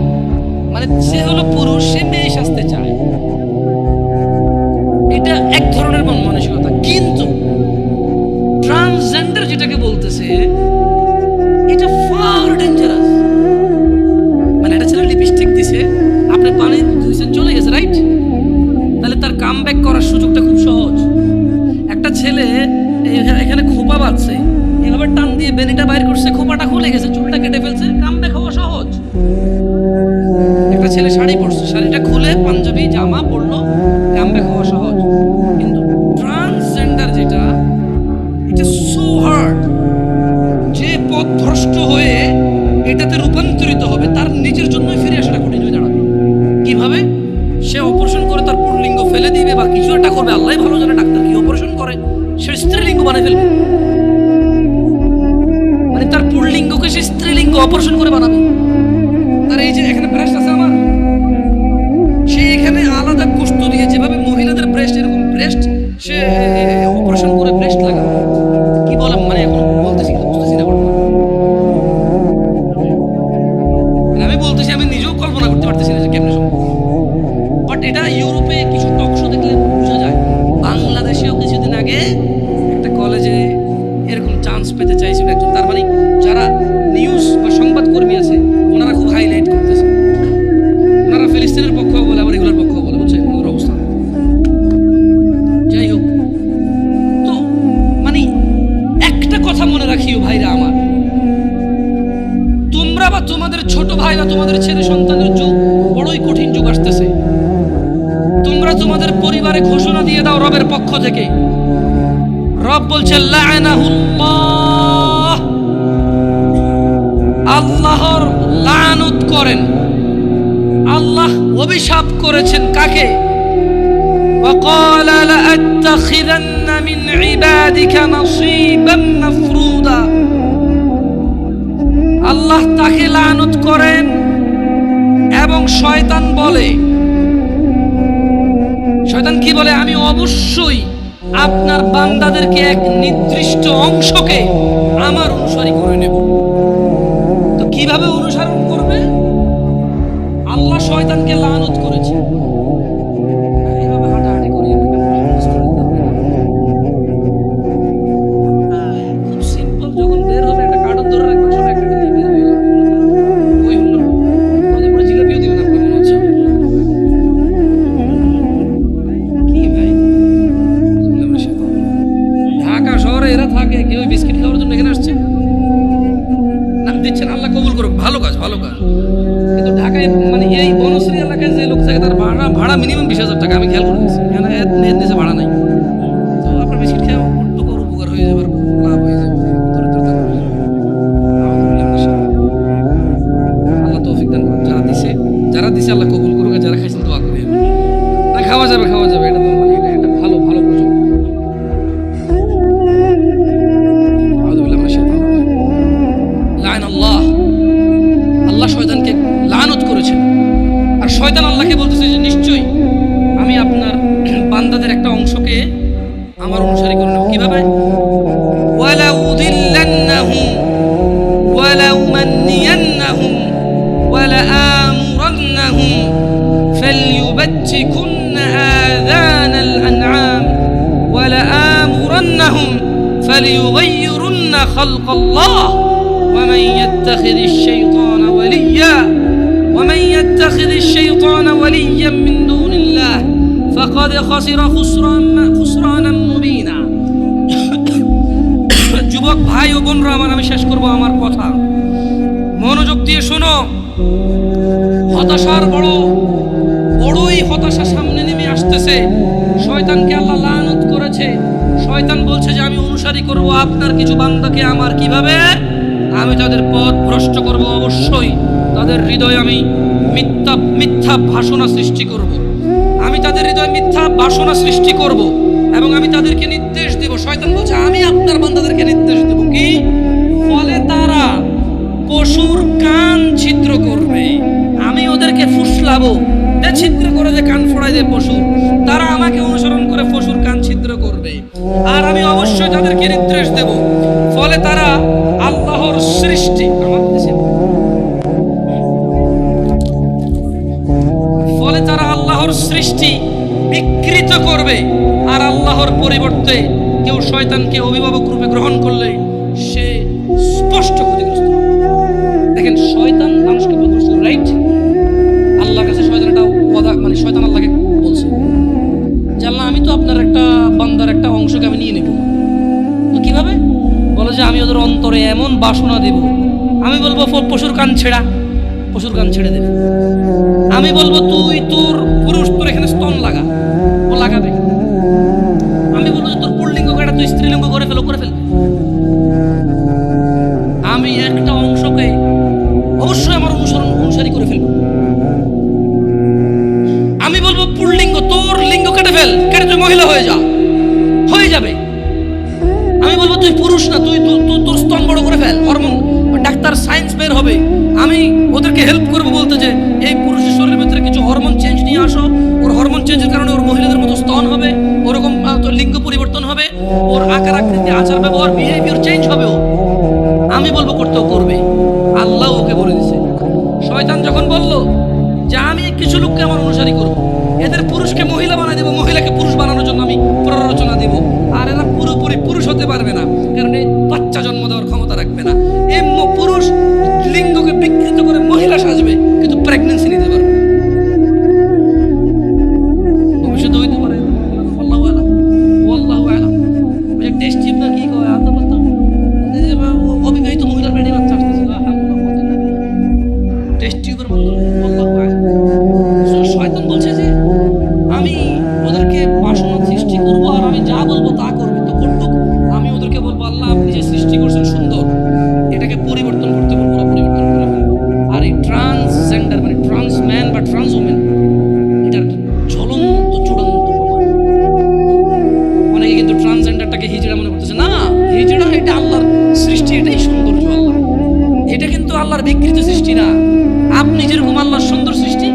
মানে সে হলো পুরুষ, সে মেয়ে সাজতে চায়, এটা এক ধরনের মন মানসিকতা। কিন্তু ট্রান্সজেন্ডার যেটাকে বলতেছে, এটা ফার ডেঞ্জারাস। মানে একটা ছেলে লিপস্টিক দিছে, আপনি পানি দিয়েছেন, চলে গেছে, রাইট? তাহলে তার কাম ব্যাক করার সুযোগটা খুব সহজ। একটা ছেলে এখানে খোপা বাঁধছে, এভাবে টান দিয়ে বেনিটা বাইর করছে, খোপাটা খুলে গেছে, চুলটা কেটে ফেলছে, কাম ব্যাক হওয়া সহজ। একটা ছেলে শাড়ি পরছে, শাড়িটা খুলে পাঞ্জাবি জামা পরলো, কাম ব্যাক হওয়া সহজ। কিন্তু ট্রান্সজেন্ডার যেটা, এটা সো হার্ড, যে পথভ্রষ্ট হয়ে এটাতে রূপান্তরিত হবে, তার নিজের জন্যই ফিরে আসাটা কঠিন হয়ে দাঁড়াবে। কিভাবে? সে অপারেশন করে তার পুরলিঙ্গ ফেলে দিবে বা কিছু একটা করবে, আল্লাহ ভালো জানে ডাক্তার কি অপারেশন করে, সে স্ত্রীলিঙ্গ বানিয়ে ফেলবে। মানে তার পুরলিঙ্গকে সে স্ত্রীলিঙ্গ অপারেশন করে বানাবে। তার এই যে এখানে ব্রেস্ট আছে আমার, দিয়ে যেভাবে মহিলাদের ব্রেস্ট, এরকম ব্রেস্ট সে অপারেশন করে ব্রেস্ট লাগাবে। কি বলে মানে এখন বলতেছি কিন্তু বুঝতেছি না ঘটনা। আমি বলতেছি, আমি নিজেও কল্পনা করতে পারতেছি না যে কেমনে সম্ভব। বাট এটা ইউরোপে কিছু টক শো দেখলে বোঝা যায়। বাংলাদেশেও কিছুদিন আগে একটা কলেজে এরকম চান্স পেতে চাইছিল একজন, তার মানে যারা নিউজ বা সংবাদকর্মী আছে ওনারা খুব হাইলাইট করতেছে, ওনারা ফিলিস্তিনের পক্ষ বলে আবার এগুলোর পক্ষ বলে, বুঝছে ওদের অবস্থা। যাই হোক, তো মানে একটা কথা মনে রাখিও ভাইরা আমার, তোমরা বা তোমাদের ছোট ভাই বা তোমাদের ছেলে সন্তানের যুগ বড়ই কঠিন যুগ আসতেছে। তোমরা তোমাদের পরিবারে ঘোষণা দিয়ে দাও রবের পক্ষ থেকে। রব বলছে লাআনাহুল্লাহ, আল্লাহর লানত করেন। আল্লাহ অভিশাপ করেছেন কাকে? وقال لأتخذن من عبادك نصيبا مفروضا, আল্লাহ তাকে লানত করেন এবং শয়তান বলে, শয়তান কি বলে? আমি অবশ্যই আপনার বান্দাদেরকে এক নির্দিষ্ট অংশকে আমার অনুসারী করে নেব। তো কিভাবে অনুসরণ করবে? আল্লাহ শয়তানকে লানত করেছে। এইভাবে হাঁটাহাঁটি করি, খুব সিম্পল। যখন বের হবে একটা কার্টন ধরে রাখবেন, সব একটা করে বের হয়ে যাবে। ওই হলো আমাদের পুরো জিলাপিও দিবেন আপনার মনে হচ্ছে। কি ভাই, ঢাকা শহরে এরা থাকে, কেউ বিস্কিট খাওয়ার জন্য এখানে আসছে না, দিচ্ছেন, আল্লাহ কবুল করুক, ভালো কাজ ভালো কাজ। কিন্তু ঢাকায় মানে এই বনশ্রী এলাকায় যে লোক থাকে তার ভাড়া মিনিমাম 20,000 টাকা, আমি খেয়াল করেছি। এখানে এর নিচে ভাড়া নাই। তো আপনার বিস্কিট খেয়ে একটু করে উপকার হয়ে যাবে, লাভ হয়ে যাবে, দরিদ্রতা কমে যাবে। আল্লাহ তৌফিক দান করুন। যারা দিছে আল্লাহ কবুল করুক, আর যারা খাইছেন দোয়া করি। না, খাওয়া যাবে খাওয়া যাবে, এটা তো মানে এটা ভালো ভালো প্রযোগ। আল্লাহ শয়তানকে লানত করেছেন, আর শয়তান আল্লাহকে বলতেছে যে নিশ্চয়ই আমি আপনার বান্দাদের একটা অংশকে আমার অনুসারী করে নেব। কিভাবে? ওয়ালা উদিল্লান্নাহুম ওয়ালা উমান্নিয়ান্নাহুম ওয়ালা আমুরান্নাহুম ফালইউবাত্তিকুন্না আযানাল আনআম ওয়ালা আমুরান্নাহুম ফালইউগাইয়িরুন্না খালকাল্লাহ ومن يتخذ الشيطان وليا من دون الله فقد خسر خسرانا مبينا। যুবক ভাই ও বোনরা আমার, আমি শেষ করব আমার কথা, মনোযোগ দিয়ে শোনো। হতাশার বড়ই হতাশা সামনে নেমে আসতেছে। শয়তানকে আল্লাহ লানত করেছে। শয়তান বলছে যে আমি অনুসারী করব আপনার কিছু বান্দাকে আমার। কিভাবে? আমি তাদের পথ ভ্রষ্ট করব, অবশ্যই তাদের হৃদয়ে আমি মিথ্যা ভাষণা সৃষ্টি করব। আমি তাদের হৃদয়ে মিথ্যা বাসনা সৃষ্টি করব এবং আমি তাদেরকে নির্দেশ দেব। শয়তান বলছে আমি আপনার বান্দাদেরকে নির্দেশ দেব কি? ফলে তারা পশুর কান ছিদ্র করবে। আমি ওদেরকে ফুসলাবো, ছিদ্র করে যে কান ফোড়াই দেয় পশু, তারা আমাকে অনুসরণ করে পশুর কান ছিদ্র করবে। আর আমি অবশ্যই তাদেরকে নির্দেশ দেব, ফলে তারা আল্লাহর সৃষ্টি বিকৃত করবে। আর আল্লাহর পরিবর্তে কেউ শয়তানকে অভিভাবক রূপে গ্রহণ করলে সে স্পষ্ট ক্ষতিগ্রস্ত। দেখেন, শয়তান মানুষকে বলছে রাইট, আল্লাহর কাছে শয়তানটা মানে শয়তান আল্লাহকে বলছে যে আল্লাহ আমি তো আপনার একটা বান্দার একটা অংশকে আমি নিয়ে নেব। তো কিভাবে? বলে যে আমি ওদের অন্তরে এমন বাসনা দেব, আমি বলবো পশুর কান ছেড়ে দেবে। আমি বলবো তুই তোর পুরুষ, তোর এখানে স্তন লাগা, ও লাগাবে। আমি বলবো যে তোর পুল্লিঙ্গ কাটা তুই স্ত্রীলিঙ্গ করে ফেলবে। আমি একটা অংশকে অবশ্যই আমার অনুসারী করে ফেলবো। আমি বলবো পুল্লিঙ্গ, তোর লিঙ্গ কেটে তুই মহিলা হয়ে যাবে। আমি বলবো তুই পুরুষ না, তুই তোর স্তন বড় করে ফেল, হরমোন ডাক্তার সায়েন্স বের হবে। আমি ওদেরকে হেল্প করবো বলতে যে এই পুরুষের শরীরের ভিতরে কিছু হরমোন চেঞ্জ নিয়ে নিয়ে আসো, ওর হরমোন চেঞ্জের কারণে ওর মহিলাদের মতো স্তন হবে, ওরকম লিঙ্গ পরিবর্তন হবে, ওর আকার আকৃতি আচার ব্যবহার বিহেভিয়ার চেঞ্জ হবে, ও আমি বলবো করতে ও করবে। আল্লাহ ওকে বলে দিছে। শয়তান যখন বলল যে আমি কিছু লোককে আমার অনুসারী করব, এদের পুরুষকে মহিলা বানাই দেবো, মহিলাকে পুরুষ বানানোর জন্য আমি প্ররোচনা দিব, আর এরা পুরোপুরি পুরুষ হতে পারবে না, কারণ এই বাচ্চা জন্ম দেওয়ার ক্ষমতা রাখবে না, এই পুরুষ লিঙ্গকে বিকৃত করে মহিলা সাজবে কিন্তু প্রেগন্যান্সি নিতে পারবে না। ভবিষ্যতে হইতে পারে, আল্লাহু আলাম, আল্লাহু আলাম। ওই টেস্ট টিউব না কি কয় আদা পাতা, অবিবাহিত মহিলার পেটে বাচ্চা আসতেছে, টেস্ট টিউবের মতো, আল্লাহু আলাম। শয়তান বলছে যে আমি ওদেরকে বাসনা সৃষ্টি করবো আর আমি যা বলবো তা করবে, তো করতুক। আমি ওদেরকে বলবো আল্লাহ আপনি যে সৃষ্টি করছেন সুন্দর, এটাকে পরিবর্তন করতে বলবো, পরিবর্তন করে ফেলবো। আর এই ট্রান্সজেন্ডার মানে ট্রান্স ম্যান বা ট্রান্স ওমেন, এটার জ্বলন্ত চূড়ান্ত প্রমাণ। অনেকে কিন্তু ট্রান্সজেন্ডারটাকে হিজড়া মনে করতেছে, না হিজড়া এটা আল্লাহর সৃষ্টি, এটাই সৌন্দর্য আল্লাহ, এটা কিন্তু আল্লাহর বিকৃত সৃষ্টি না। আপনি যেরকম আল্লাহর সুন্দর সৃষ্টি,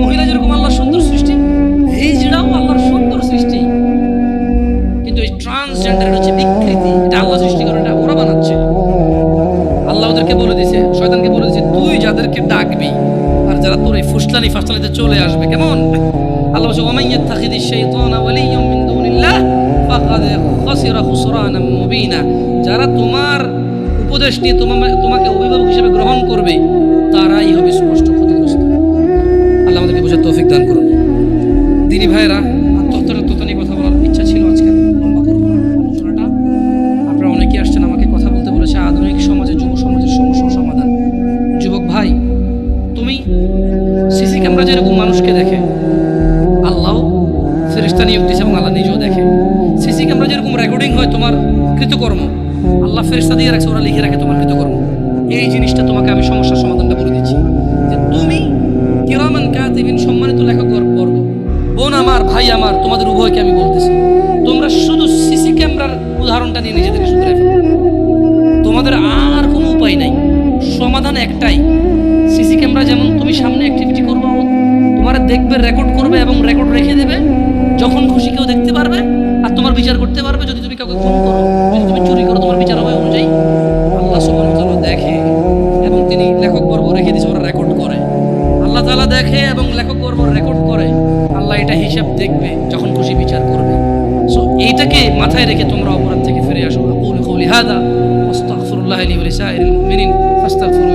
মহিলা যেরকম আল্লাহর সুন্দর সৃষ্টি, হিজড়াও আল্লাহর সুন্দর সৃষ্টি, কিন্তু এই ট্রান্সজেন্ডার হচ্ছে বিকৃতি, এটা আল্লাহ সৃষ্টি করে, এটা ওরা বানাচ্ছে। আল্লাহ ওদেরকে বলে দিয়েছে, শয়তানকে বলে দিয়েছে তুই যাদেরকে ডাকবি আর যারা তোর এই ফুসলানি ফাসলানিতে চলে আসবে, কেমন আল্লাহ বলছে ওয়া মান ইয়াত্তাখিযিশ শাইতানা ওয়ালিয়্যাম মিন দুনিল্লাহ ফাকাদ খাসিরা খুসরানাম মুবিনা, যারা তোমার উপদেশ নিয়ে তোমাকে অভিভাবক হিসেবে গ্রহণ করবে তারাই হবে স্পষ্ট ক্ষতিগ্রস্ত। আল্লাহ আমাদেরকে বোঝার তৌফিক দান করুন। দিনী ভাইয়েরা, আত্মহত্যার নিয়ে কথা বলার ইচ্ছা ছিল, আজকে লম্বা করবো না আলোচনাটা। আপনারা অনেকেই আসছেন আমাকে কথা বলতে বলেছে আধুনিক সমাজে যুব সমাজের সমস্যার সমাধান। যুবক ভাই, তুমি সিসি ক্যামেরা যেরকম মানুষকে দেখে, আল্লাহ ফেরেশতা নিয়োগ দিয়েছে এবং আল্লাহ নিজেও দেখে। সিসি ক্যামেরা যেরকম রেকর্ডিং হয় তোমার কৃতকর্ম, আল্লাহ ফেরেশতা দিয়ে রাখছে, ওরা লিখে রাখে তোমার কৃতকর্ম। এই জিনিসটা তোমাকে আমি সমস্যার সমাধানটা বলে দিচ্ছি যে তুমি কিরামান কাতিবিন, সম্মানিত লেখক বর্গ, বোন আমার, ভাই আমার, তোমাদের উভয়কে আমি বলতেছি, তোমরা শুধু সিসি ক্যামেরার উদাহরণটা নিয়ে নিজেদেরকে শুধরে ফেলো, তোমাদের আর কোনো উপায় নাই, সমাধান একটাই। সিসি ক্যামেরা যেমন তুমি সামনে অ্যাক্টিভিটি করবে, তোমার দেখবে, রেকর্ড করবে এবং রেকর্ড রেখে দেবে, যখন খুশি কেউ দেখতে পারবে আর তোমার বিচার করতে পারবে। যদি তুমি কাউকে খুন করো, যদি তুমি চুরি করো, তোমার বিচার হবে অনুযায়ী। আল্লাহ সুবহানাহু ওয়া তাআলা দেখে এবং তিনি লেখক বর্গ রেখে দিয়েছে, ওরা রেকর্ড করে। আল্লাহ তাআলা দেখে এবং লেখক বর্গ রেকর্ড করে, আল্লাহ এটা হিসাব দেখবে, যখন খুশি বিচার করবে। সো এইটাকে মাথায় রেখে তোমরা অপরাধ থেকে ফিরে আসো। আকুলু কওলি হাযা ওয়াস্তাগফিরুল্লাহ লি ওয়া লিসাইরিল মুমিনিন ফাস্তাগফিরু